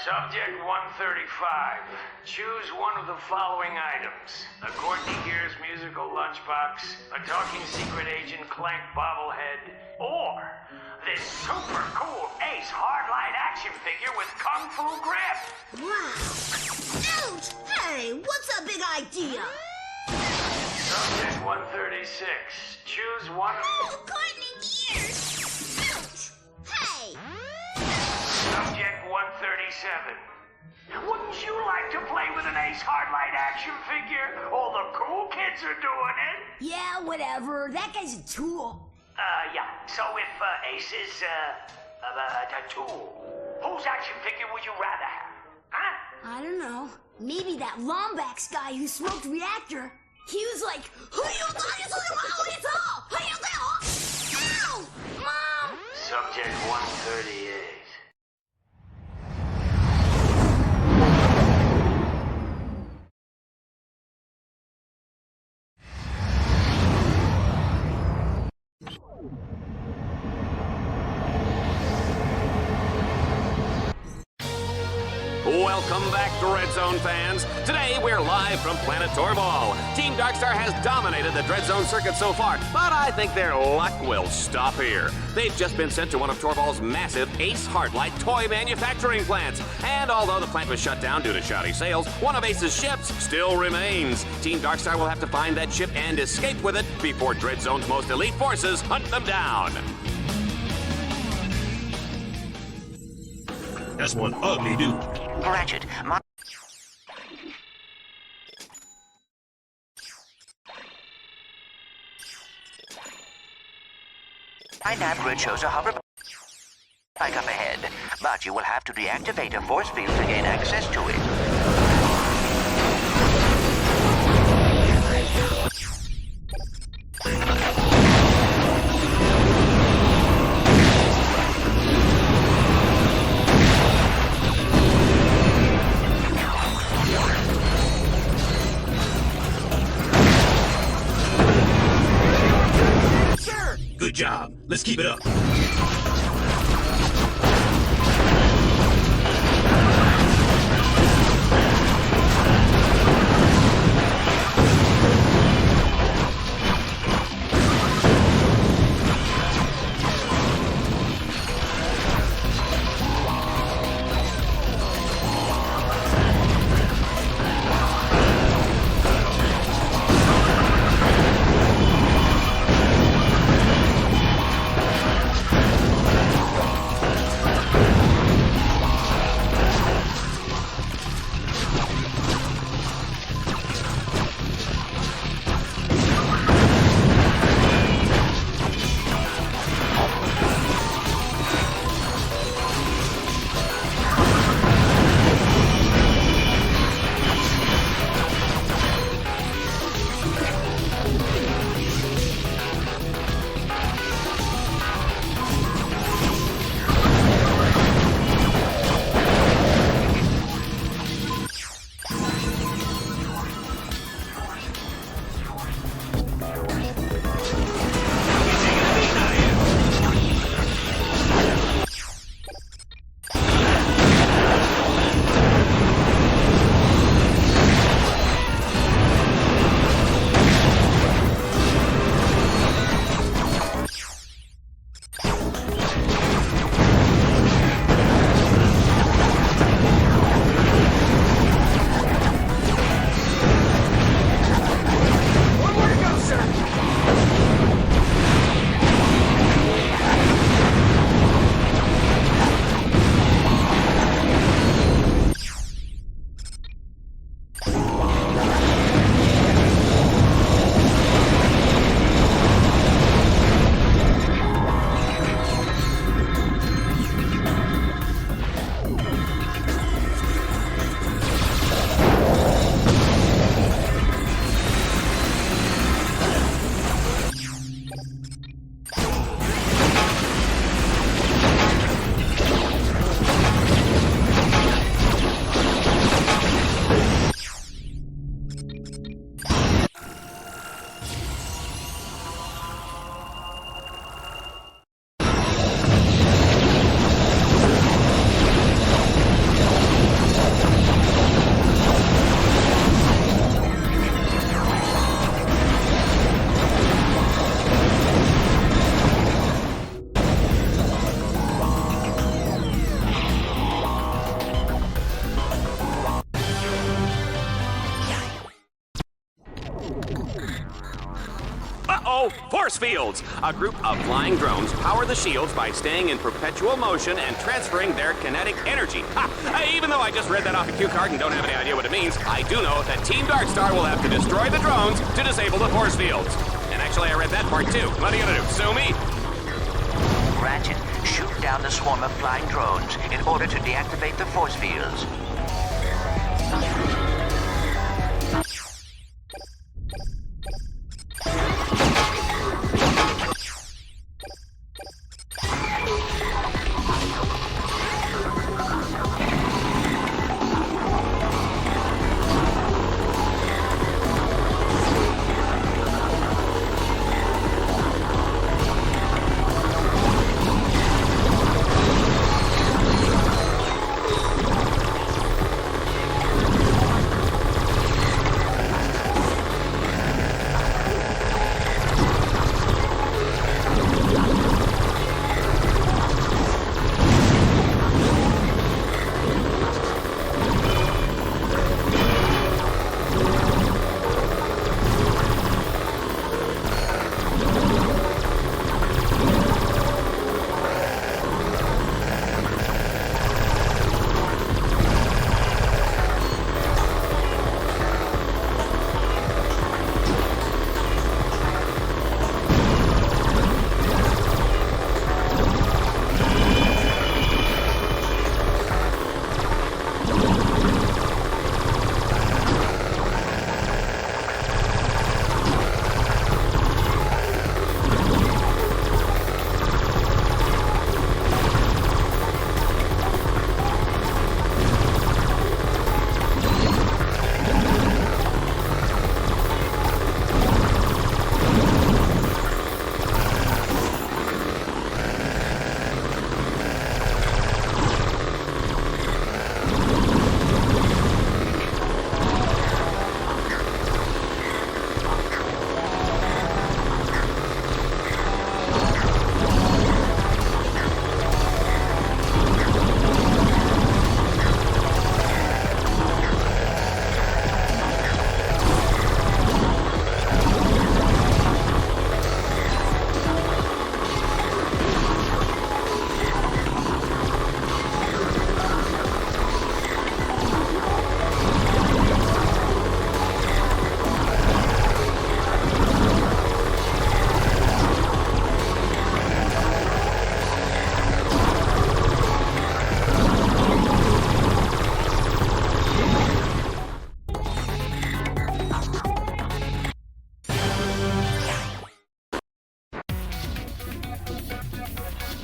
Subject 135. Choose one of the following items. A Courtney Gears musical lunchbox, a talking secret agent Clank bobblehead, or this super cool Ace Hardline action figure with Kung Fu grip. Wow. Ouch! Hey, what's a big idea? Subject 136. Choose one of... Oh, Courtney Gears! Ouch! Hey! Subject 137. Wouldn't you like to play with an Ace Hardline action figure? All the cool kids are doing it. Yeah, whatever. That guy's a tool. Yeah. So if Ace is, a tool, Whose action figure would you rather have? Huh? I don't know. Maybe that Lombax guy who smoked Reactor. He was like, who you thought is all? Who you think? Ow! Mom! Subject 138. Welcome back to Red Zone fans. Today we're live from Planet Torball. Team Darkstar has dominated the Dread Zone circuit so far, but I think their luck will stop here. They've just been sent to one of Torball's massive Ace Hardlight toy manufacturing plants. And although the plant was shut down due to shoddy sales, one of Ace's ships still remains. Team Darkstar will have to find that ship and escape with it before Dread Zone's most elite forces hunt them down. That's one ugly dude. Ratchet, my nav grid shows a hover bike up ahead, but you will have to deactivate a force field to gain access to it. Good job. Let's keep it up. Force fields! A group of flying drones power the shields by staying in perpetual motion and transferring their kinetic energy. Ha! Even though I just read that off a cue card and don't have any idea what it means, I do know that Team Darkstar will have to destroy the drones to disable the force fields. And actually, I read that part too. What are you gonna do, sue me? Ratchet, shoot down the swarm of flying drones in order to deactivate the force fields.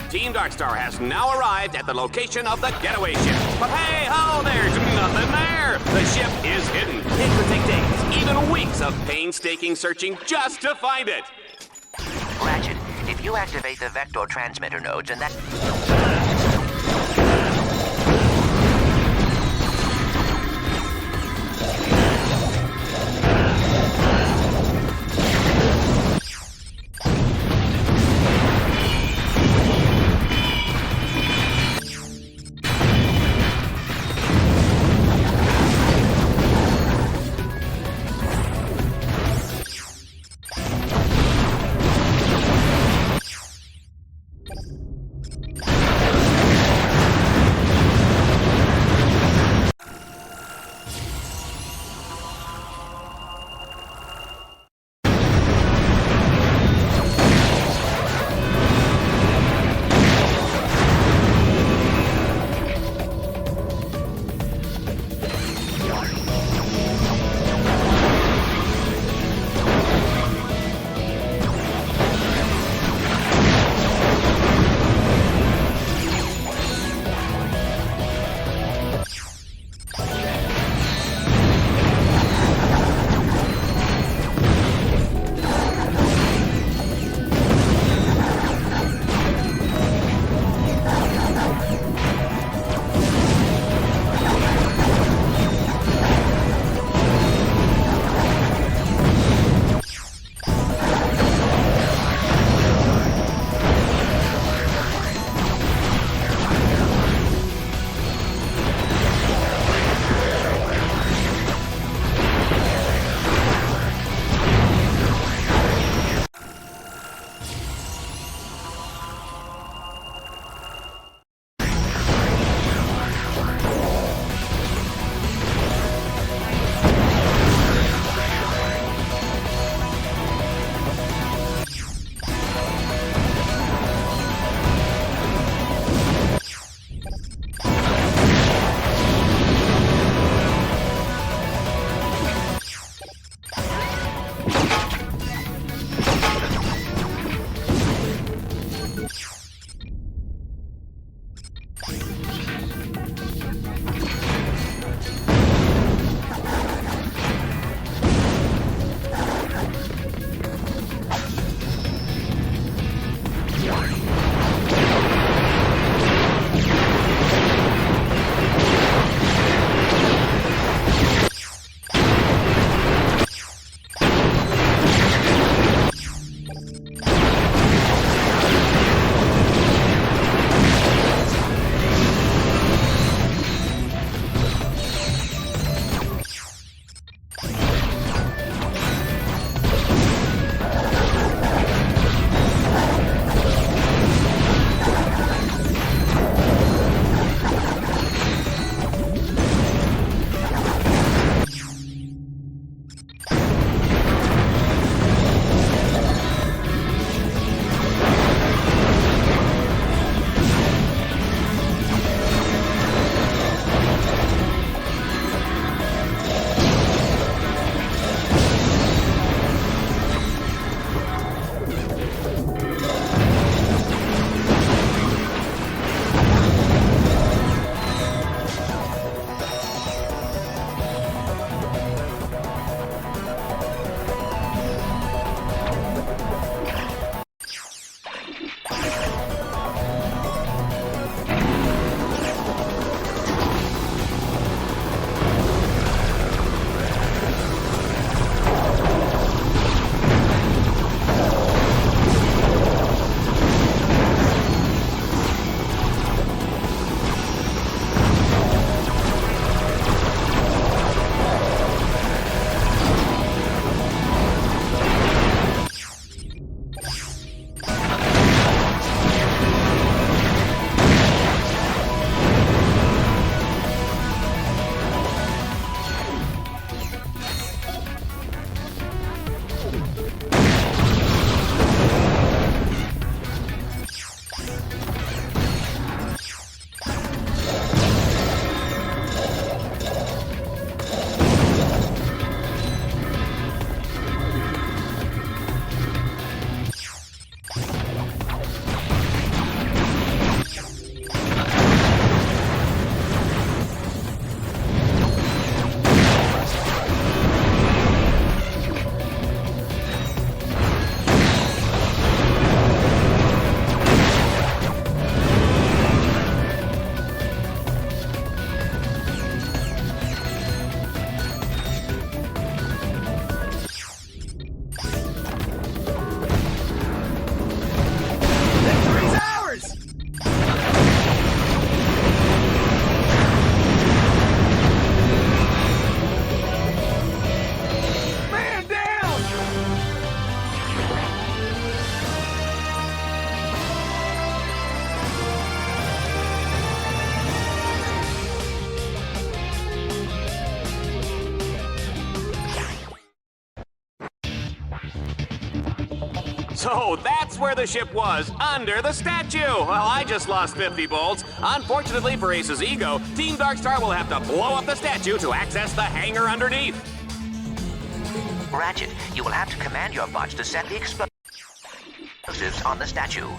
Team Darkstar has now arrived at the location of the getaway ship. But hey, ho, there's nothing there. The ship is hidden. It could take days, even weeks of painstaking searching just to find it. Ratchet, if you activate the vector transmitter nodes and that... So that's where the ship was, under the statue. Well, I just lost 50 bolts. Unfortunately for Ace's ego, Team Darkstar will have to blow up the statue to access the hangar underneath. Ratchet, you will have to command your bots to set the explosives on the statue.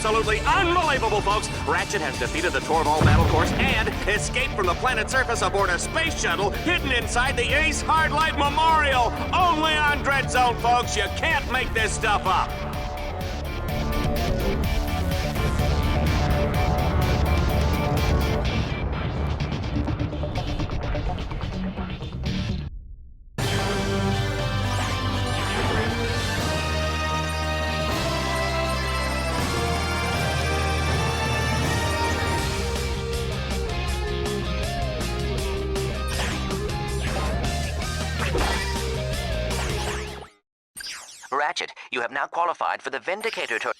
absolutely unbelievable, folks. Ratchet has defeated the Torvald battle course and escaped from the planet's surface aboard a space shuttle hidden inside the Ace Hardlight Memorial. Only on Dread Zone, folks. You can't make this stuff up. Ratchet, you have now qualified for the Vindicator tour.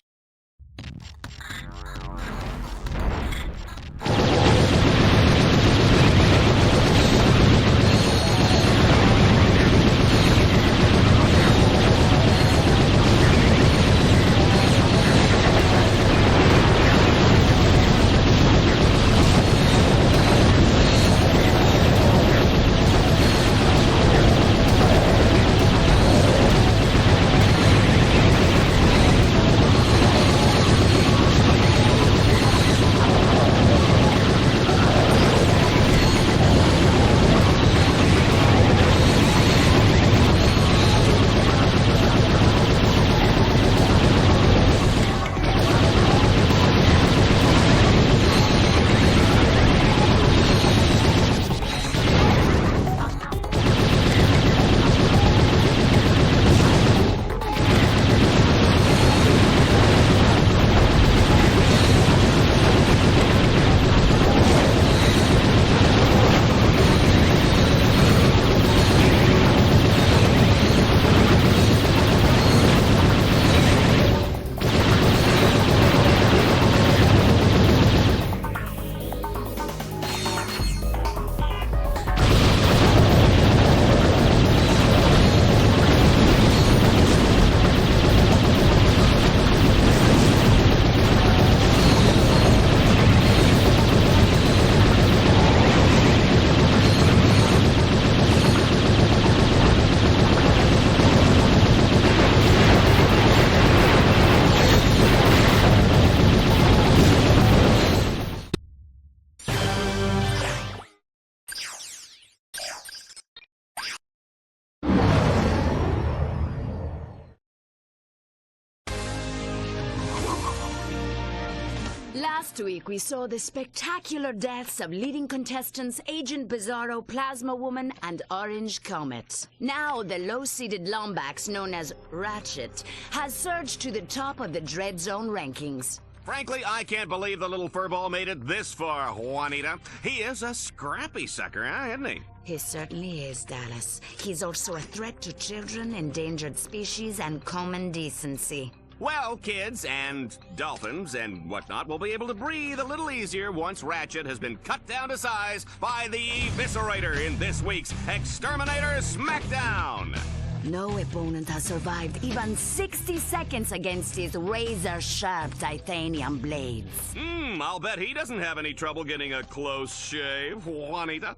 Last week, we saw the spectacular deaths of leading contestants Agent Bizarro, Plasma Woman, and Orange Comet. Now, the low-seeded Lombax, known as Ratchet, has surged to the top of the Dread Zone rankings. Frankly, I can't believe the little furball made it this far, Juanita. He is a scrappy sucker, isn't he? He certainly is, Dallas. He's also a threat to children, endangered species, and common decency. Well, kids and dolphins and whatnot will be able to breathe a little easier once Ratchet has been cut down to size by the Eviscerator in this week's Exterminator Smackdown. No opponent has survived even 60 seconds against his razor-sharp titanium blades. I'll bet he doesn't have any trouble getting a close shave, Juanita.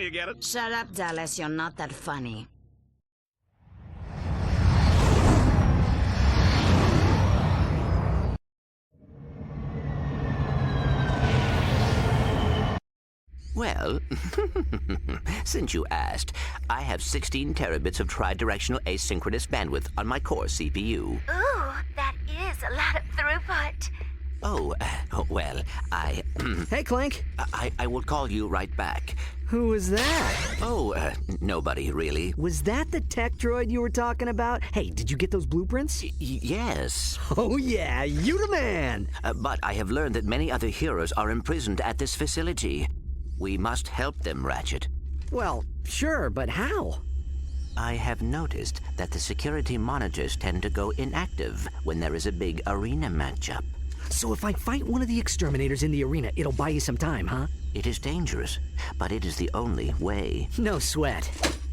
You get it? Shut up, Dallas. You're not that funny. Well, since you asked, I have 16 terabits of tri-directional asynchronous bandwidth on my core CPU. Ooh, that is a lot of throughput. Oh, well, Hey, Clank. I will call you right back. Who was that? Oh, nobody, really. Was that the tech droid you were talking about? Hey, did you get those blueprints? Yes. Oh, yeah, you the man! But I have learned that many other heroes are imprisoned at this facility. We must help them, Ratchet. Well, sure, but how? I have noticed that the security monitors tend to go inactive when there is a big arena matchup. So if I fight one of the exterminators in the arena, it'll buy you some time, huh? It is dangerous, but it is the only way. No sweat.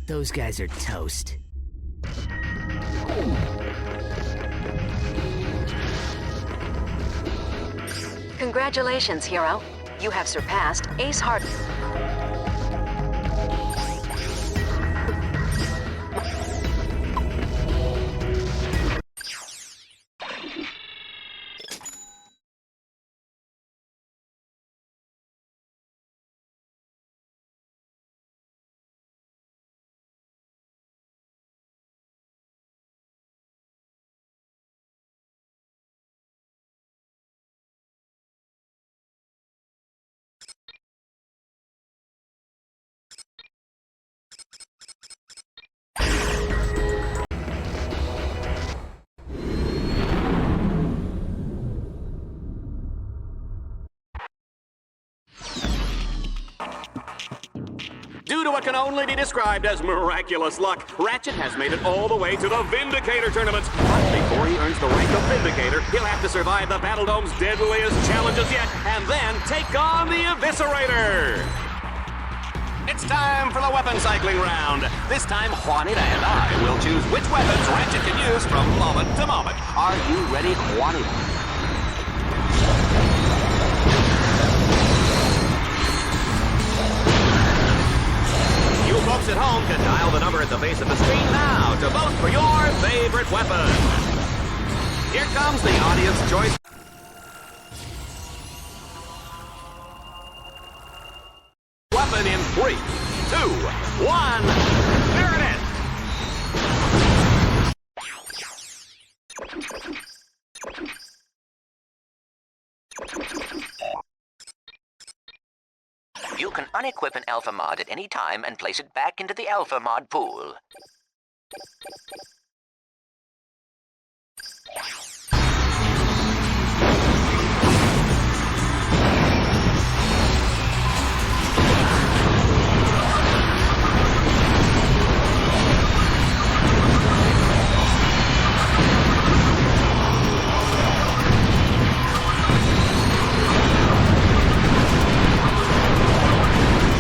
Those guys are toast. Congratulations, hero. You have surpassed Ace Hard... Due to what can only be described as miraculous luck, Ratchet has made it all the way to the Vindicator tournament. But before he earns the rank of Vindicator, he'll have to survive the Battledome's deadliest challenges yet, and then take on the Eviscerator. It's time for the weapon cycling round. This time, Juanita and I will choose which weapons Ratchet can use from moment to moment. Are you ready, Juanita? You folks at home can dial the number at the base of the screen now to vote for your favorite weapon. Here comes the audience choice. Weapon in 3, 2, 1. There it is. You can unequip an Alpha Mod at any time and place it back into the Alpha Mod pool.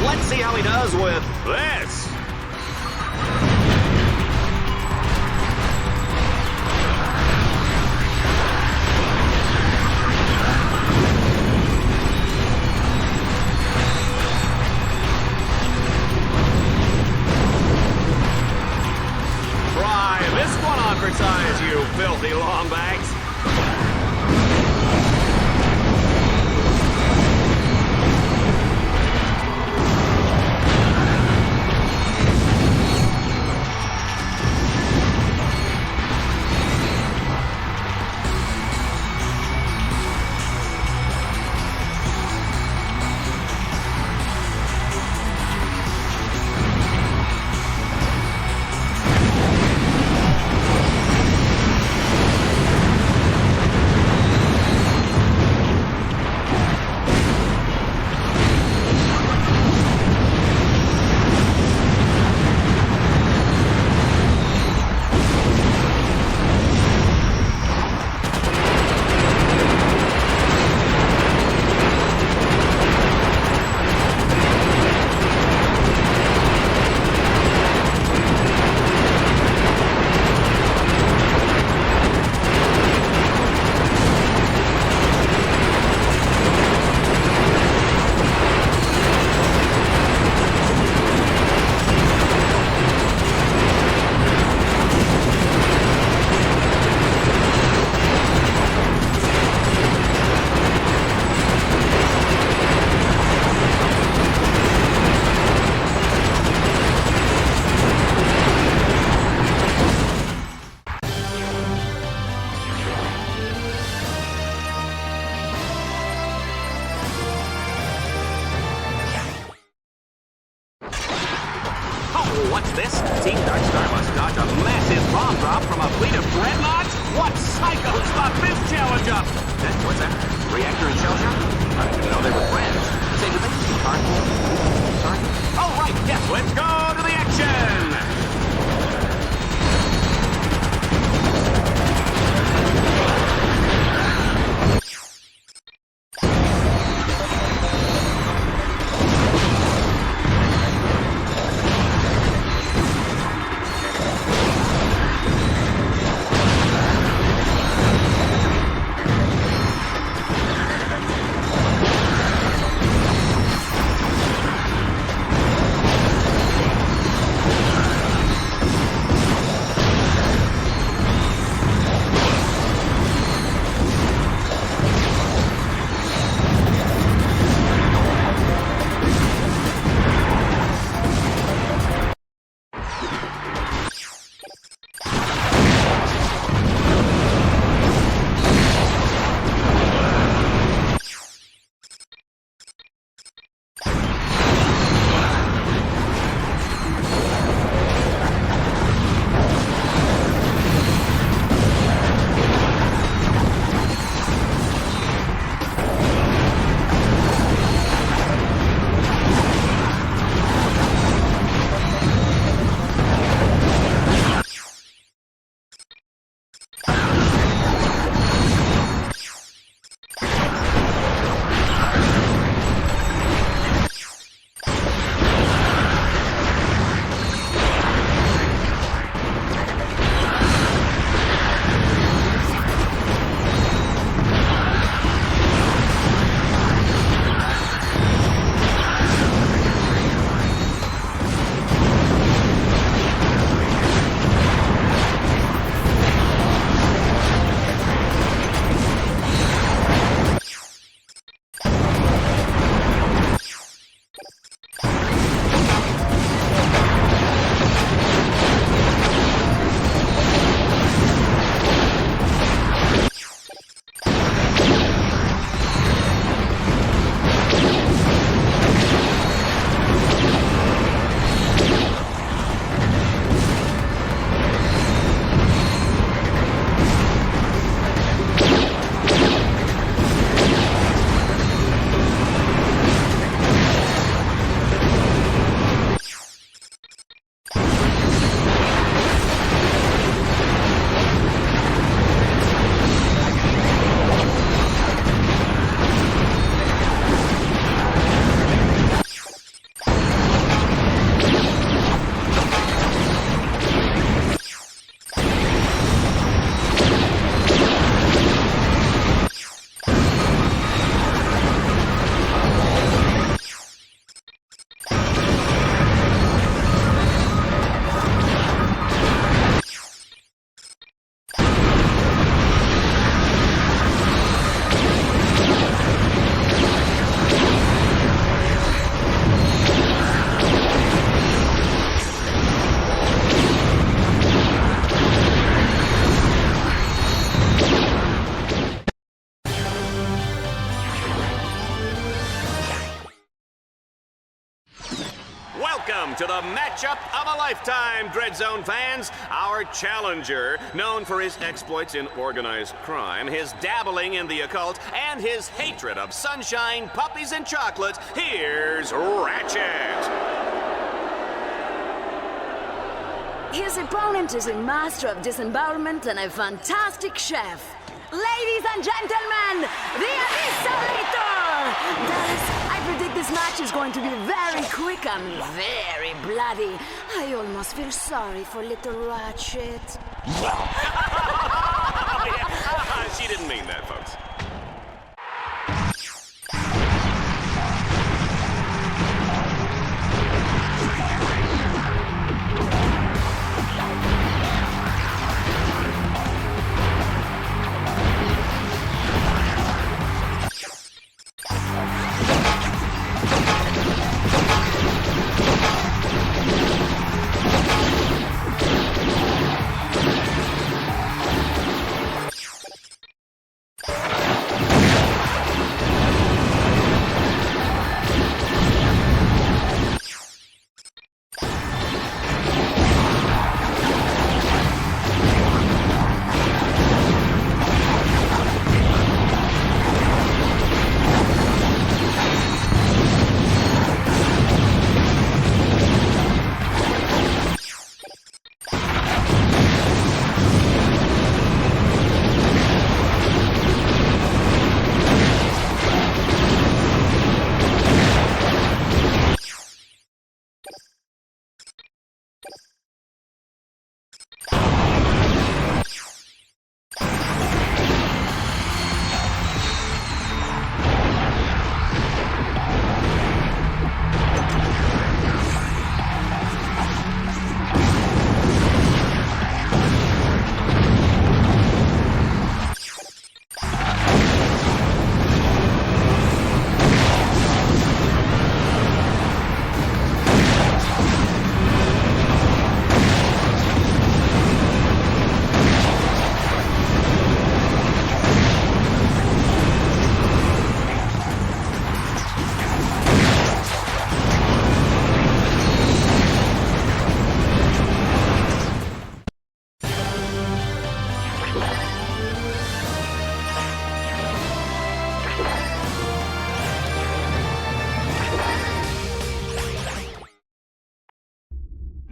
Let's see how he does with this. Try this one on for size, you filthy lombags. What's this? Team Dark Star must dodge a massive bomb drop from a fleet of dreadnoughts? What psychos thought this challenge up? What's that? Reactor and shell shock? I didn't know they were friends. Say, do they speak hardcore? Sorry? Oh, right, yes, let's go to the action! to the matchup of a lifetime, Dread Zone fans. Our challenger, known for his exploits in organized crime, his dabbling in the occult, and his hatred of sunshine, puppies, and chocolate, here's Ratchet. His opponent is a master of disembowelment and a fantastic chef. Ladies and gentlemen, the Exterminator! Dallas, I predict this match is going to be very quick and very bloody. I almost feel sorry for little Ratchet. She didn't mean that, folks.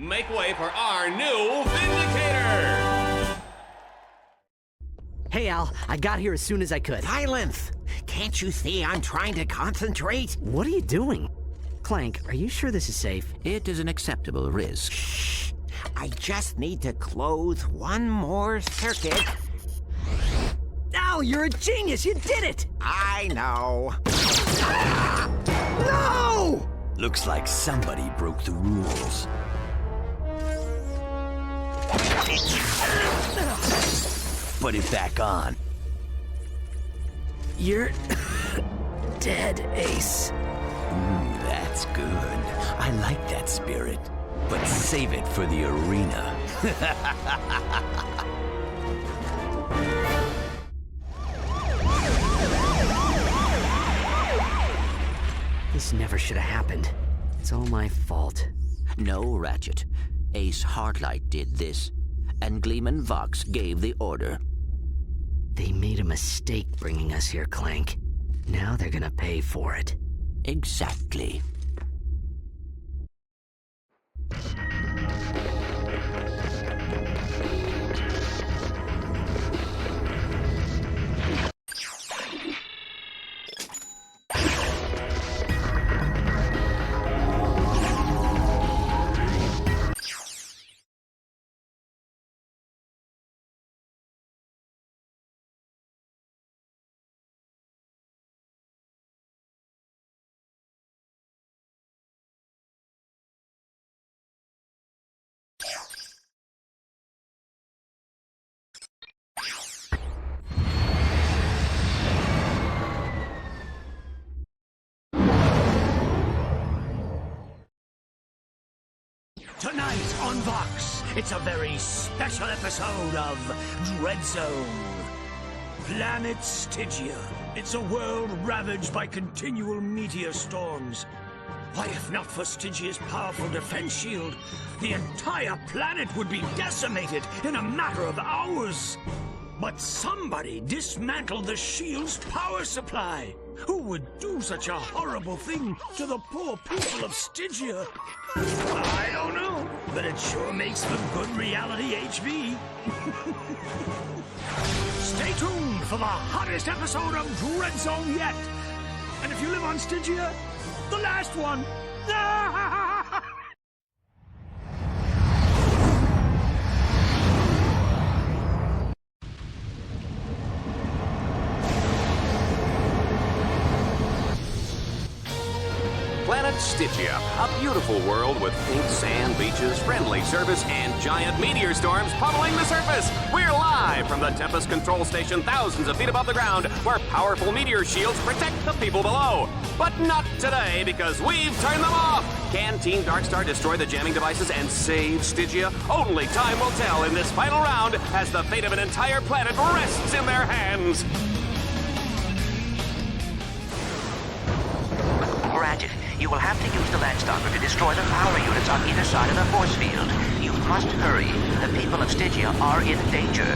Make way for our new Vindicator! Hey, Al, I got here as soon as I could. Silence! Can't you see I'm trying to concentrate? What are you doing? Clank, are you sure this is safe? It is an acceptable risk. Shh! I just need to close one more circuit. Al, you're a genius! You did it! I know. No! Looks like somebody broke the rules. Put it back on. You're dead, Ace. That's good. I like that spirit. But save it for the arena. This never should have happened. It's all my fault. No, Ratchet. Ace Hardlight did this, and Gleeman Vox gave the order. They made a mistake bringing us here, Clank. Now they're gonna pay for it. Exactly. Tonight on Vox, it's a very special episode of Dread Zone. Planet Stygia. It's a world ravaged by continual meteor storms. Why, if not for Stygia's powerful defense shield, the entire planet would be decimated in a matter of hours. But somebody dismantled the shield's power supply. Who would do such a horrible thing to the poor people of Stygia? I don't know, but it sure makes for good reality HV. Stay tuned for the hottest episode of Dread Zone yet. And if you live on Stygia, the last one. Planet Stygia, a beautiful world with pink sand beaches, friendly service, and giant meteor storms pummeling the surface. We're live from the Tempest Control Station thousands of feet above the ground, where powerful meteor shields protect the people below. But not today, because we've turned them off. Can Team Darkstar destroy the jamming devices and save Stygia? Only time will tell in this final round, as the fate of an entire planet rests in their hands. Ratchet, you will have to use the Landstalker to destroy the power units on either side of the force field. You must hurry. The people of Stygia are in danger.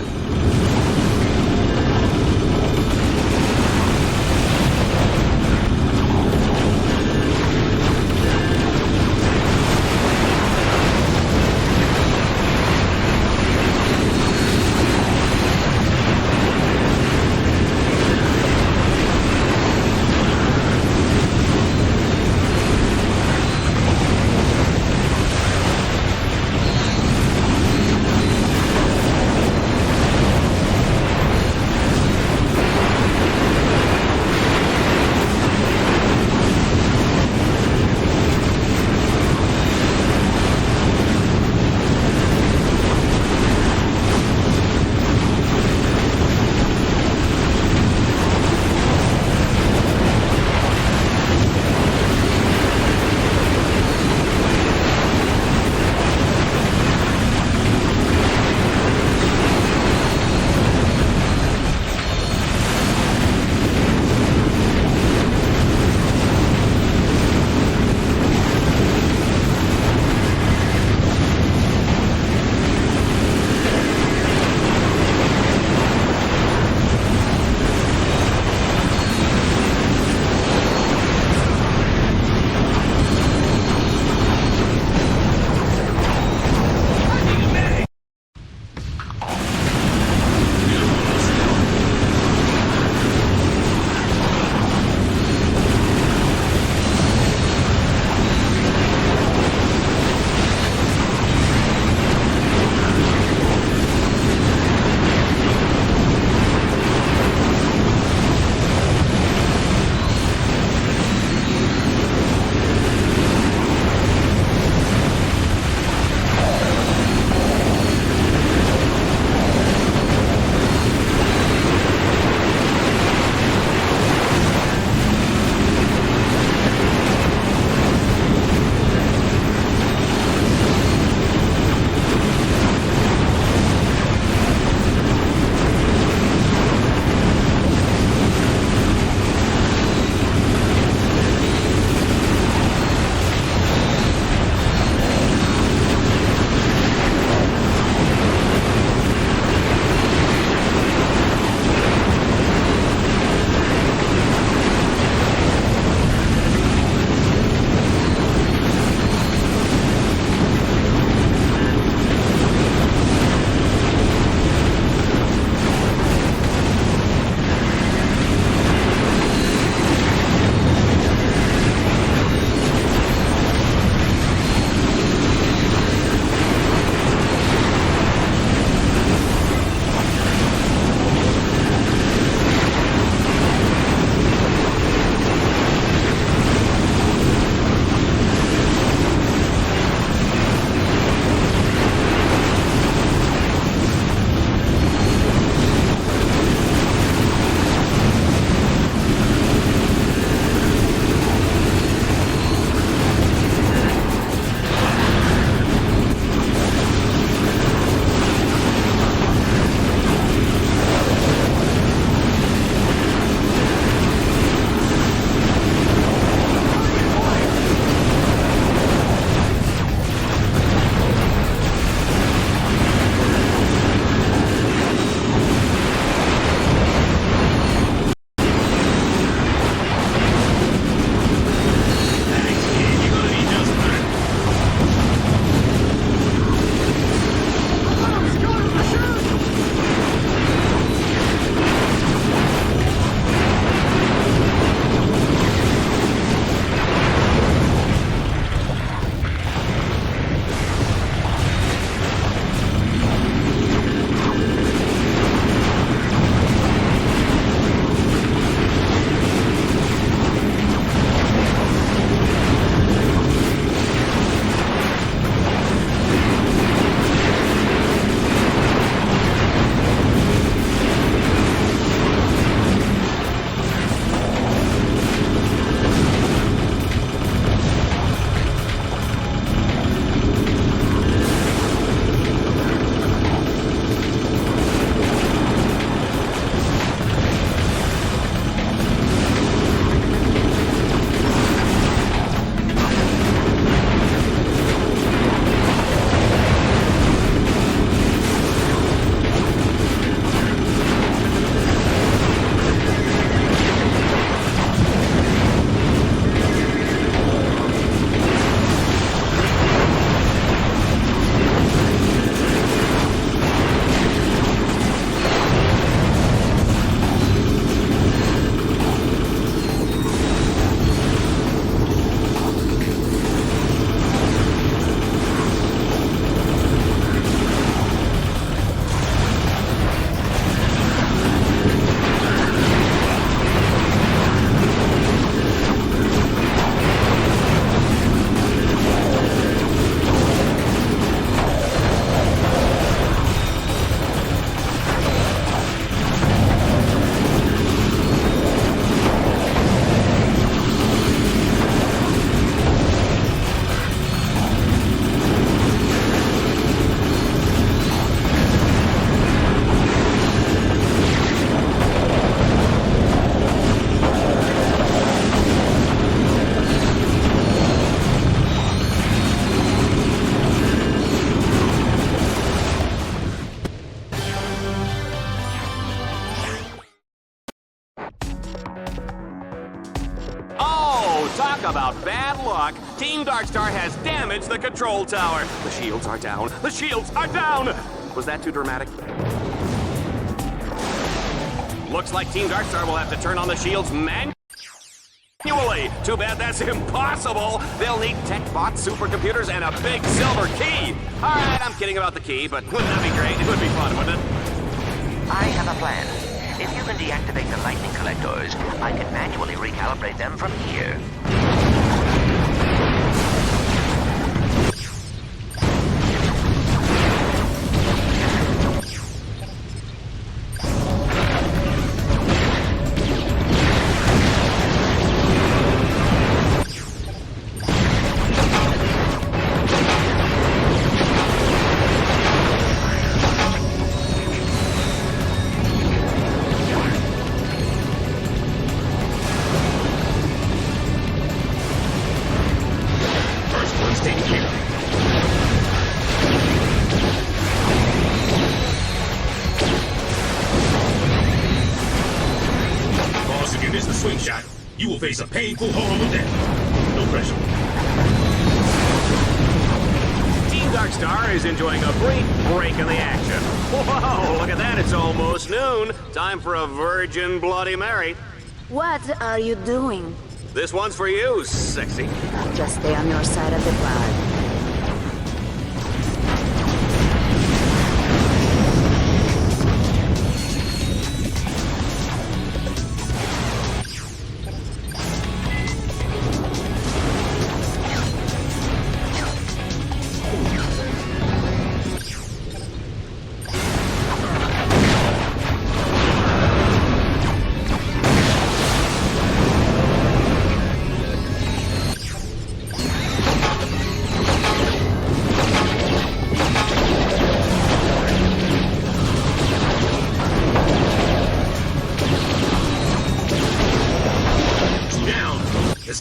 Talk about bad luck. Team Darkstar has damaged the control tower. The shields are down. The shields are down! Was that too dramatic? Looks like Team Darkstar will have to turn on the shields manually. Too bad that's impossible. They'll need tech bots, supercomputers, and a big silver key. All right, I'm kidding about the key, but wouldn't that be great? It would be fun, wouldn't it? I have a plan. If you can deactivate the lightning collectors, I can manually recalibrate them from here. You will face a painful, horrible death. No pressure. Team Darkstar is enjoying a brief break in the action. Whoa, look at that, it's almost noon. Time for a virgin Bloody Mary. What are you doing? This one's for you, sexy. I'll just stay on your side of the bar.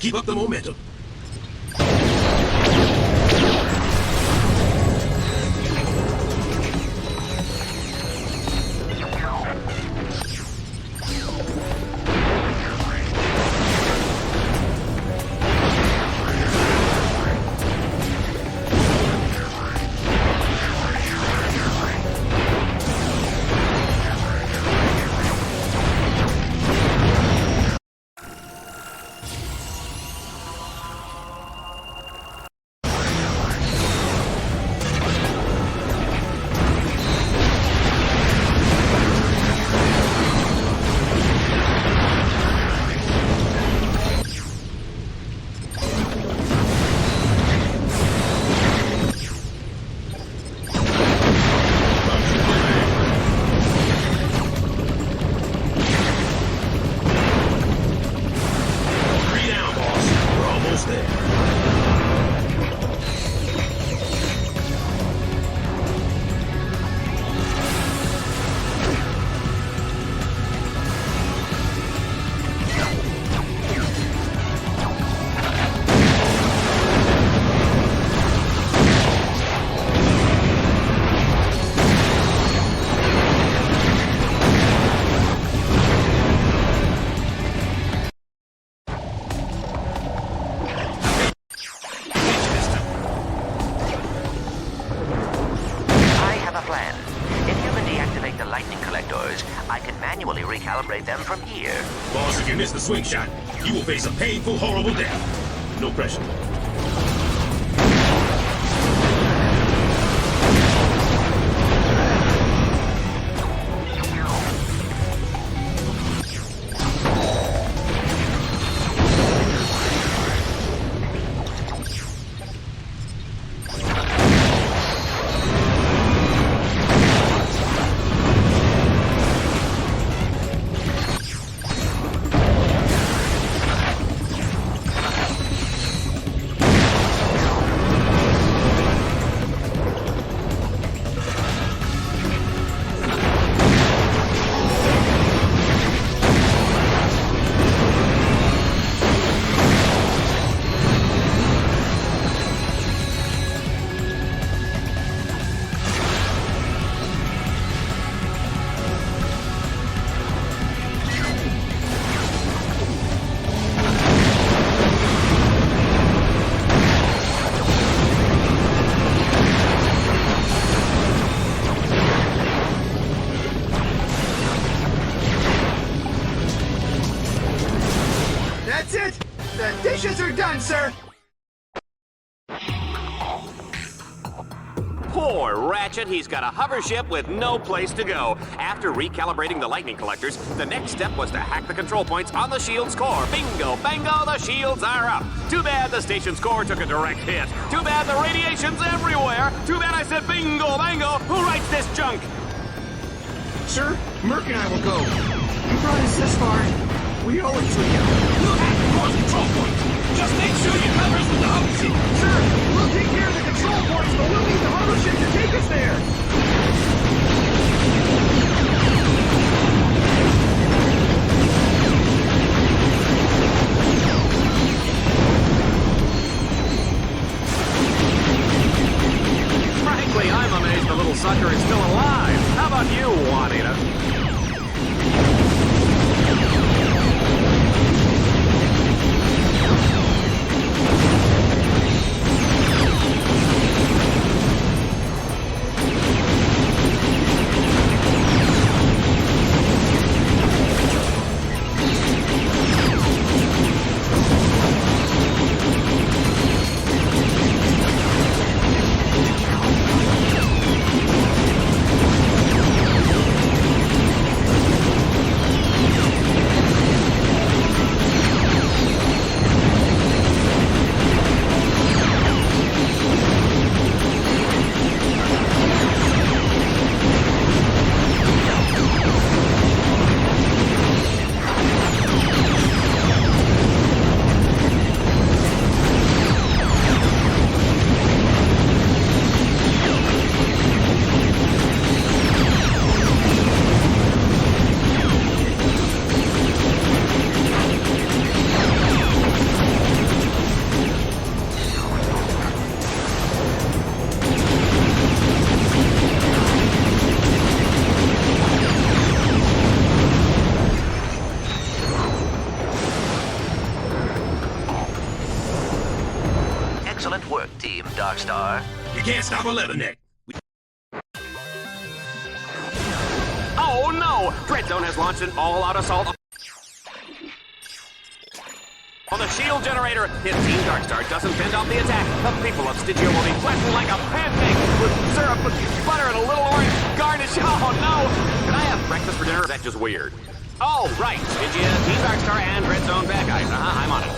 Keep up the momentum. Recalibrate them from here. Boss, if you miss the swing shot, you will face a painful, horrible death. No pressure. sir. Poor Ratchet, he's got a hover ship with no place to go. After recalibrating the lightning collectors, the next step was to hack the control points on the shield's core. Bingo, bango, the shields are up. Too bad the station's core took a direct hit. Too bad the radiation's everywhere. Too bad I said bingo, bango. Who writes this junk? Sir, Merc and I will go. You brought us this far. We owe it to you. We'll hack the core's control points. Just make sure you cover us with the hover ship. Sir, we'll take care of the control points, but we'll need the hover ship to take us there. Frankly, I'm amazed the little sucker is still alive. How about you, Juanita? Excellent work, Team Darkstar. You can't stop a leatherneck. Oh no! Dreadzone has launched an all-out assault on the shield generator. If Team Darkstar doesn't fend off the attack, the people of Stygia will be flattened like a pancake with syrup, with butter, and a little orange garnish. Oh no! Can I have breakfast for dinner? Or is that just weird? Oh, right. Stygia, Team Darkstar, and Dreadzone bad guys. I'm on it.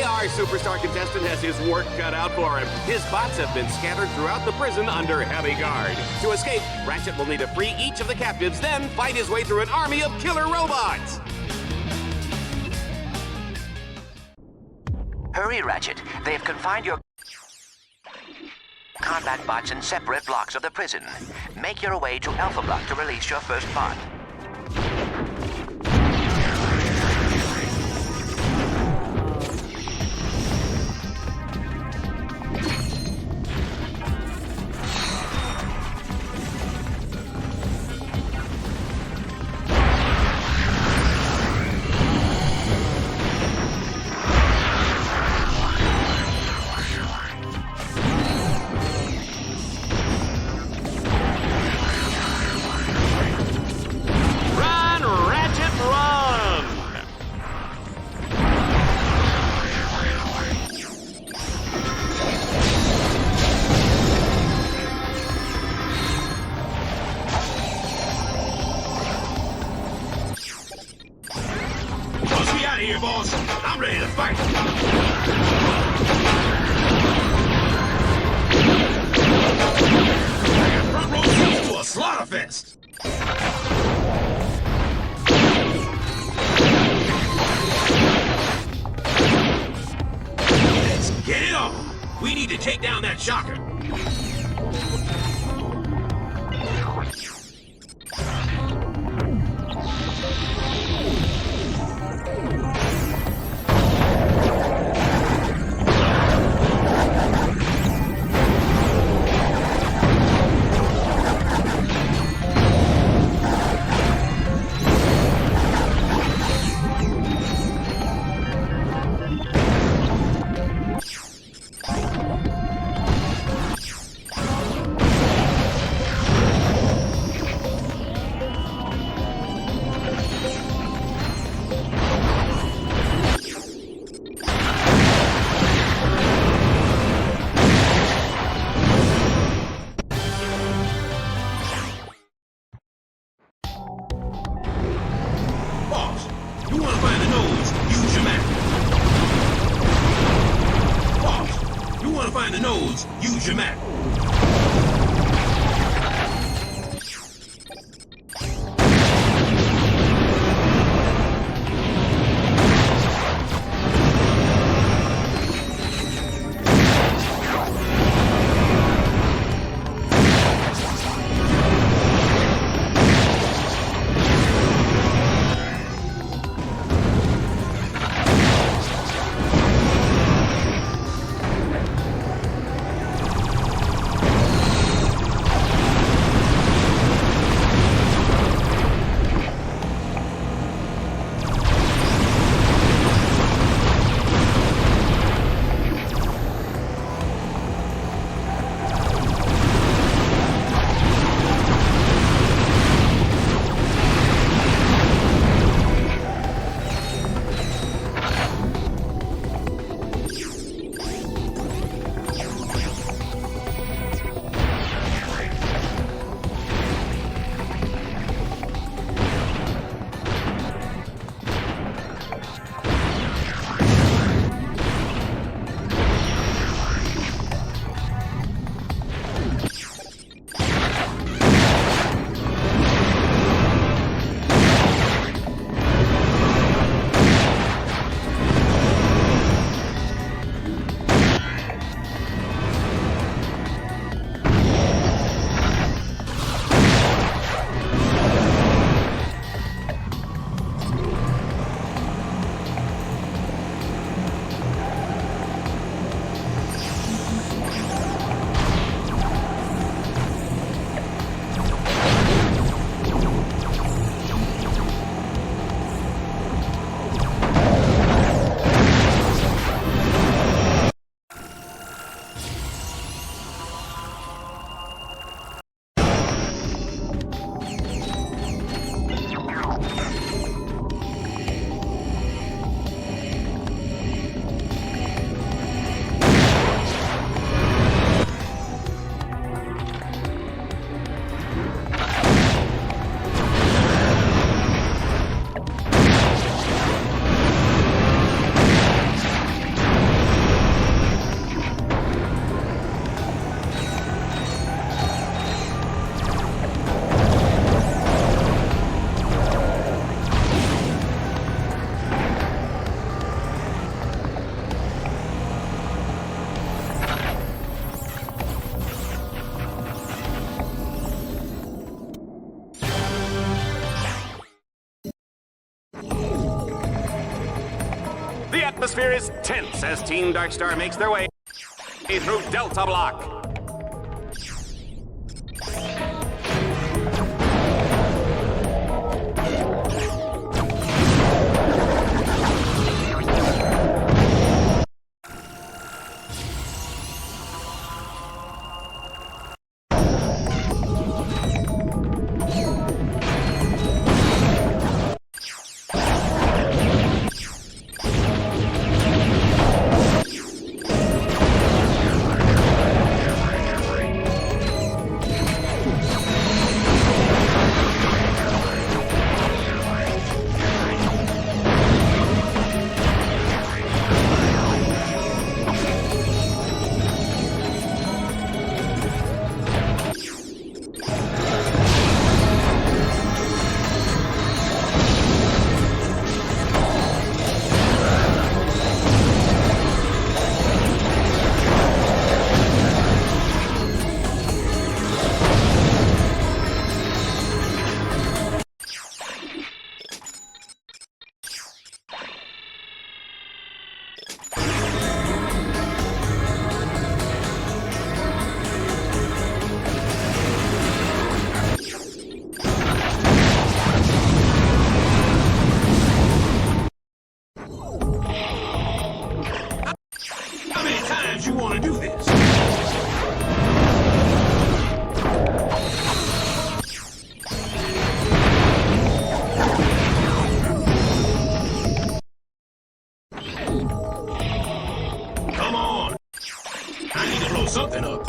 Our superstar contestant has his work cut out for him. His bots have been scattered throughout the prison under heavy guard. To escape, Ratchet will need to free each of the captives, then fight his way through an army of killer robots. Hurry, Ratchet. They have confined your combat bots in separate blocks of the prison. Make your way to Alpha Block to release your first bot. Here, boss. I'm ready to fight. I got front row seats to a slaughter fest. Let's get it on. We need to take down that shocker. You want to find the nose, use your map. Boss, you want to find the nose, use your map. atmosphere is tense as Team Darkstar makes their way through Delta Block. You want to do this? Come on! I need to blow something up.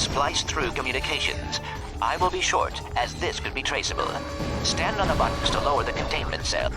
splice through communications. I will be short, as this could be traceable. Stand on the buttons to lower the containment cell.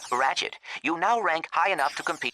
Ratchet, you now rank high enough to compete.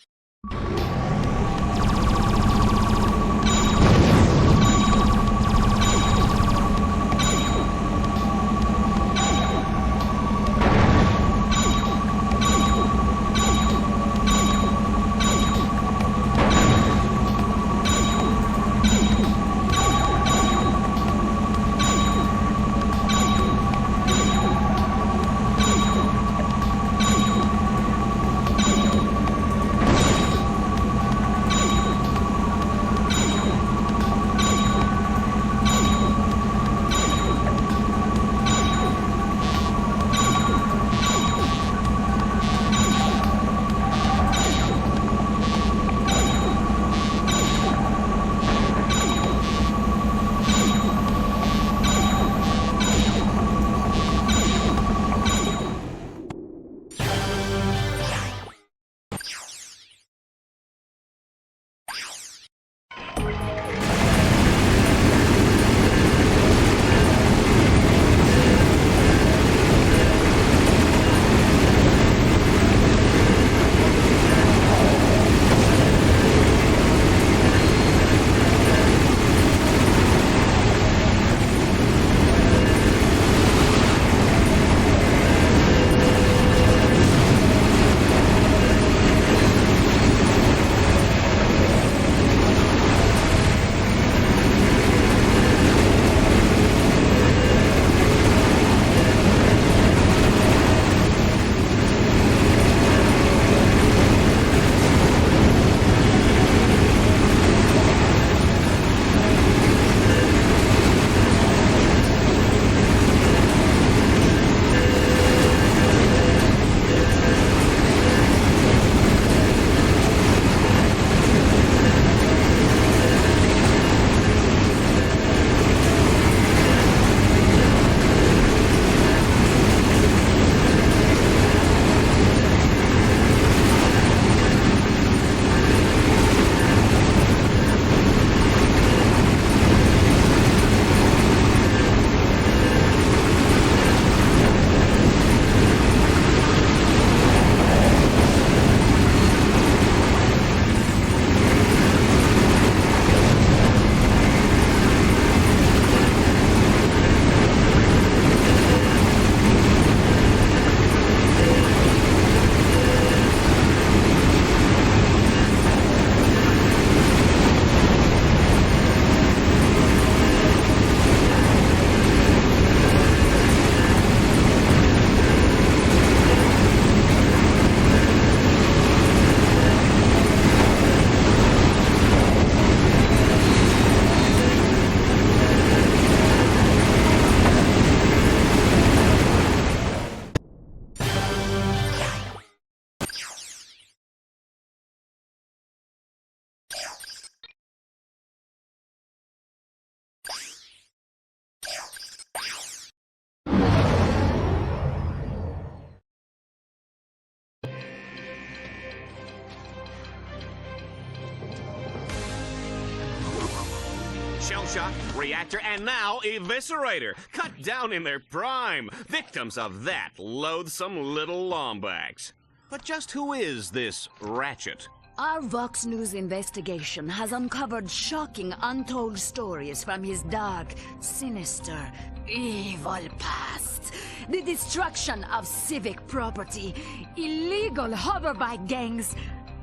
Shell Shock, Reactor, and now Eviscerator, cut down in their prime, victims of that loathsome little Lombax. But just who is this Ratchet? Our Vox News investigation has uncovered shocking, untold stories from his dark, sinister, evil past. The destruction of civic property, illegal hoverbike gangs,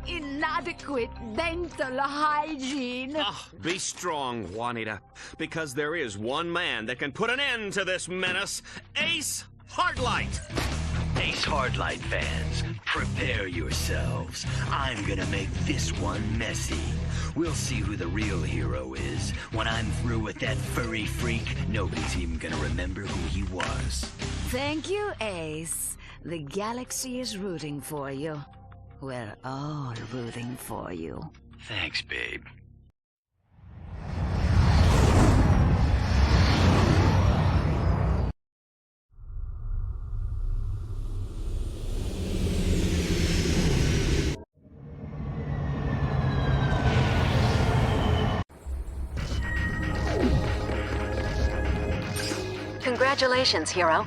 inadequate dental hygiene. Be strong, Juanita, because there is one man that can put an end to this menace, Ace Hardlight. Ace Hardlight fans, prepare yourselves. I'm gonna make this one messy. We'll see who the real hero is. When I'm through with that furry freak, nobody's even gonna remember who he was. Thank you, Ace. The galaxy is rooting for you. We're all rooting for you. Thanks, babe. Congratulations, hero.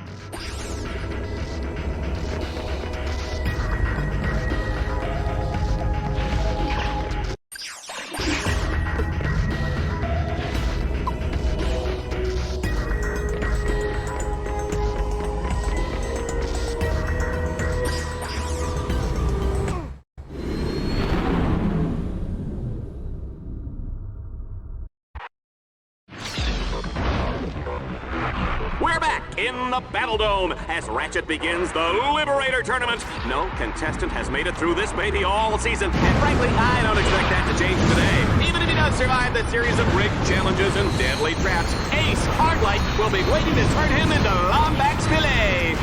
We're back in the Battle Dome as Ratchet begins the Liberator Tournament. No contestant has made it through this baby all season, and frankly, I don't expect that to change today. Even if he does survive the series of rigged challenges and deadly traps, Ace Hardlight will be waiting to turn him into Lombax filet.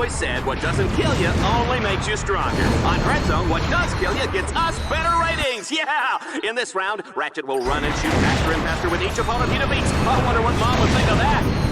Said what doesn't kill you only makes you stronger. On Red Zone, what does kill you gets us better ratings. Yeah! In this round, Ratchet will run and shoot faster and faster with each opponent he defeats. I wonder what Mom would think of that.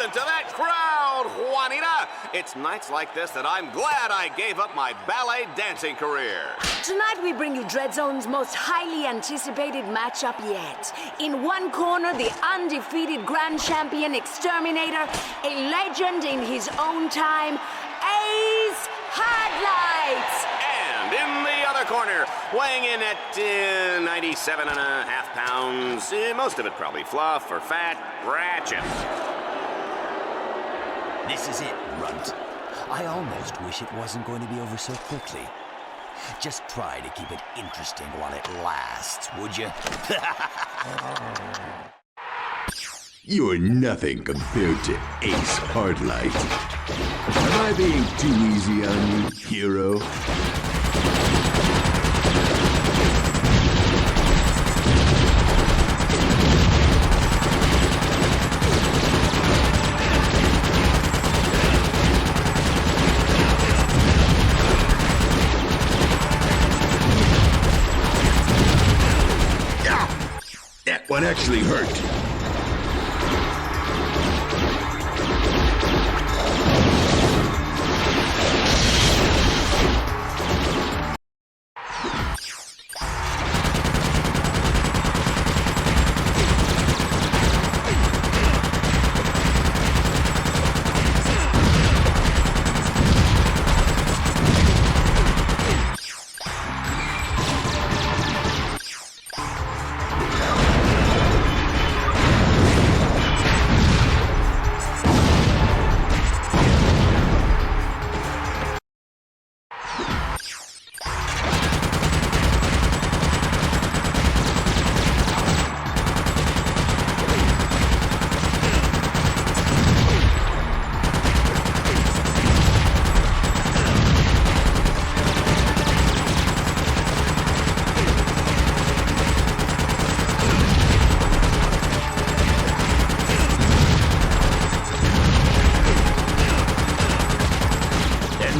Listen to that crowd, Juanita. It's nights like this that I'm glad I gave up my ballet dancing career. Tonight we bring you Dreadzone's most highly anticipated matchup yet. In one corner, the undefeated grand champion Exterminator, a legend in his own time, Ace Hardlights. And in the other corner, weighing in at 97.5 pounds, most of it probably fluff or fat, Ratchet. This is it, Runt. I almost wish it wasn't going to be over so quickly. Just try to keep it interesting while it lasts, would you? You're nothing compared to Ace Hardlight. Am I being too easy on you, hero? That one actually hurt.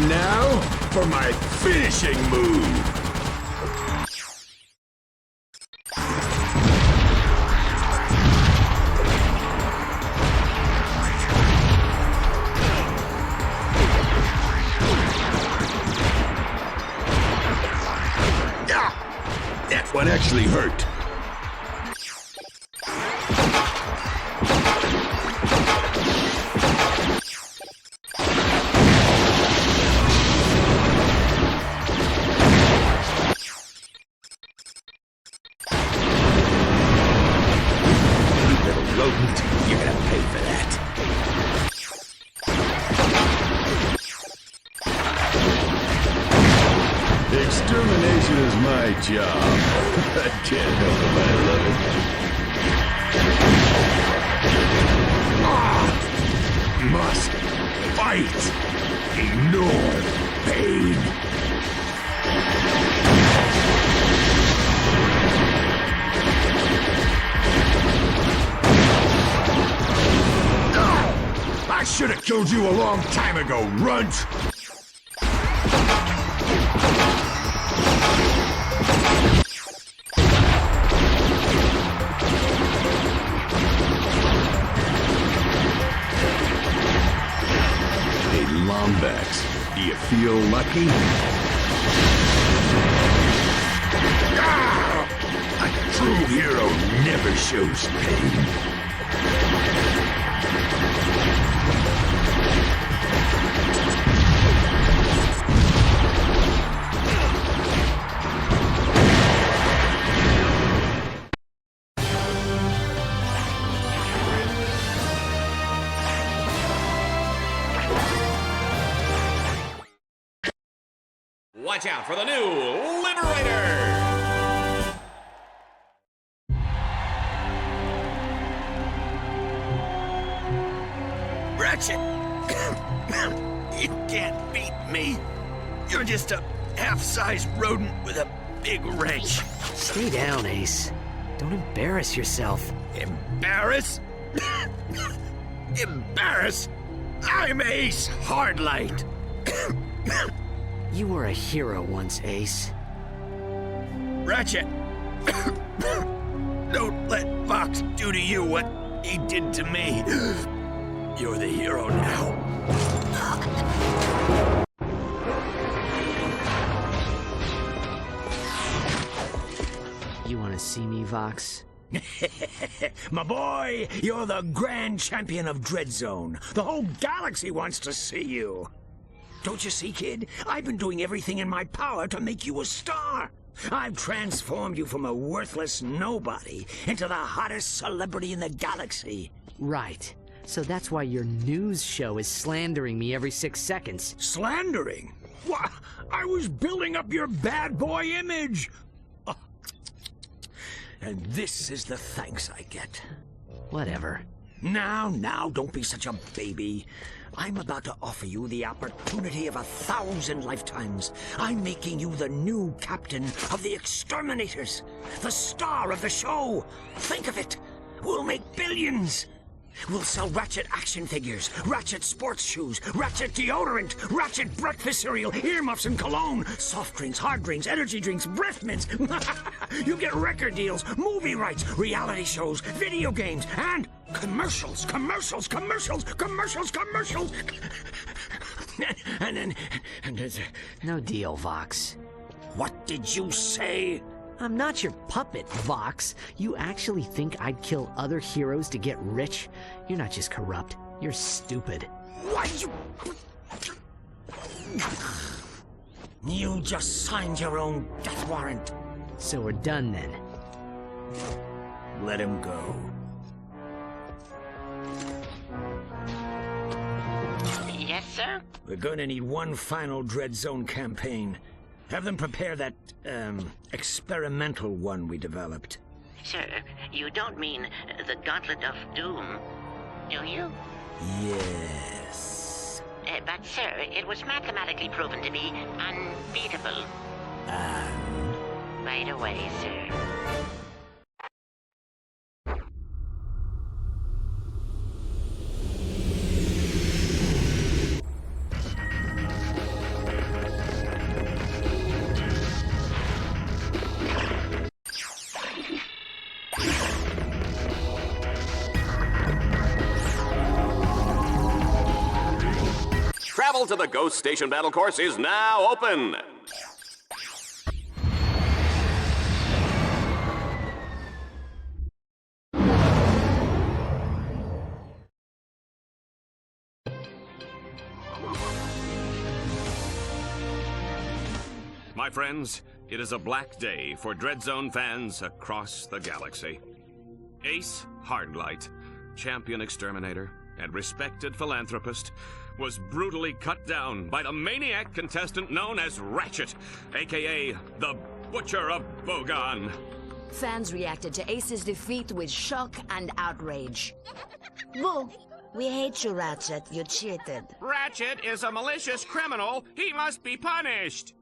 Now, for my finishing move. That one actually hurt. You're gonna pay for that. Extermination is my job. I can't help if I love it. Must fight. Ignore pain. I should have killed you a long time ago, Runt! Hey, Lombax, do you feel lucky? Ah! A true hero never shows pain. Watch out for the new Liberator! Ratchet! You can't beat me. You're just a half-sized rodent with a big wrench. Stay down, Ace. Don't embarrass yourself. Embarrass? Embarrass? I'm Ace Hardlight. You were a hero once, Ace. Ratchet! Don't let Fox do to you what he did to me. You're the hero now. You want to see me, Vox? My boy, you're the grand champion of Dread Zone. The whole galaxy wants to see you. Don't you see, kid? I've been doing everything in my power to make you a star. I've transformed you from a worthless nobody into the hottest celebrity in the galaxy. Right. So that's why your news show is slandering me every 6 seconds. Slandering? Why, I was building up your bad boy image. Oh. And this is the thanks I get. Whatever. Now, don't be such a baby. I'm about to offer you the opportunity of 1,000 lifetimes. I'm making you the new captain of the Exterminators, the star of the show. Think of it. We'll make billions. We'll sell Ratchet action figures, Ratchet sports shoes, Ratchet deodorant, Ratchet breakfast cereal, earmuffs and cologne, soft drinks, hard drinks, energy drinks, breath mints. You get record deals, movie rights, reality shows, video games, and commercials. No deal, Vox. What did you say? I'm not your puppet, Vox. You actually think I'd kill other heroes to get rich? You're not just corrupt, you're stupid. What? You just signed your own death warrant. So we're done then. Let him go. Yes, sir? We're going to need one final Dread Zone campaign. Have them prepare that, experimental one we developed. Sir, you don't mean the Gauntlet of Doom, do you? Yes. But, sir, it was mathematically proven to be unbeatable. Right away, sir. Travel to the Ghost Station battle course is now open. My friends, it is a black day for Dread Zone fans across the galaxy. Ace Hardlight, champion exterminator and respected philanthropist, was brutally cut down by the maniac contestant known as Ratchet, aka the Butcher of Bogon. Fans reacted to Ace's defeat with shock and outrage. Boo! We hate you, Ratchet. You cheated. Ratchet is a malicious criminal. He must be punished.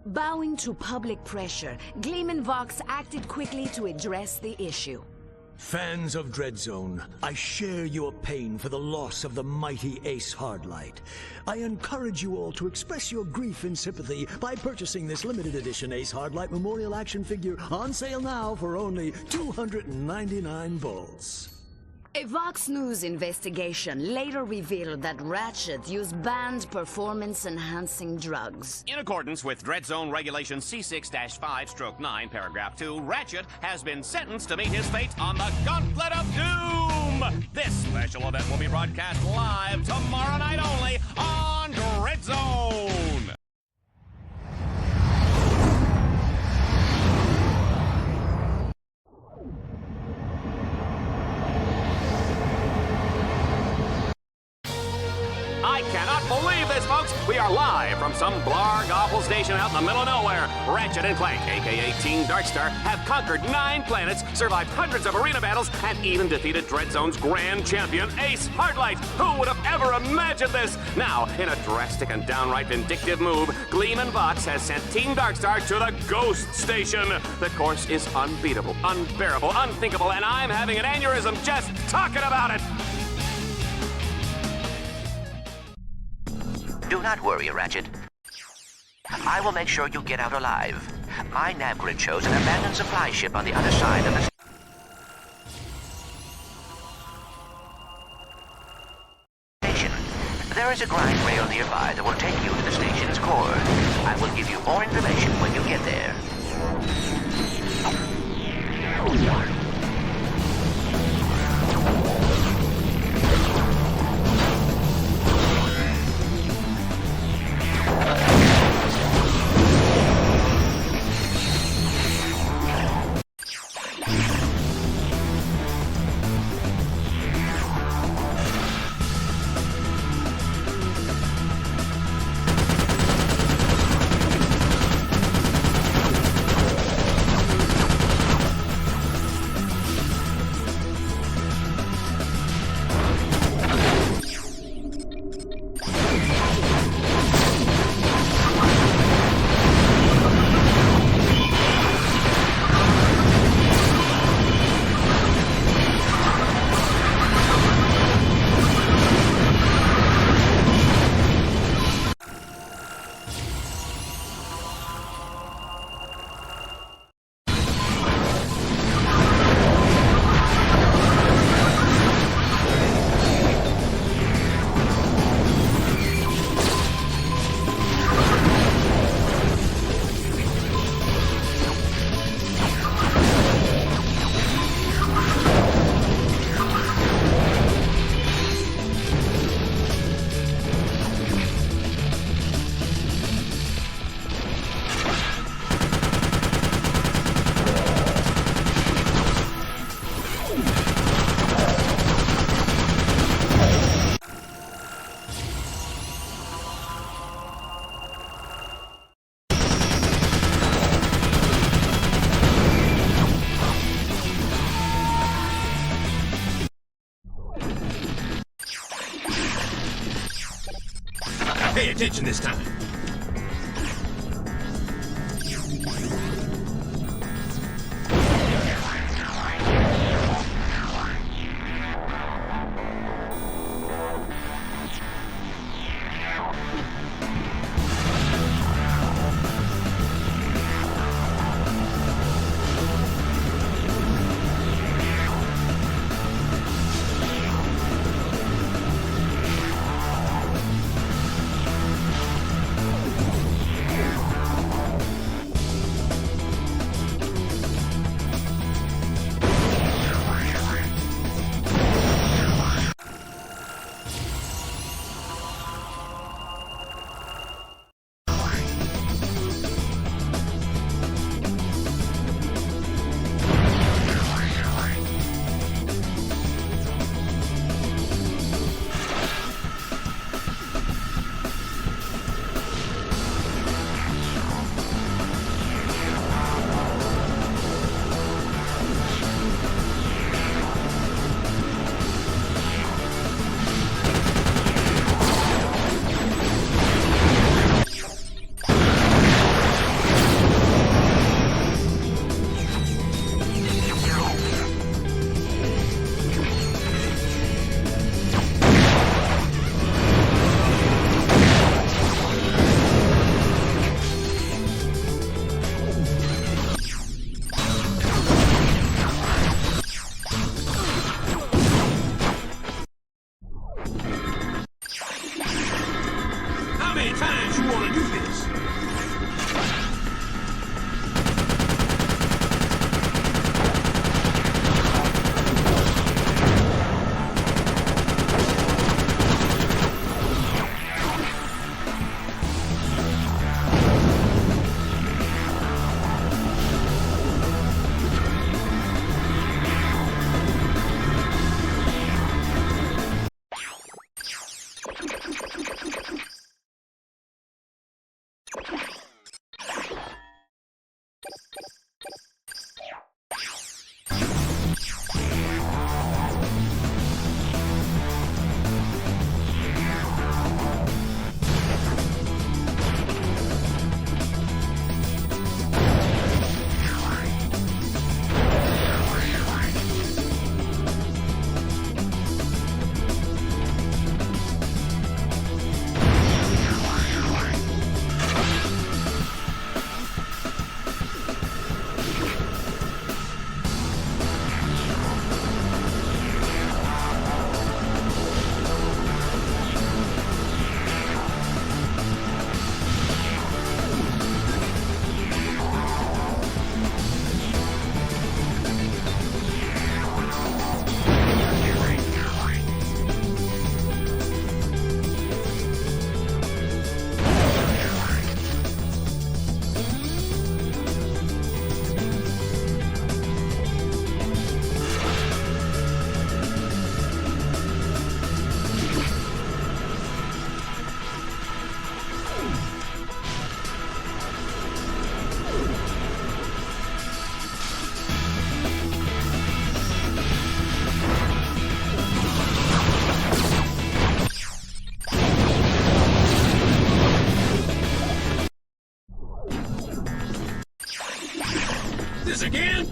Bowing to public pressure, Gleam and Vox acted quickly to address the issue. Fans of Dread Zone, I share your pain for the loss of the mighty Ace Hardlight. I encourage you all to express your grief and sympathy by purchasing this limited edition Ace Hardlight Memorial action figure on sale now for only 299 volts. A Vox News investigation later revealed that Ratchet used banned performance-enhancing drugs. In accordance with Dread Zone Regulation C6-5/9, Paragraph 2, Ratchet has been sentenced to meet his fate on the Gauntlet of Doom! This special event will be broadcast live tomorrow night only on Dread Zone! I cannot believe this, folks. We are live from some blarg awful station out in the middle of nowhere. Ratchet and Clank, a.k.a. Team Darkstar, have conquered 9 planets, survived hundreds of arena battles, and even defeated Dread Zone's grand champion, Ace Hardlight. Who would have ever imagined this? Now, in a drastic and downright vindictive move, Gleam and Vox has sent Team Darkstar to the Ghost Station. The course is unbeatable, unbearable, unthinkable, and I'm having an aneurysm just talking about it. Do not worry, Ratchet. I will make sure you get out alive. My nav grid shows an abandoned supply ship on the other side of the There is a grind rail nearby that will take you to the station's core. I will give you more information when you get there. Pay attention this time. This again?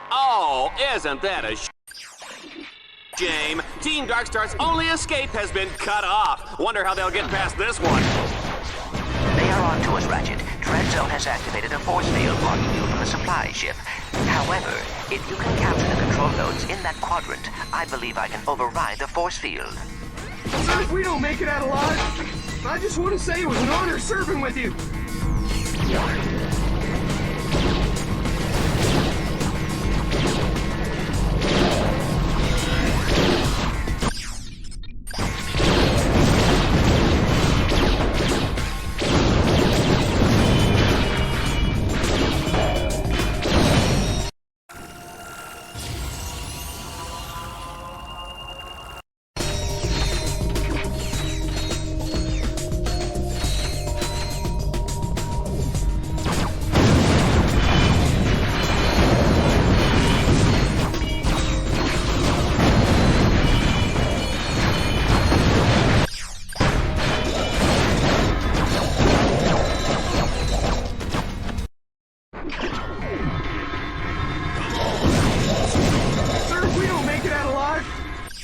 Oh, isn't that a shame? Team Darkstar's only escape has been cut off. Wonder how they'll get past this one. They are on to us, Ratchet. Dreadzone has activated a force field blocking you from the supply ship. However, if you can capture the control nodes in that quadrant, I believe I can override the force field. Sir, if we don't make it out alive, I just want to say it was an honor serving with you.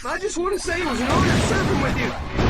I just want to say it was an honor serving with you.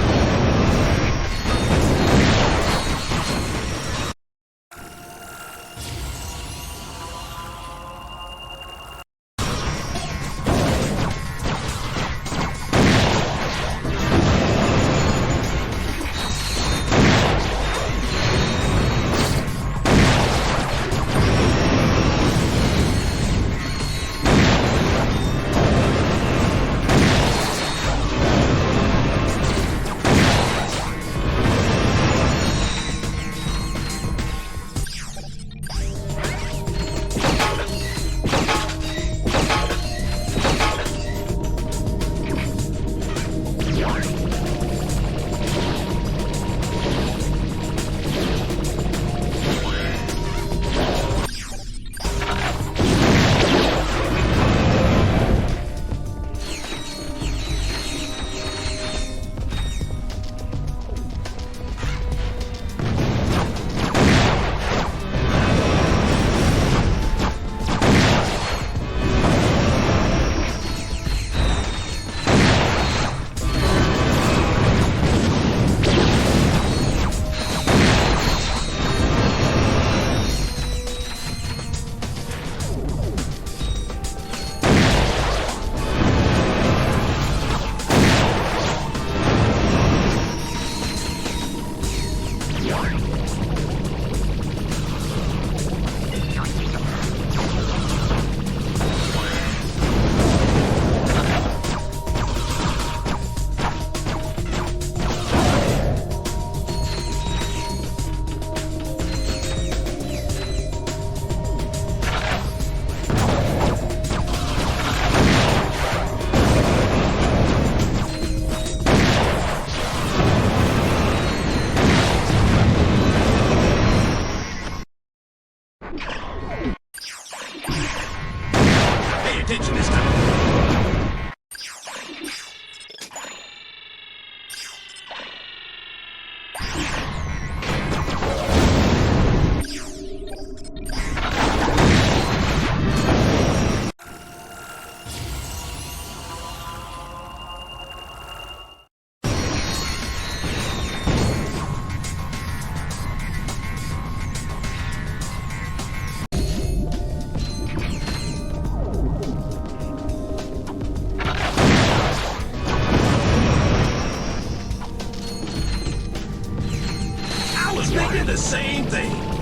attention this time. Thinking the same thing.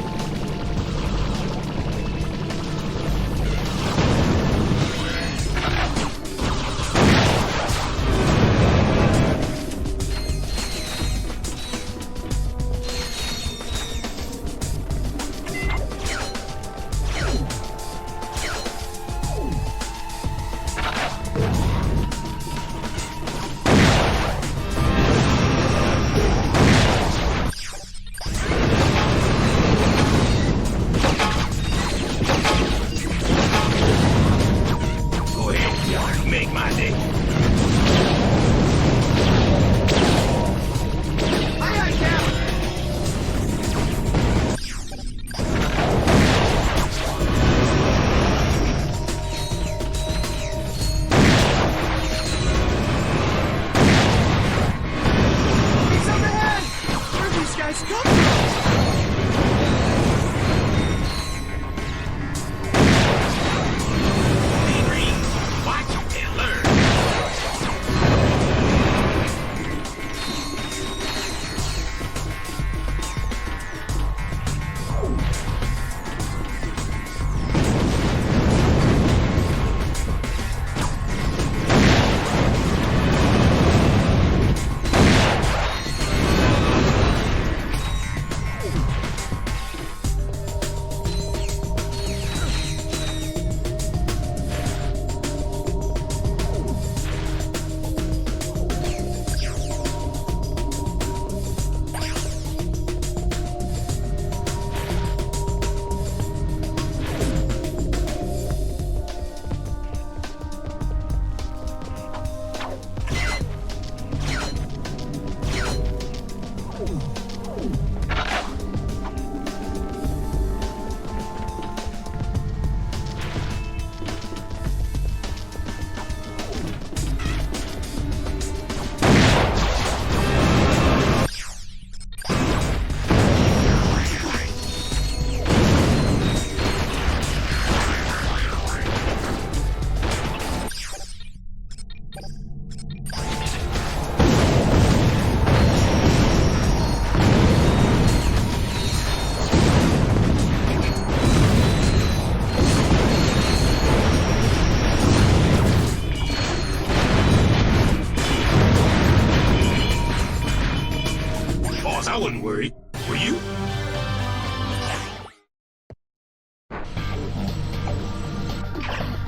wasn't worried. Were you?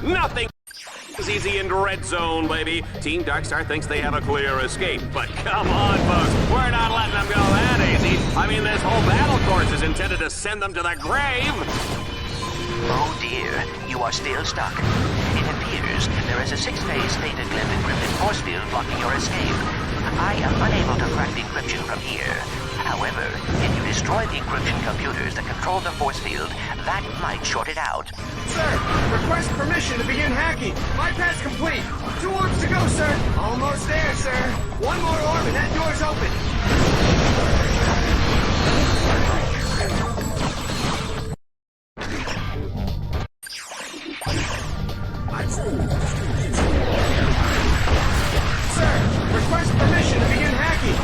Nothing is easy in Red Zone, baby. Team Darkstar thinks they have a clear escape, but come on, folks. We're not letting them go that easy. I mean, this whole battle course is intended to send them to the grave. Oh dear, you are still stuck. It appears there is a 6-phase stated glyph encrypted force field blocking your escape. I am unable to crack the encryption from here. However, if you destroy the encryption computers that control the force field, that might short it out. Sir, request permission to begin hacking. Bypass complete. 2 orbs to go, sir. Almost there, sir. 1 more orb and that door's open. Sir, request permission to begin hacking.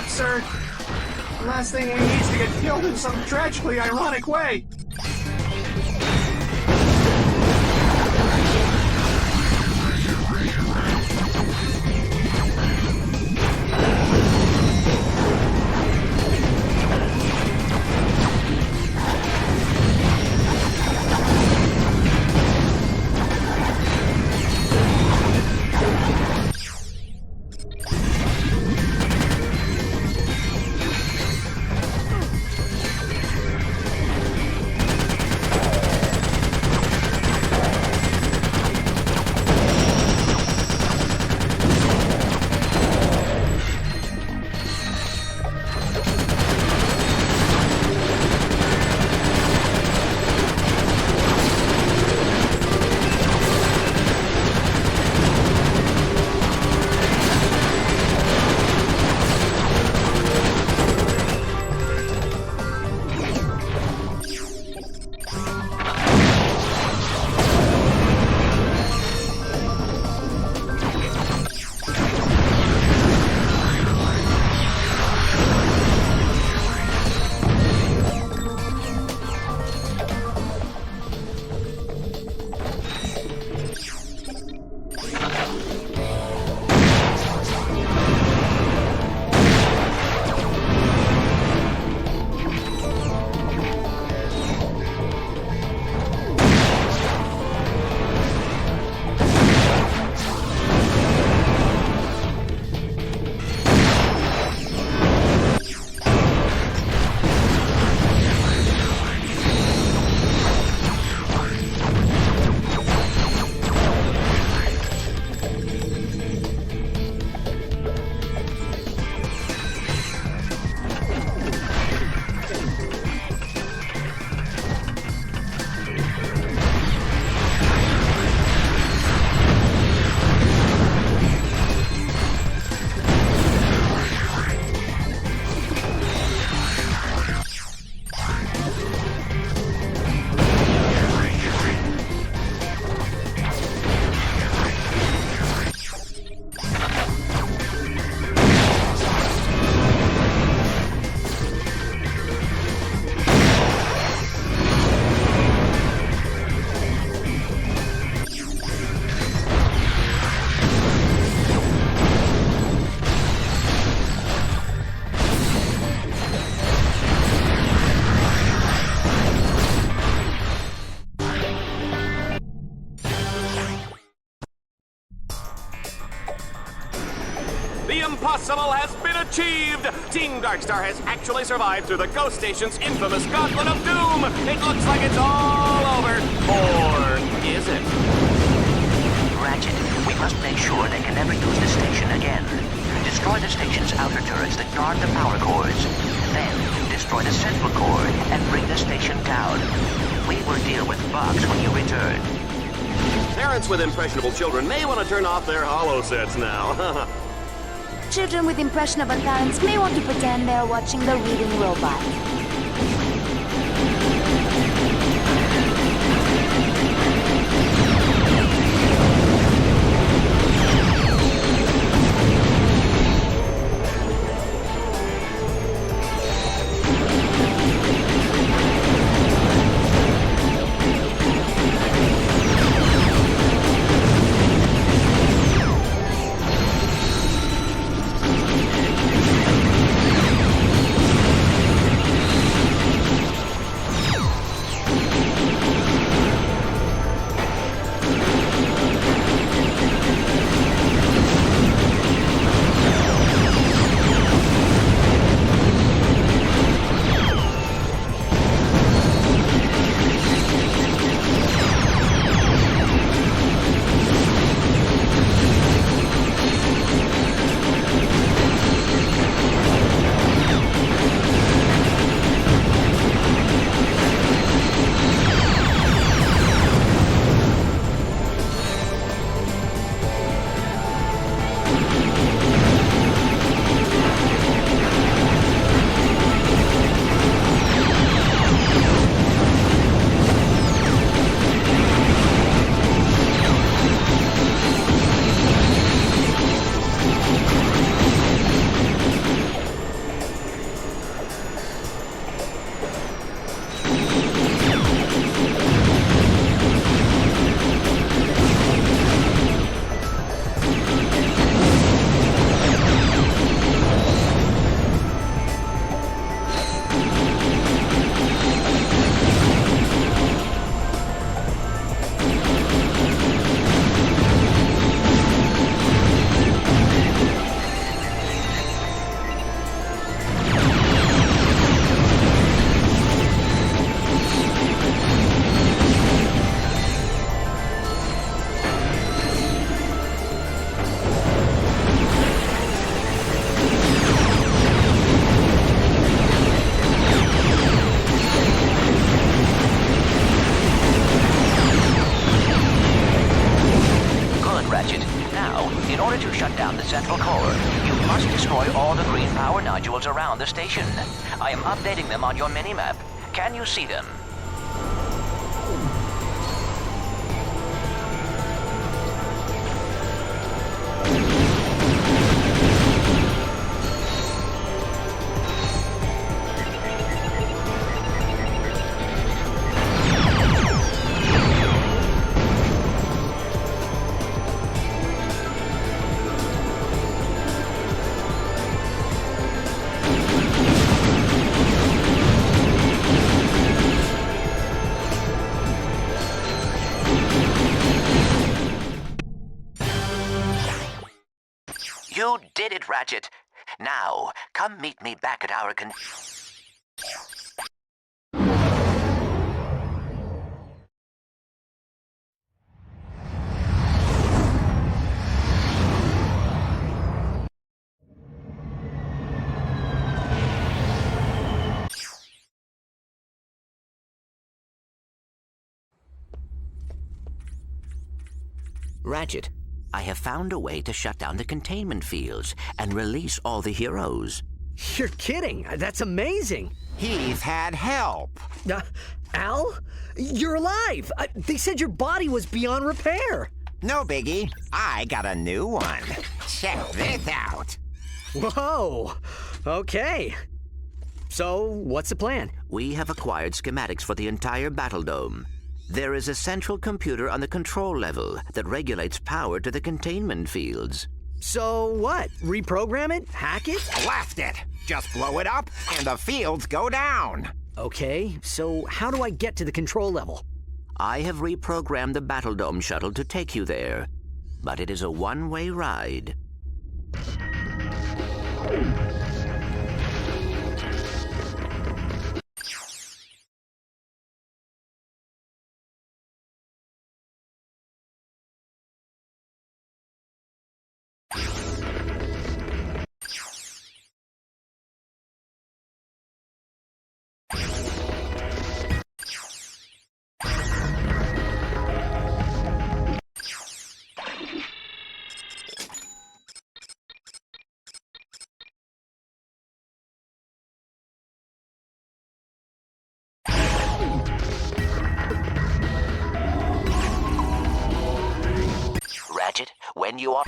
Sir, the last thing we need is to get killed in some tragically ironic way. impossible has been achieved! Team Darkstar has actually survived through the Ghost Station's infamous Gauntlet of Doom! It looks like it's all over. Or is it? Ratchet, we must make sure they can never use the station again. Destroy the station's outer turrets that guard the power cores. Then, destroy the central core and bring the station down. We will deal with bugs when you return. Parents with impressionable children may want to turn off their holo sets now. Children with impressionable parents may want to pretend they're watching the reading robot. central core. You must destroy all the green power nodules around the station. I am updating them on your minimap. Can you see them? You did it, Ratchet. Now, come meet me back at our Ratchet, I have found a way to shut down the containment fields and release all the heroes. You're kidding. That's amazing. He's had help. Al? You're alive. They said your body was beyond repair. No biggie. I got a new one. Check this out. Whoa. Okay. So, what's the plan? We have acquired schematics for the entire Battle Dome. There is a central computer on the control level that regulates power to the containment fields. So what? Reprogram it? Hack it? Blast it! Just blow it up and the fields go down. Okay, so how do I get to the control level? I have reprogrammed the Battle Dome shuttle to take you there, but it is a one-way ride. Ratchet, when you are...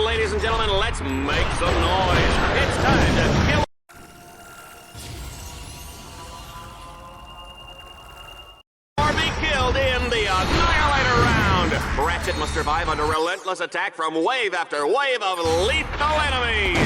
Ladies and gentlemen, let's make some noise. It's time to kill... or be killed in the Annihilator round. Ratchet must survive under relentless attack from wave after wave of lethal enemies.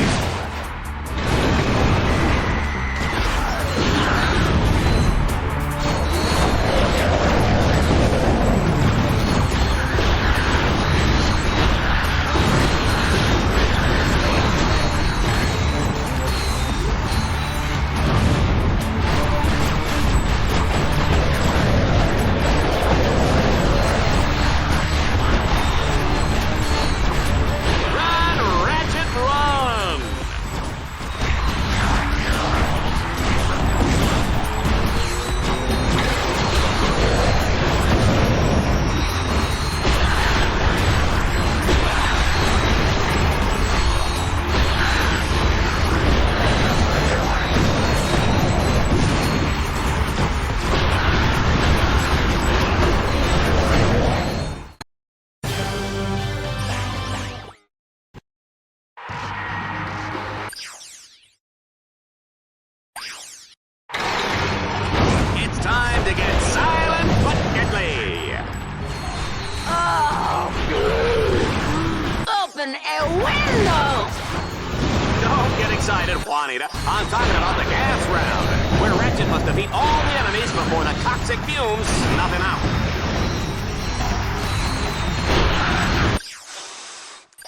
Juanita. I'm talking about the gas round, where Ratchet must defeat all the enemies before the toxic fumes snuff him out.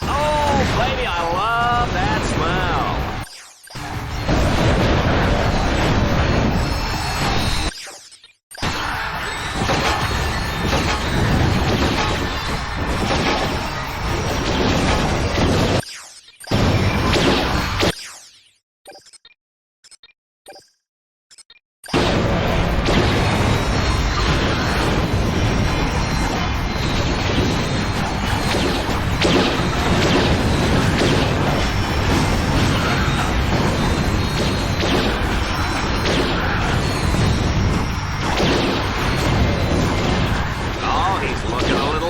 Oh, baby, I love that smell.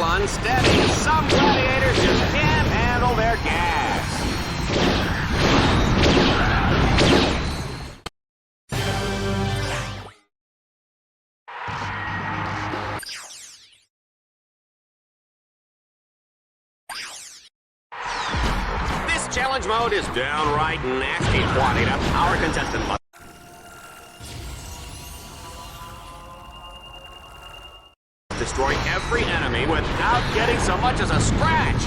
Unsteady. Some gladiators just can't handle their gas. This challenge mode is downright nasty, Juanita. Our contestant must destroy every enemy without getting so much as a scratch.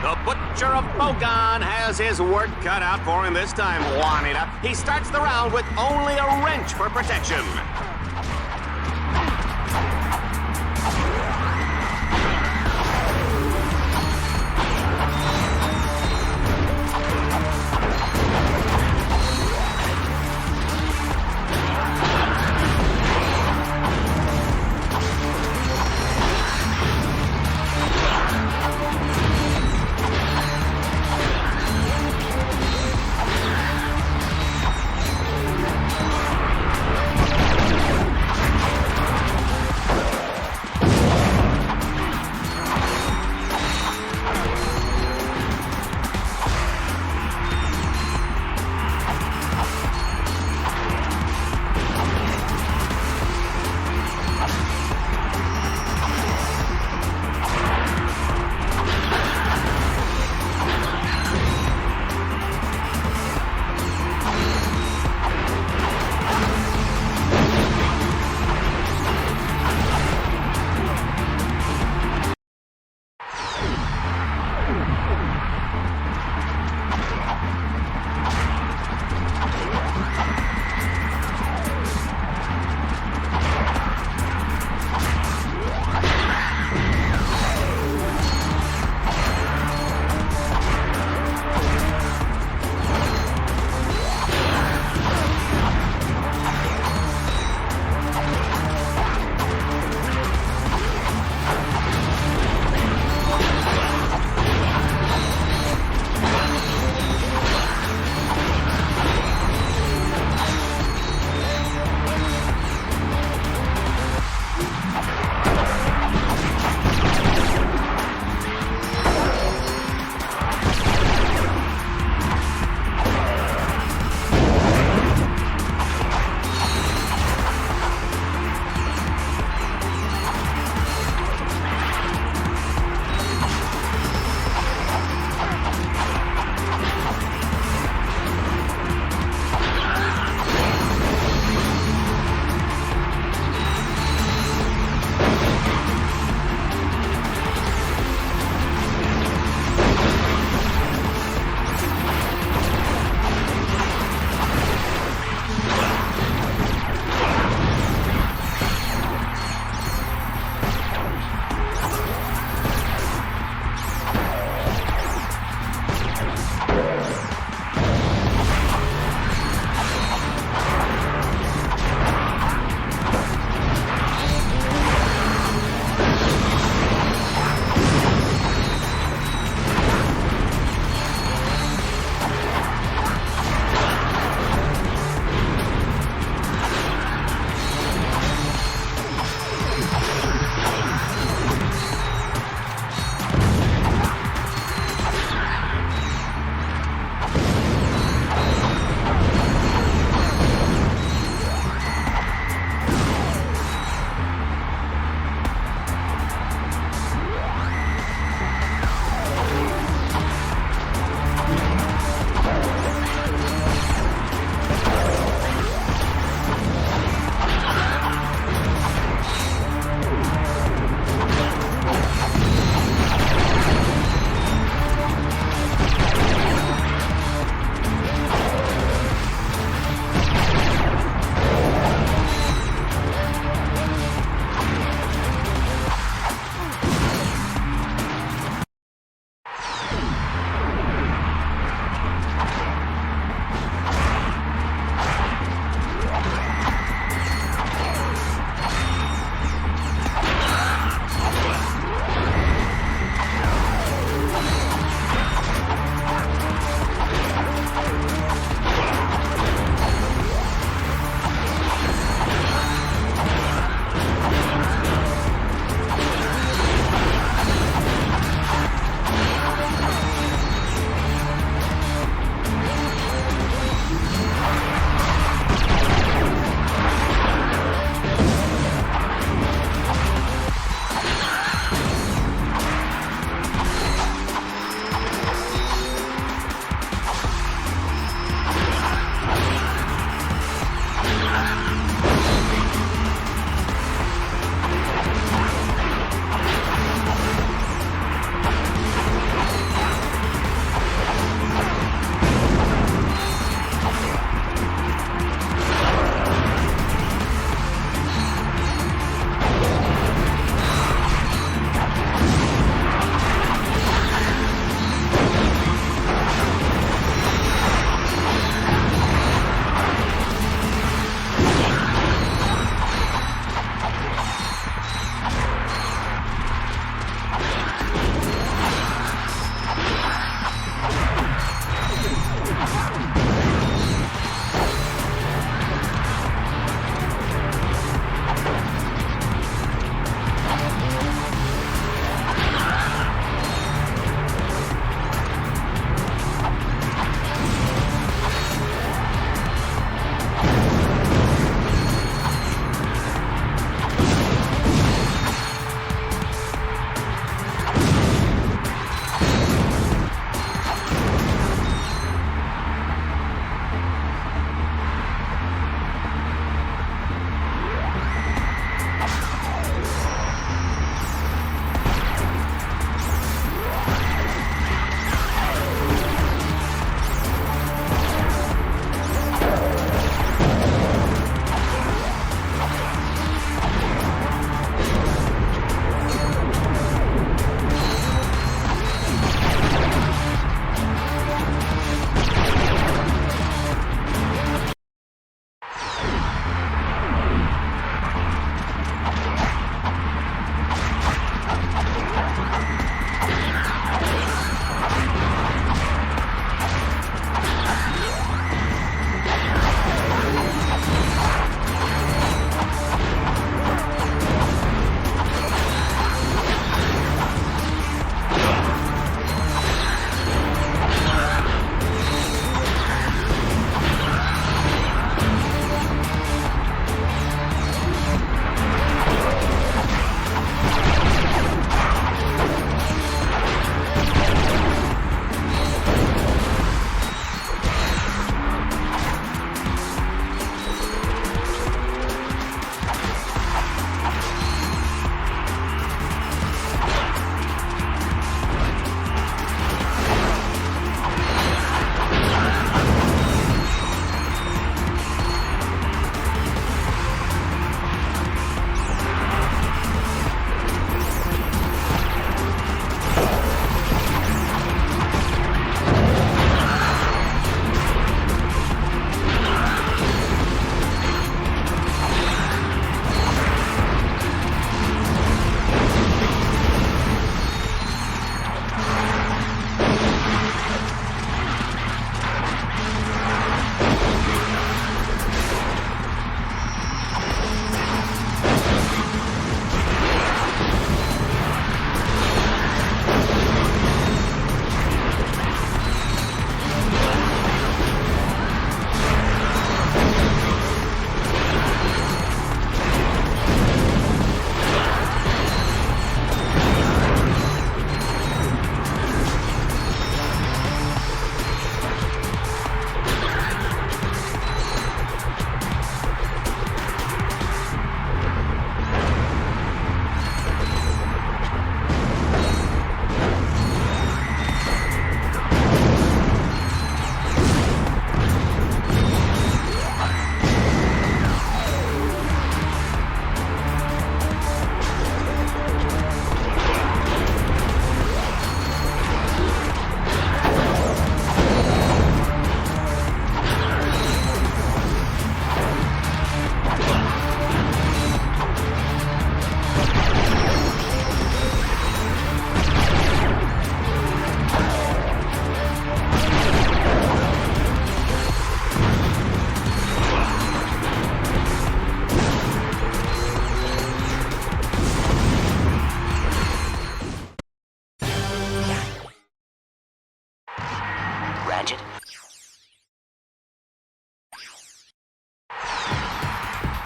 The Butcher of Bogan has his work cut out for him this time, Juanita. He starts the round with only a wrench for protection.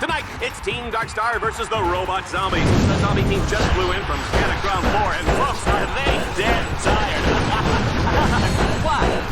Tonight, it's Team Darkstar versus the Robot Zombies. The zombie team just flew in from Catacrom 4, and folks, are they dead tired? What?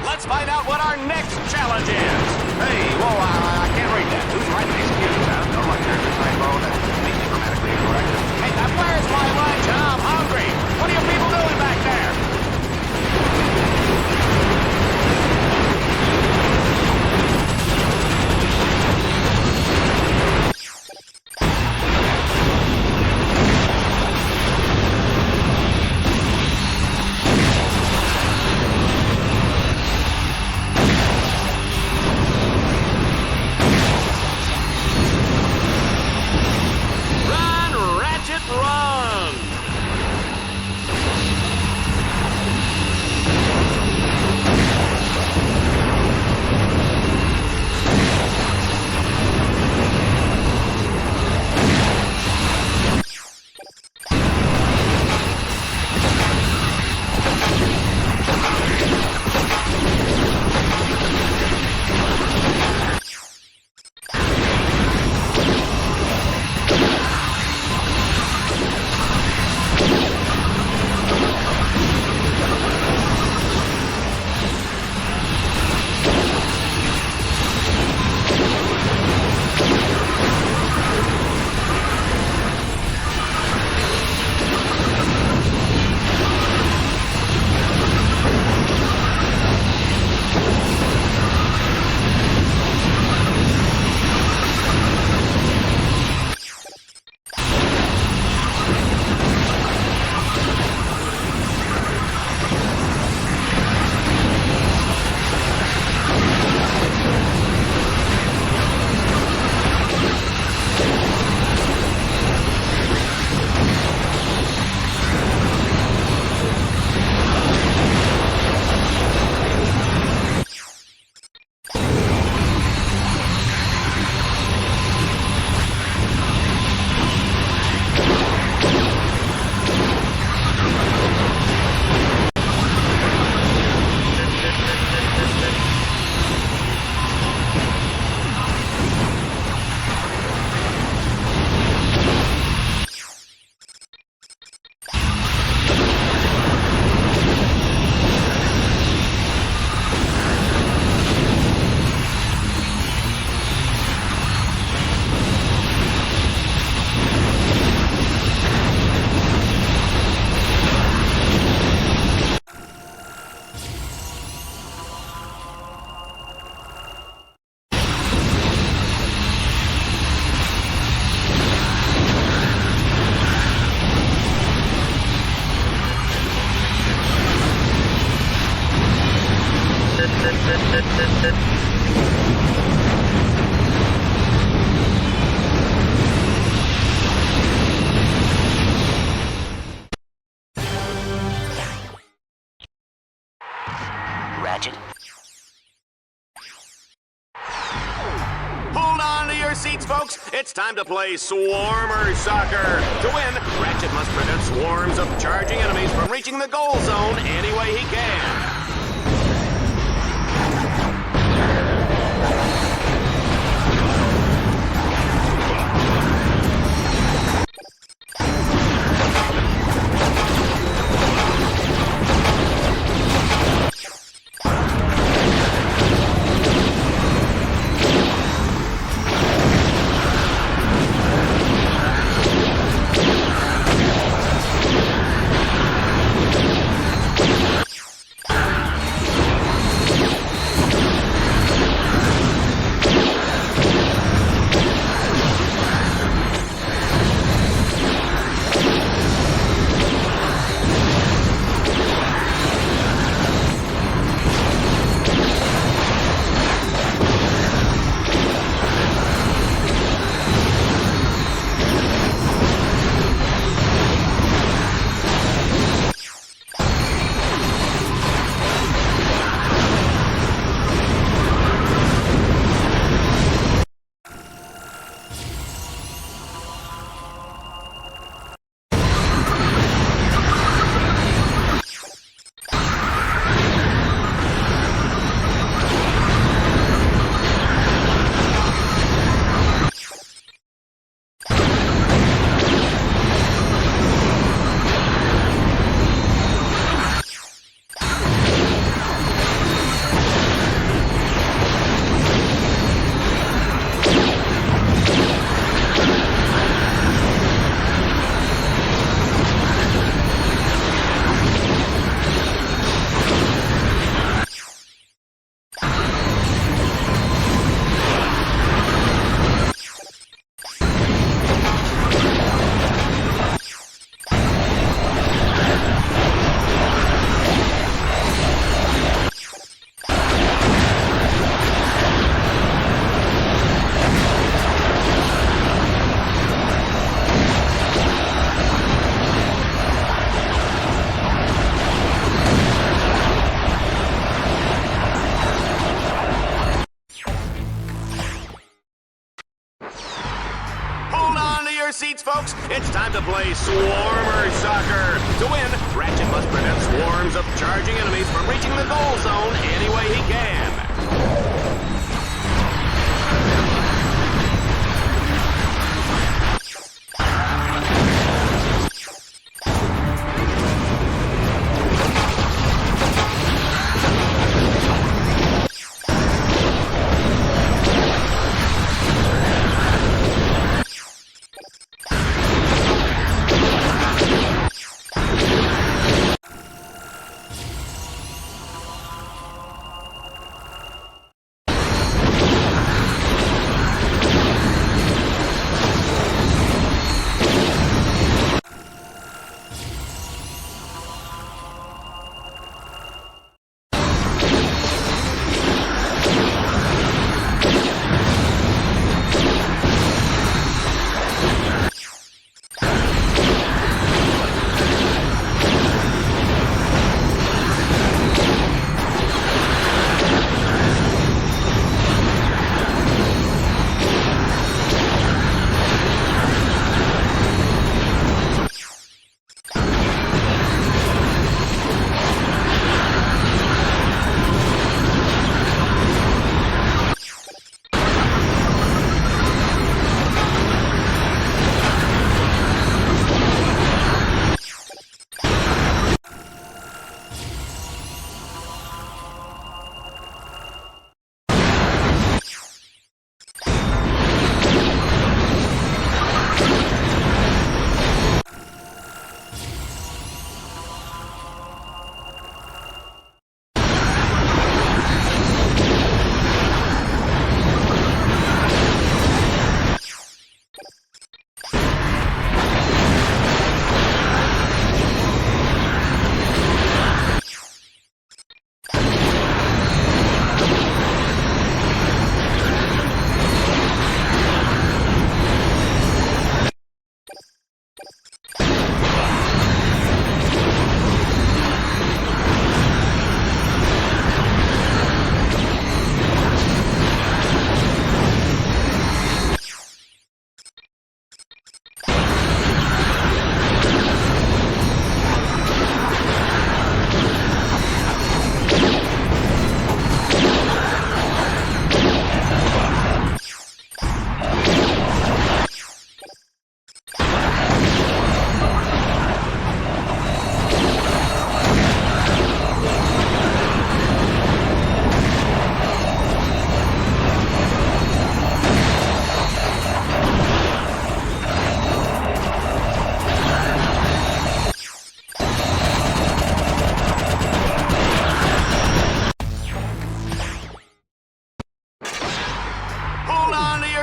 Let's find out what our next challenge is. Hey, whoa, I can't read that. Who's writing these cues? No one there's a typo that's completely grammatically incorrect. Hey, where's my lunch? I'm hungry. What are you people doing back there? Ratchet? Hold on to your seats, folks. It's time to play Swarmer Soccer. To win, Ratchet must prevent swarms of charging enemies from reaching the goal zone any way he can. Seats, folks. It's time to play Swarmer Soccer. To win, Ratchet must prevent swarms of charging enemies from reaching the goal zone any way he can.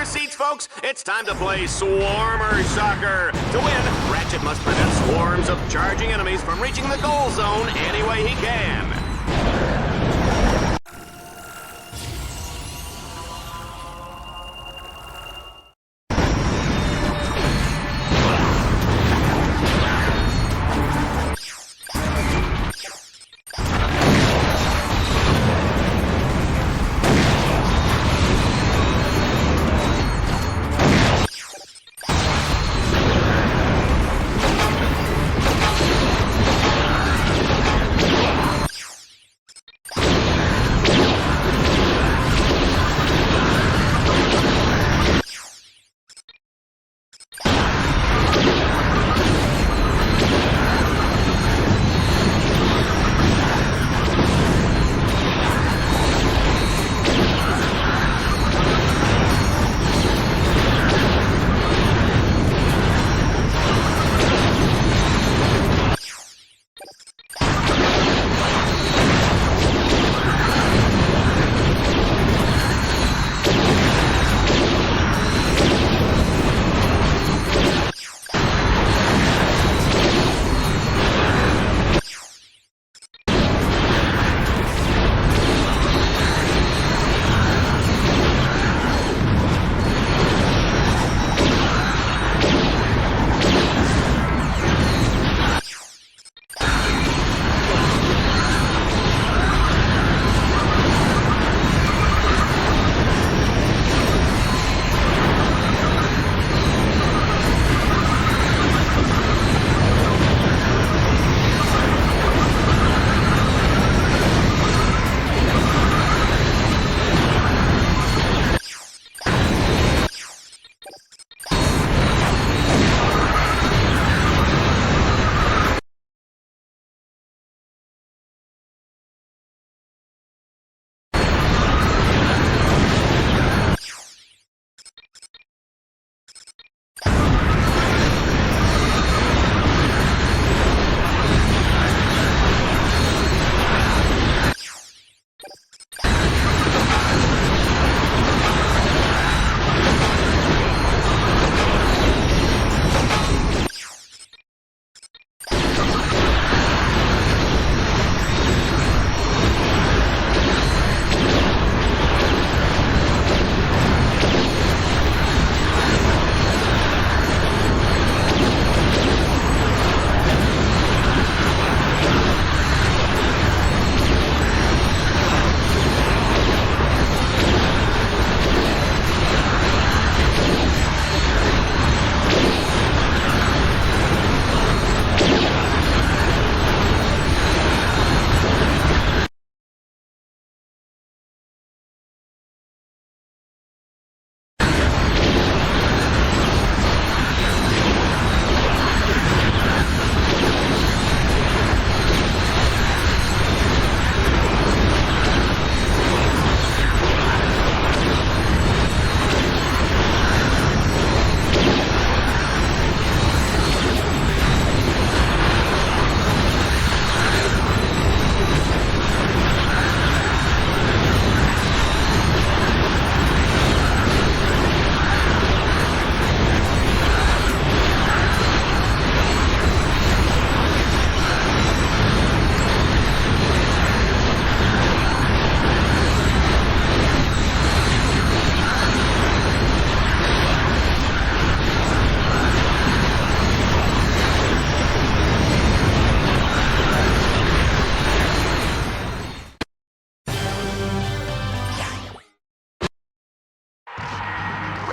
your seats, folks. It's time to play Swarmer Soccer. To win, Ratchet must prevent swarms of charging enemies from reaching the goal zone any way he can.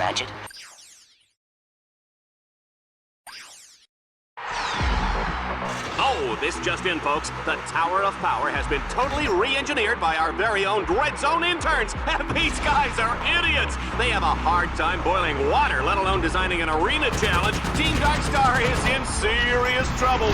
Ratchet? Oh, this just in, folks. The Tower of Power has been totally re-engineered by our very own Dread Zone interns. And these guys are idiots. They have a hard time boiling water, let alone designing an arena challenge. Team Dark Star is in serious trouble.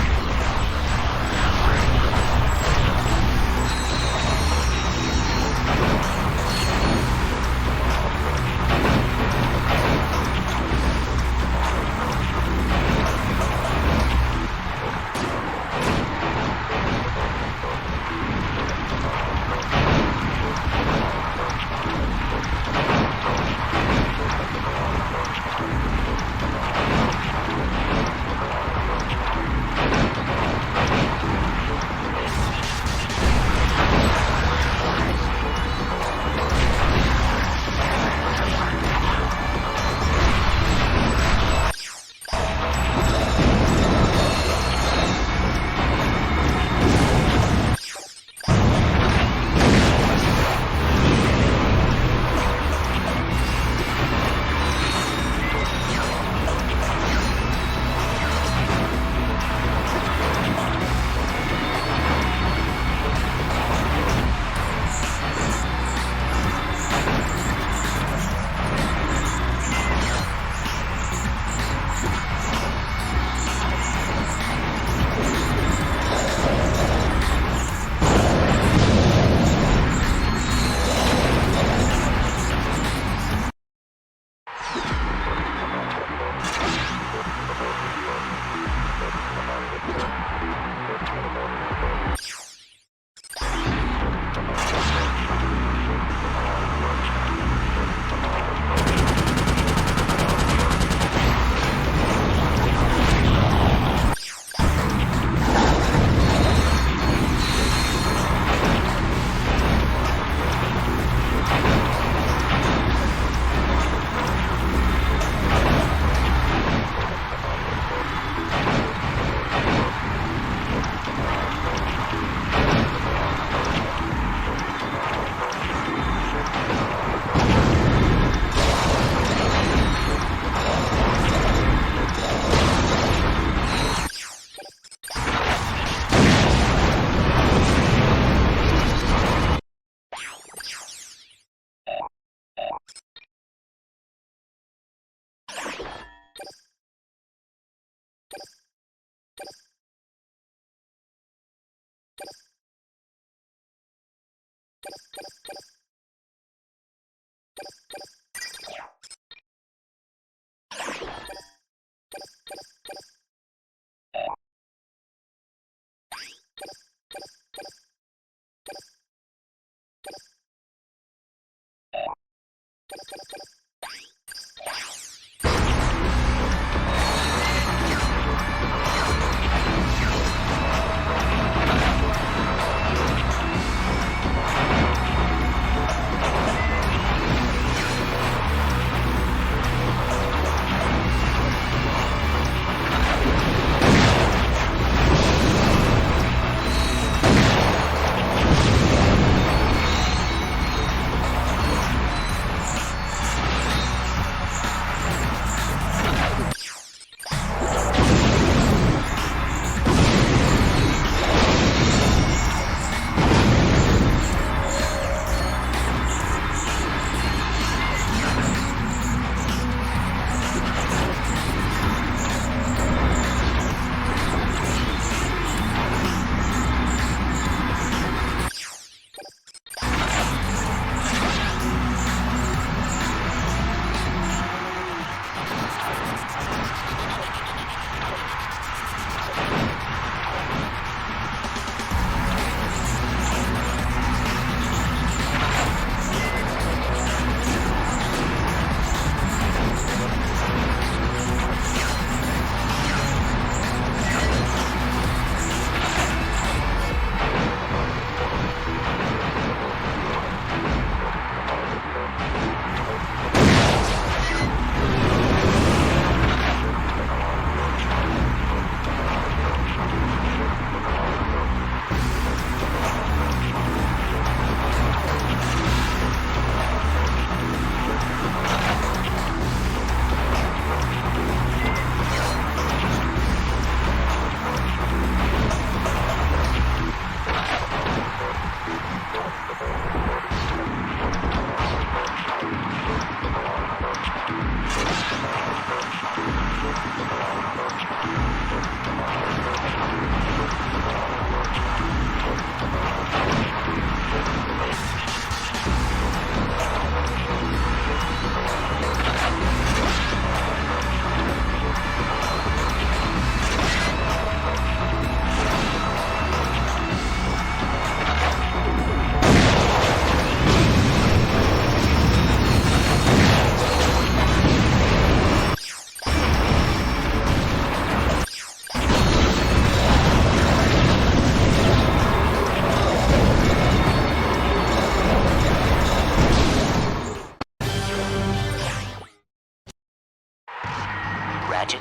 Ratchet?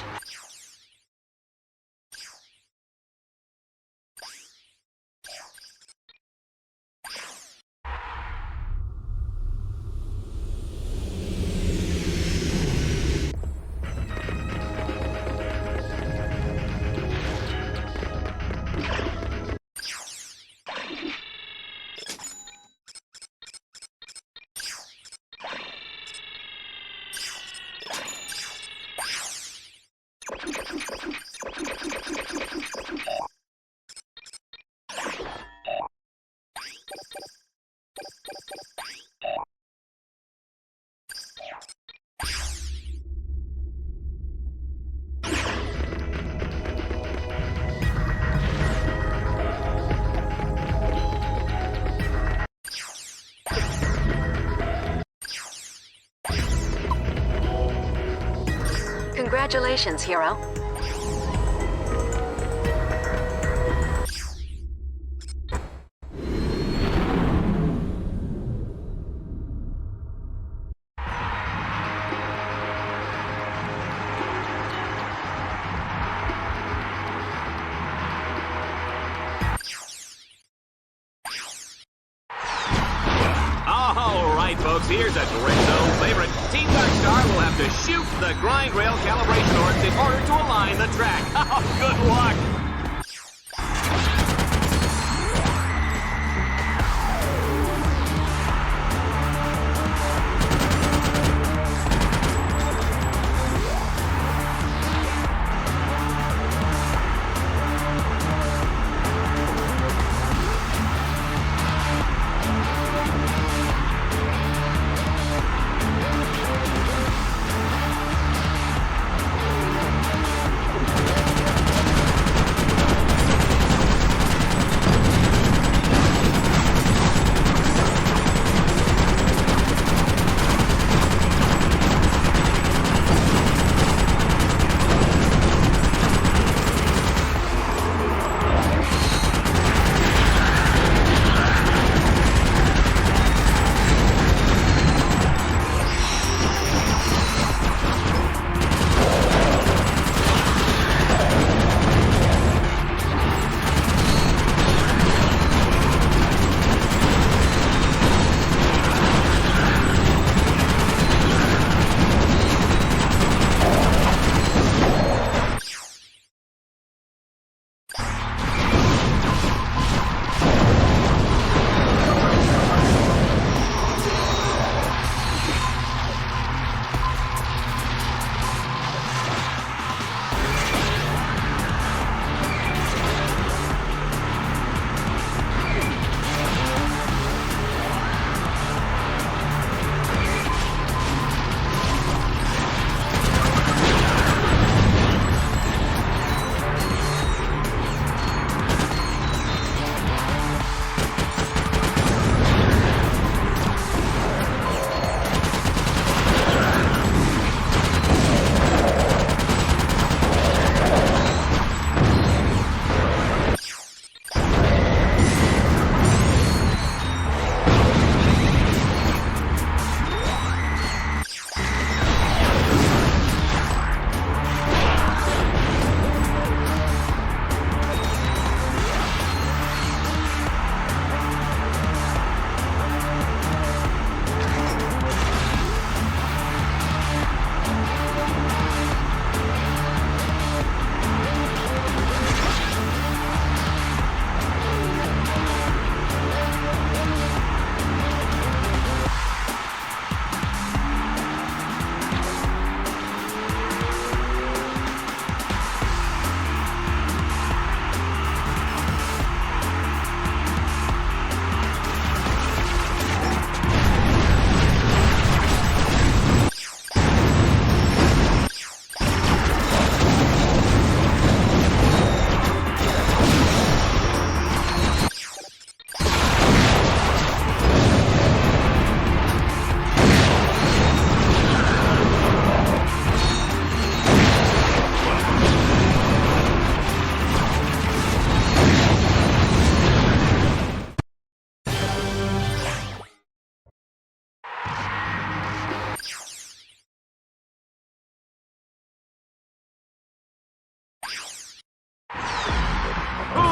Congratulations, hero. All right, folks, here's a Grid Zone favorite. Team Darkstar will have to shoot the grind rail calibration orbs in order to align the track. Oh, good luck!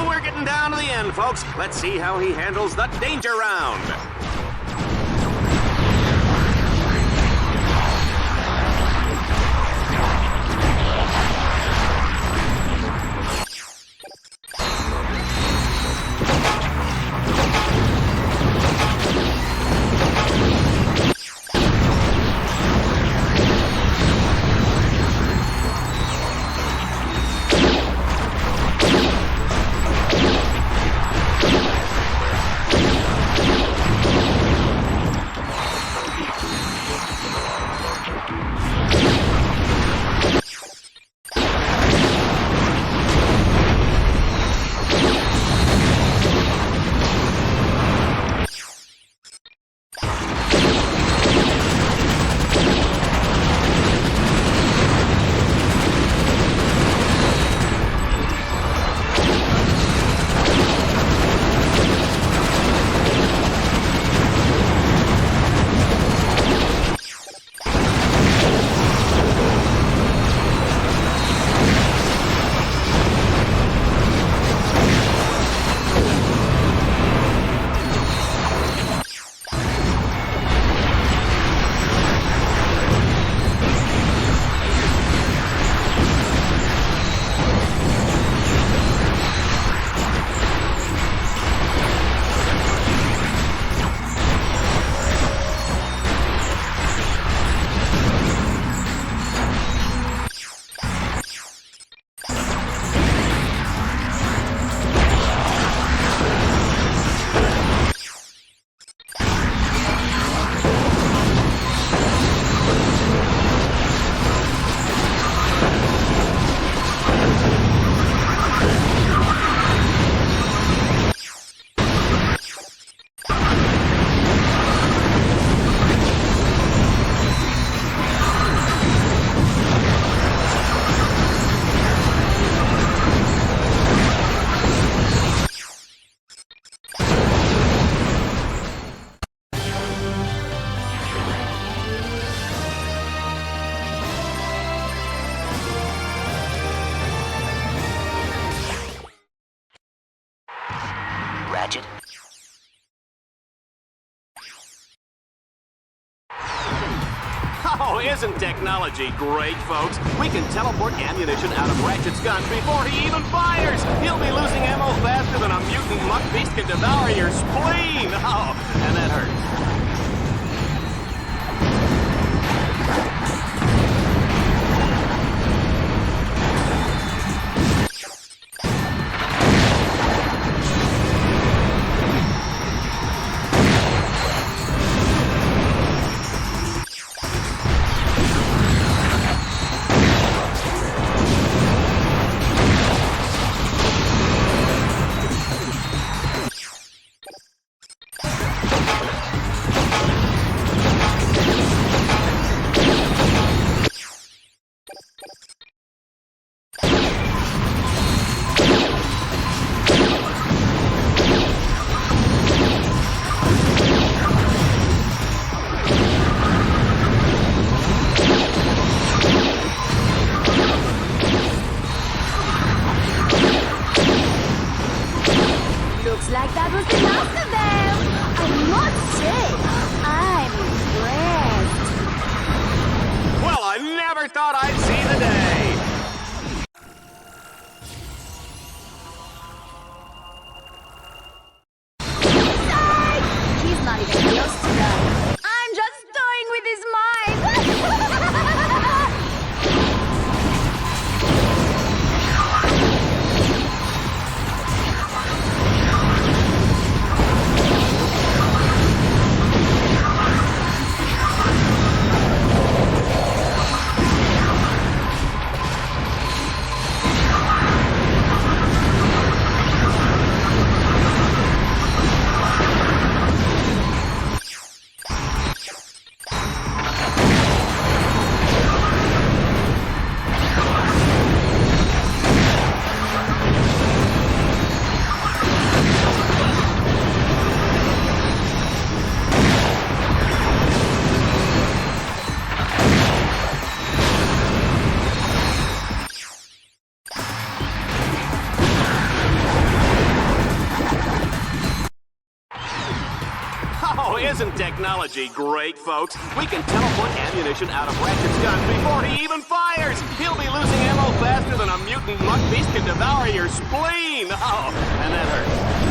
we're getting down to the end, folks. Let's see how he handles the danger round. Ratchet? Oh, isn't technology great, folks? We can teleport ammunition out of Ratchet's guns before he even fires! He'll be losing ammo faster than a mutant muck beast can devour your spleen! Oh, and that hurts. Looks like that was the last of them. I must say, I'm impressed. Well, I never thought I'd see the day. He's not even close to done. I'm just toying with his mind. Isn't technology great, folks? We can teleport ammunition out of Ratchet's gun before he even fires! He'll be losing ammo faster than a mutant muck beast can devour your spleen! Oh, and that hurts.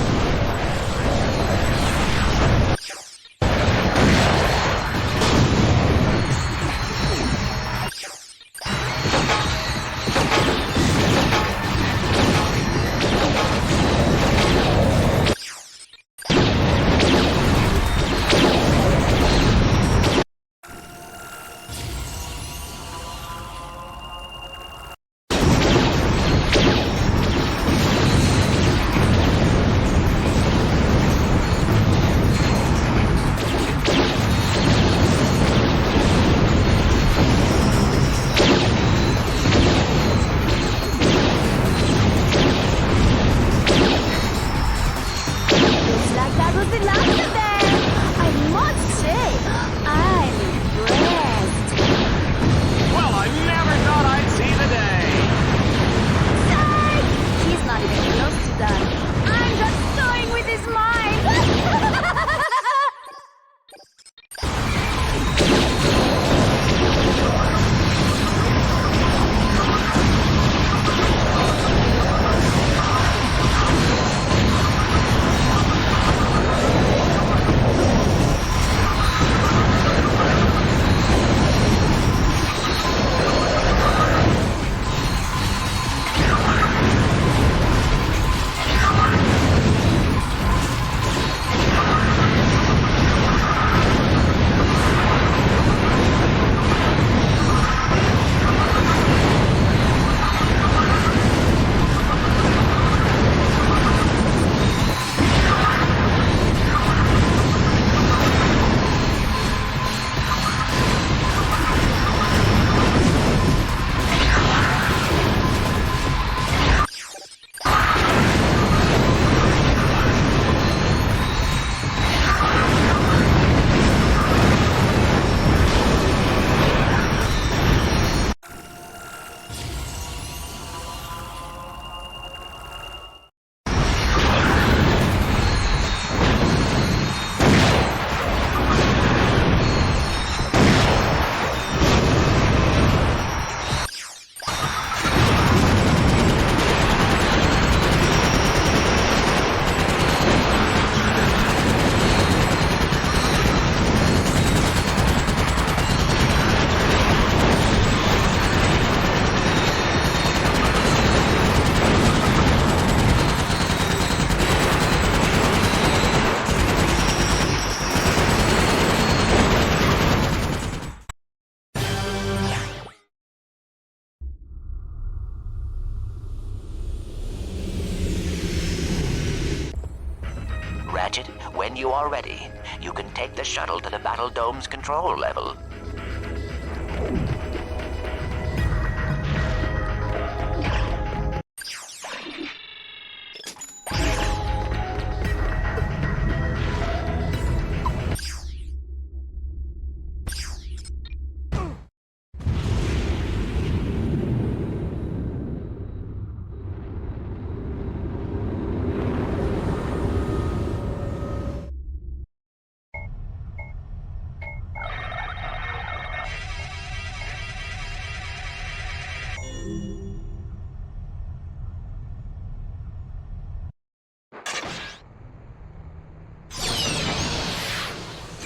Ratchet, when you are ready, you can take the shuttle to the Battle Dome's control level.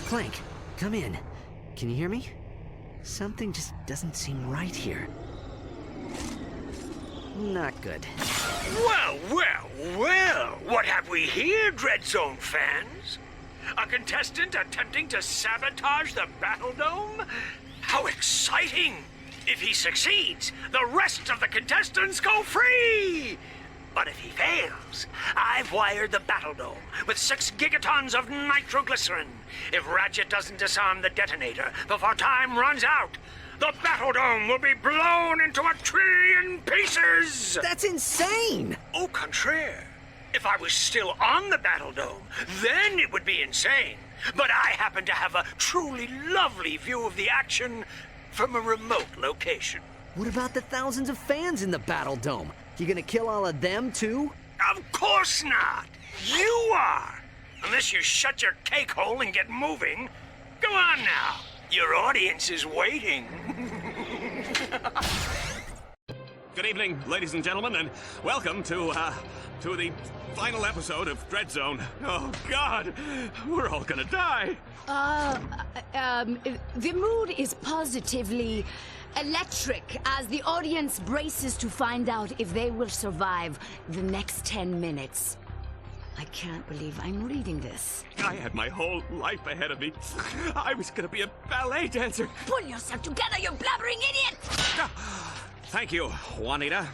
Clank, come in. Can you hear me? Something just doesn't seem right here. Not good. Well, well, well! What have we here, Dread Zone fans? A contestant attempting to sabotage the Battle Dome? How exciting! If he succeeds, the rest of the contestants go free! But if he fails, I've wired the Battle Dome with 6 gigatons of nitroglycerin. If Ratchet doesn't disarm the detonator before time runs out, the Battle Dome will be blown into 1,000,000,000,000 pieces! That's insane! Au contraire. If I was still on the Battle Dome, then it would be insane. But I happen to have a truly lovely view of the action from a remote location. What about the thousands of fans in the Battle Dome? You gonna kill all of them, too? Of course not! You are! Unless you shut your cake hole and get moving. Go on now. Your audience is waiting. Good evening, ladies and gentlemen, and welcome to the final episode of Dread Zone. Oh, God, we're all gonna die. The mood is positively electric as the audience braces to find out if they will survive the next 10 minutes. I can't believe I'm reading this. I had my whole life ahead of me. I was gonna be a ballet dancer. Pull yourself together, you blabbering idiot! Thank you, Juanita.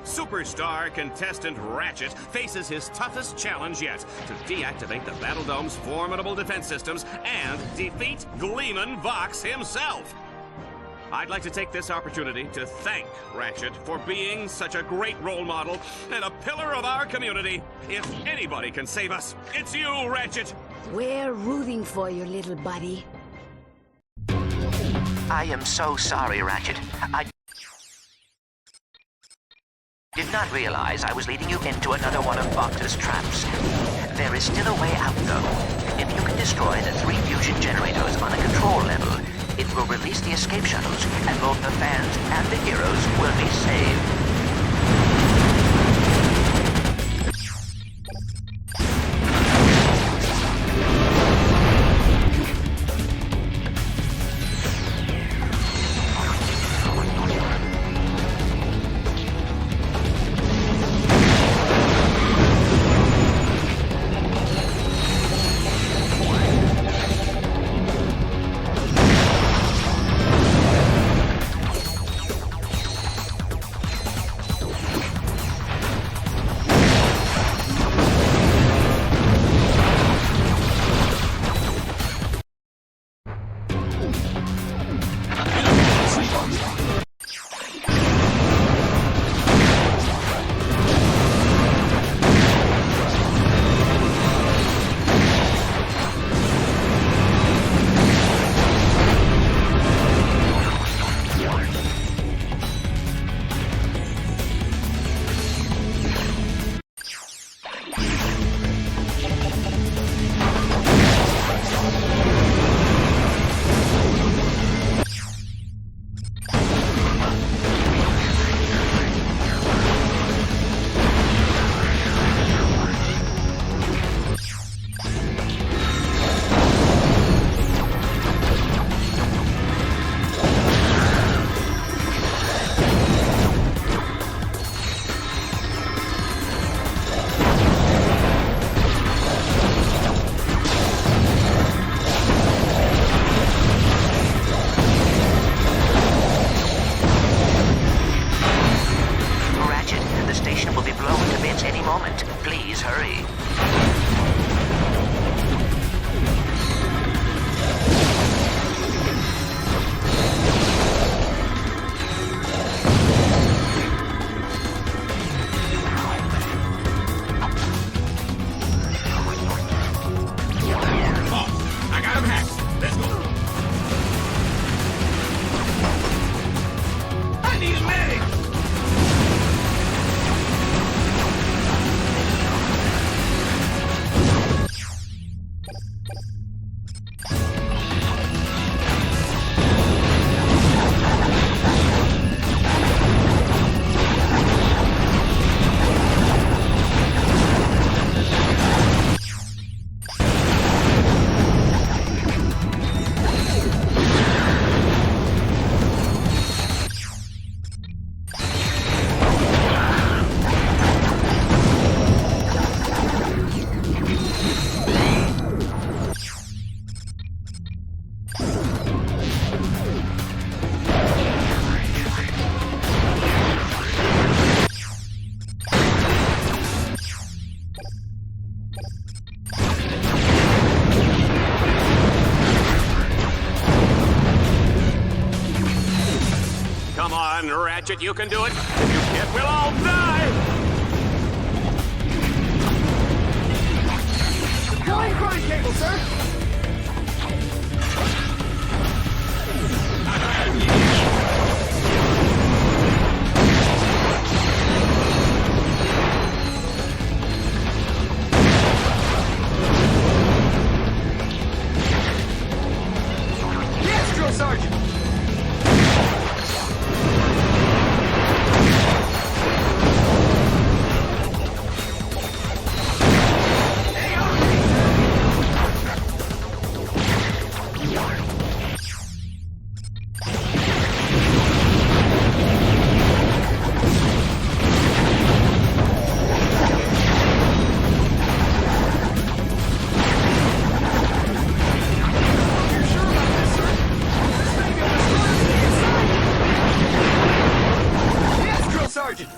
Superstar contestant Ratchet faces his toughest challenge yet to deactivate the Battle Dome's formidable defense systems and defeat Gleeman Vox himself. I'd like to take this opportunity to thank Ratchet for being such a great role model and a pillar of our community. If anybody can save us, it's you, Ratchet. We're rooting for you, little buddy. I am so sorry, Ratchet. I did not realize I was leading you into another one of Vox's traps. There is still a way out, though. If you can destroy the 3 fusion generators on a control level, it will release the escape shuttles, and both the fans and the heroes will be saved. Ratchet, you can do it. If you can't, we'll all die! Deploying grind cable, sir! Sergeant. Sergeant!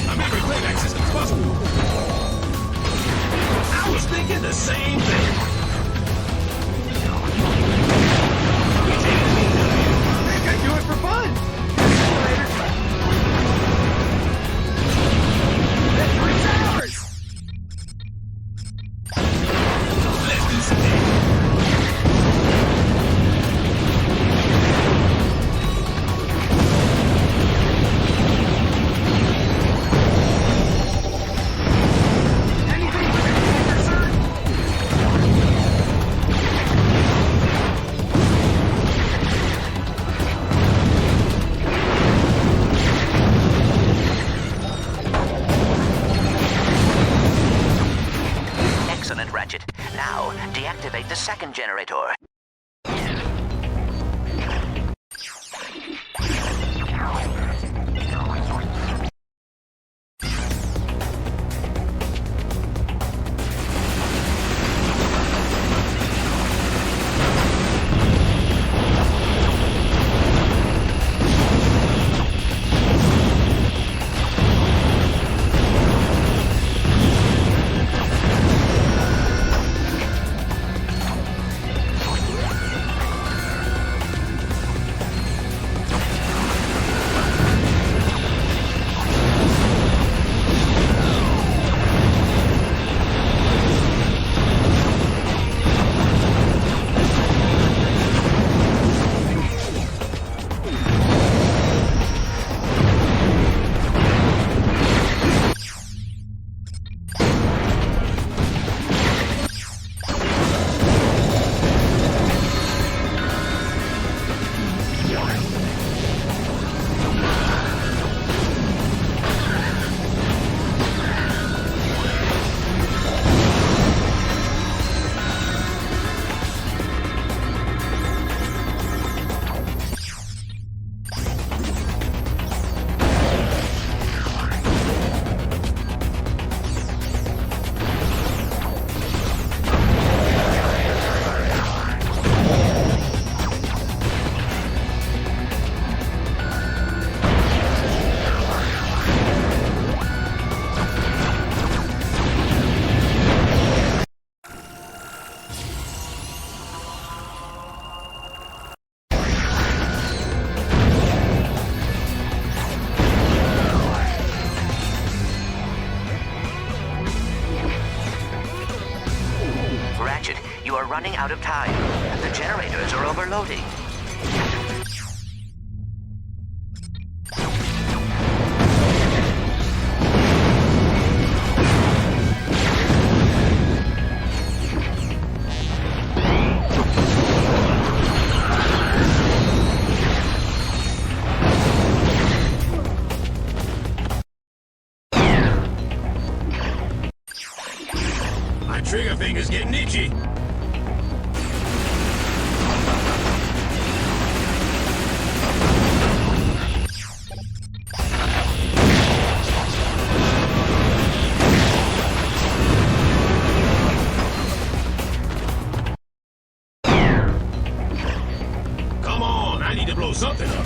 I'm every playback system's possible. I was thinking the same thing. I think I do it for fun! Let's do some damage. Excellent, Ratchet. Now, deactivate the second generator. Ratchet, you are running out of time. The generators are overloading. My trigger finger's getting itchy. Come on, I need to blow something up.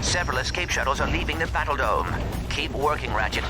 Several escape shuttles are leaving the battle dome. Keep working, Ratchet.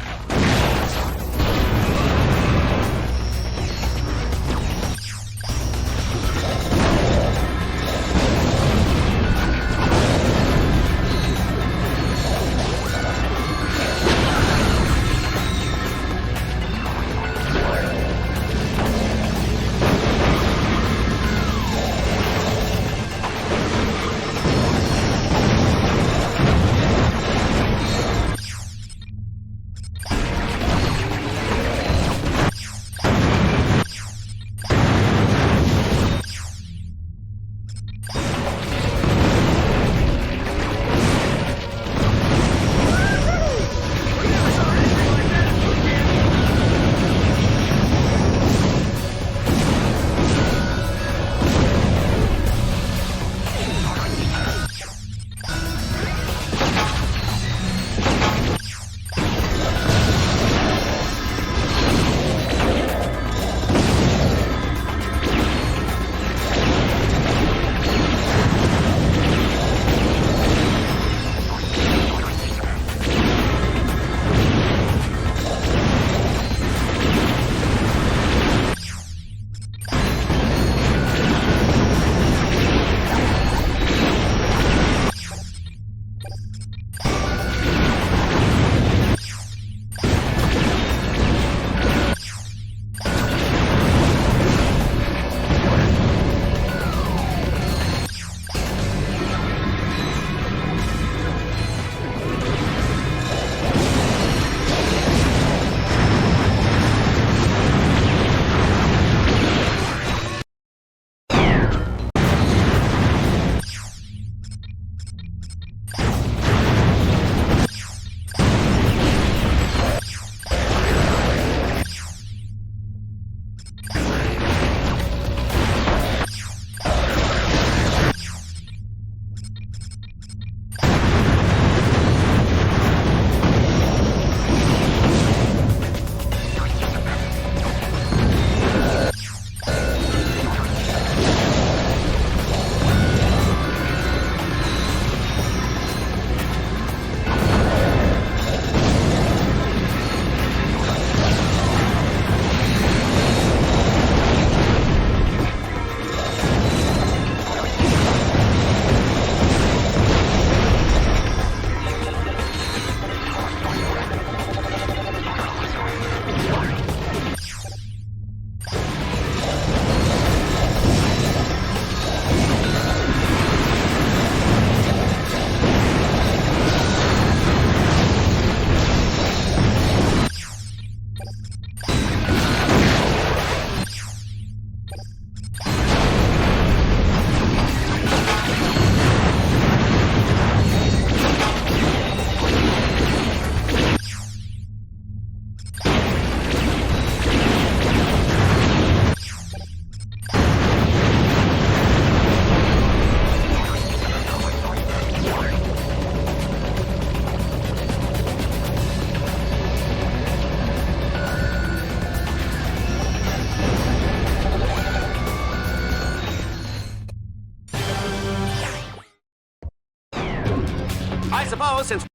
I suppose since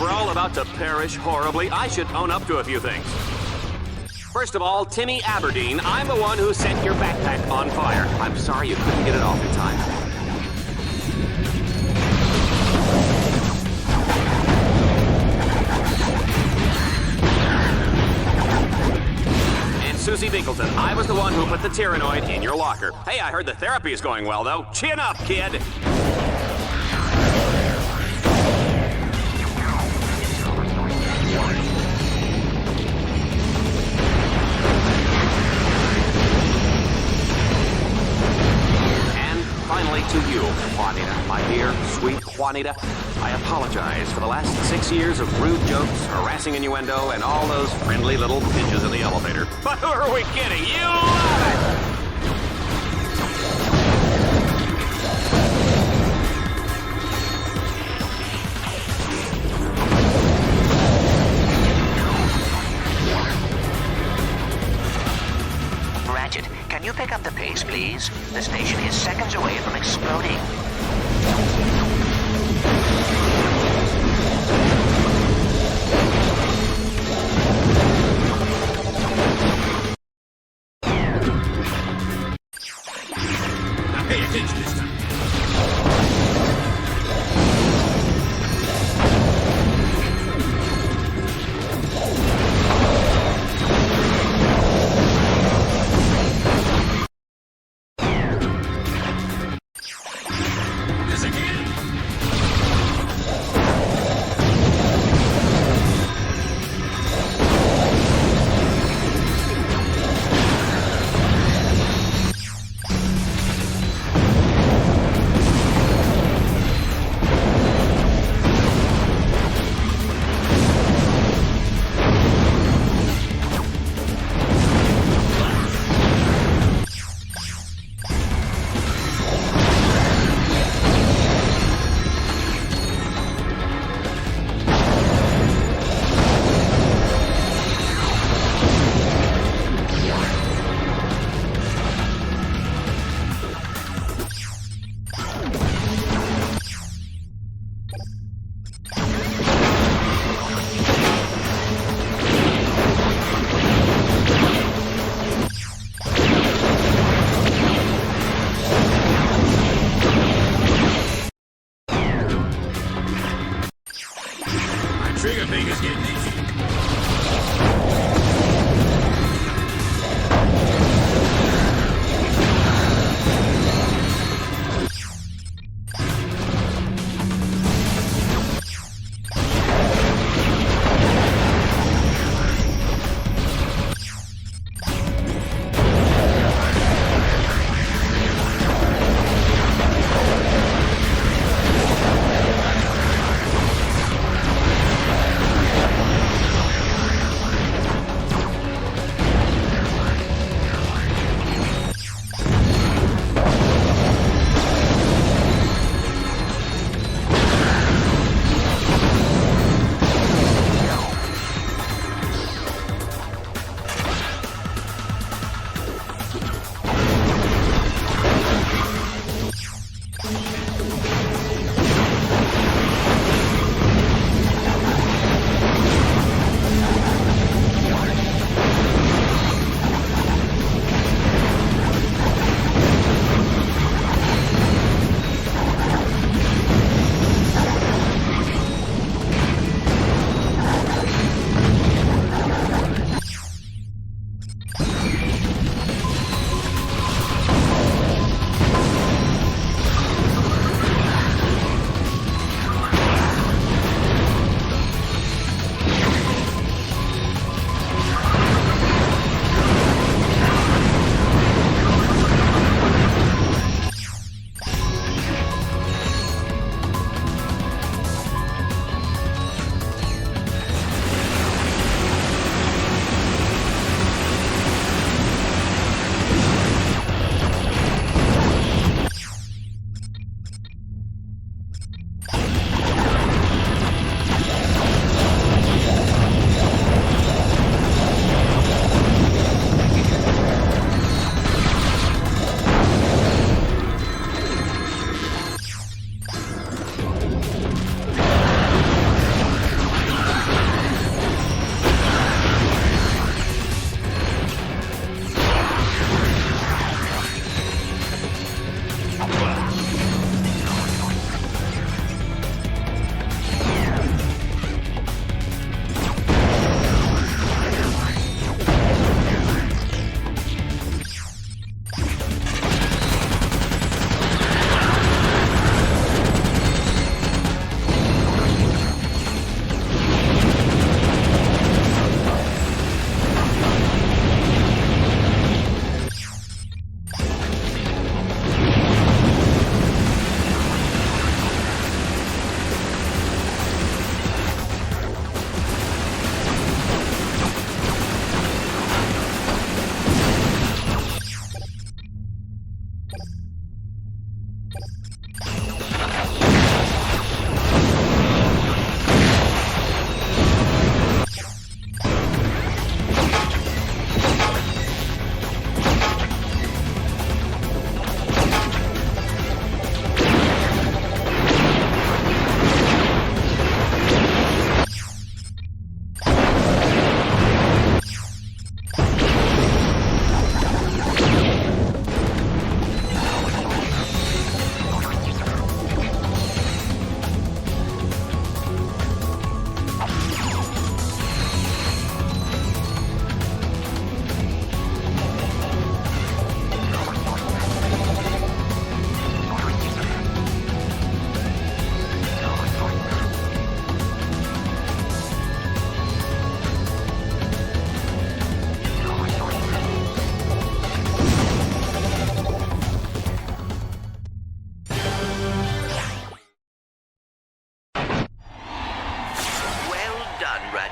we're all about to perish horribly, I should own up to a few things. First of all, Timmy Aberdeen, I'm the one who set your backpack on fire. I'm sorry you couldn't get it off in time. And Susie Binkleton, I was the one who put the Tyrannoid in your locker. Hey, I heard the therapy is going well, though. Chin up, kid! Finally to you, Juanita, my dear, sweet Juanita. I apologize for the last 6 years of rude jokes, harassing innuendo, and all those friendly little pinches in the elevator. But who are we kidding? You love it! Ratchet, can you pick up the pace, please? The station is seconds away from exploding.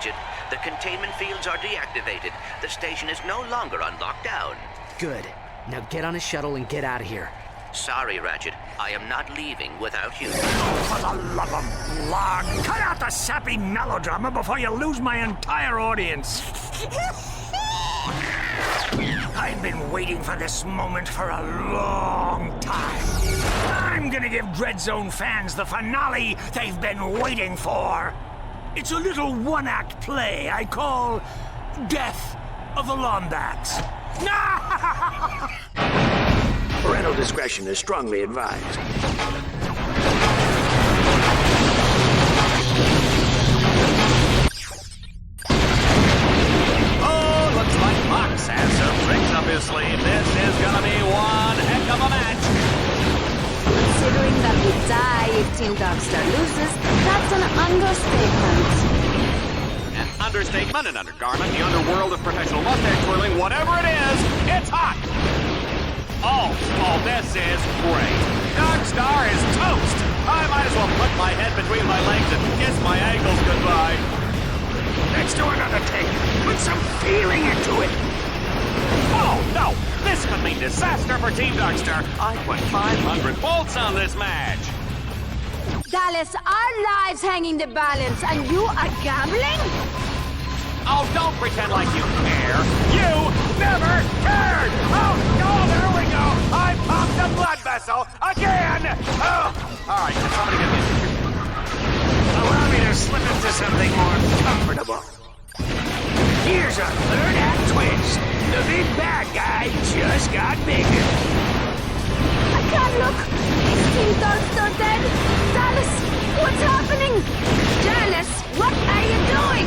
Ratchet. The containment fields are deactivated. The station is no longer on lockdown. Good. Now get on a shuttle and get out of here. Sorry, Ratchet. I am not leaving without you. For the love of Lord, cut out the sappy melodrama before you lose my entire audience. I've been waiting for this moment for a long time. I'm gonna give Dreadzone fans the finale they've been waiting for. It's a little one-act play I call Death of the Lombats. Parental discretion is strongly advised. Oh, looks like Fox has some tricks up his sleeve. This is gonna be one heck of a match. Considering that we die if Team Darkstar loses, that's an understatement. An understatement, an undergarment, the underworld of professional mustache twirling, whatever it is, it's hot! Oh, this is great. Darkstar is toast! I might as well put my head between my legs and kiss my ankles goodbye. Let's do another take. Put some feeling into it. Oh, no! This could mean disaster for Team Darkstar. I put 500 volts on this match. Dallas, our lives hang in the balance, and you are gambling? Oh, don't pretend like you care. You never cared! Oh, no, there we go! I popped a blood vessel again! Oh, all right, can somebody get me a tissue? Allow me to slip into something more comfortable. Here's a third act twist. The big bad guy just got bigger. I can't look. Is Team Darkstar dead? Dallas, what's happening? Dallas, what are you doing?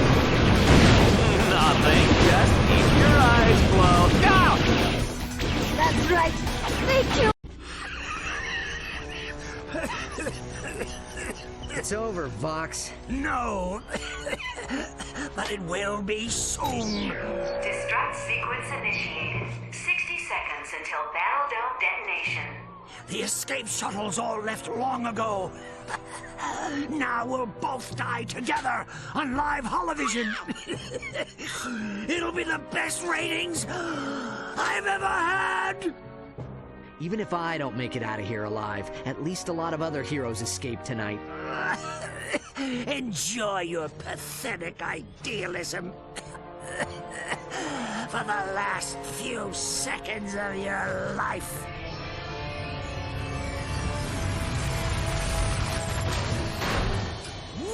Nothing. Just keep your eyes closed. Go! That's right. Thank you. It's over, Vox. No. But it will be soon. Destruct sequence initiated. 60 seconds until Battle Dome detonation. The escape shuttles all left long ago. Now we'll both die together on live holovision. It'll be the best ratings I've ever had. Even if I don't make it out of here alive, at least a lot of other heroes escape tonight. Enjoy your pathetic idealism. For the last few seconds of your life.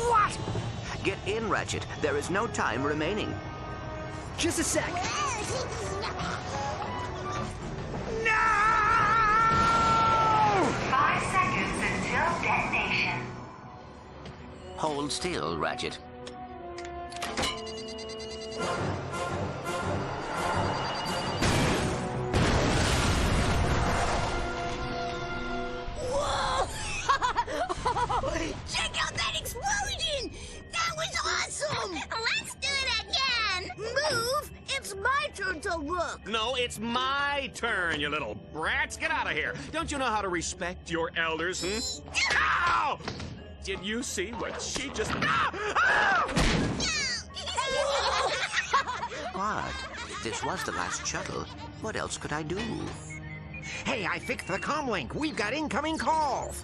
What? Get in, Ratchet. There is no time remaining. Just a sec. No! 5 seconds until detonation. Hold still, Ratchet. Check out that explosion! That was awesome! Let's do it again! Move! It's my turn to look! No, it's my turn, you little brats. Get out of here. Don't you know how to respect your elders, Ow! Did you see what she just... What? This was the last shuttle. What else could I do? Hey, I fixed the comlink. We've got incoming calls.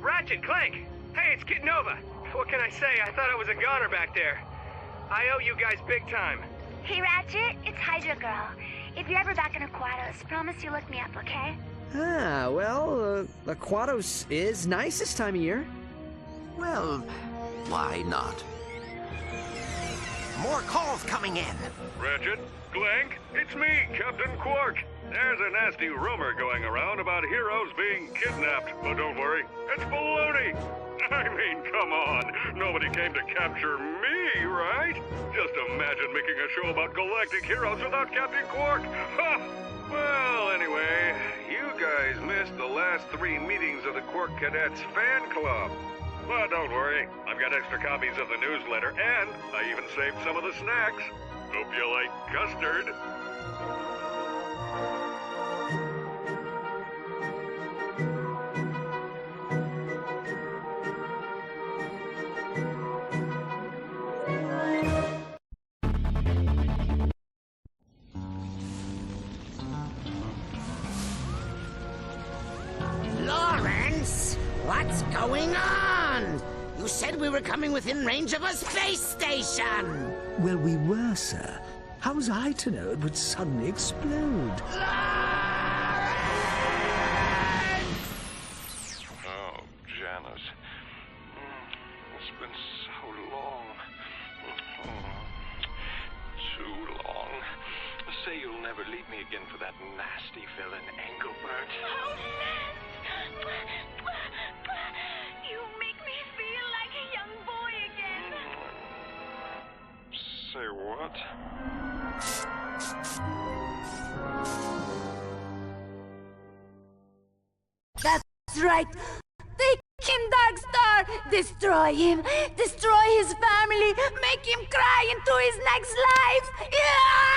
Ratchet, Clank! Hey, it's Kit Nova. What can I say? I thought I was a goner back there. I owe you guys big time. Hey, Ratchet, it's Hydra Girl. If you're ever back in Aquatos, promise you look me up, okay? Ah, well, Aquatos is nice this time of year. Well, why not? More calls coming in. Ratchet, Clank, it's me, Captain Quark. There's a nasty rumor going around about heroes being kidnapped, but don't worry, it's baloney. I mean, come on. Nobody came to capture me, right? Just imagine making a show about galactic heroes without Captain Quark. Ha! Well, anyway, you guys missed the last 3 meetings of the Quark Cadets fan club. But don't worry, I've got extra copies of the newsletter, and I even saved some of the snacks. Hope you like custard. What's going on? You said we were coming within range of a space station! Well, we were, sir. How was I to know it would suddenly explode? Oh, Janice. It's been so long. Too long. Say you'll never leave me again for that nasty villain, Engelbert. Oh, you make me feel like a young boy again. Say what? That's right. Take him, Darkstar! Destroy him! Destroy his family! Make him cry into his next life! Yeah!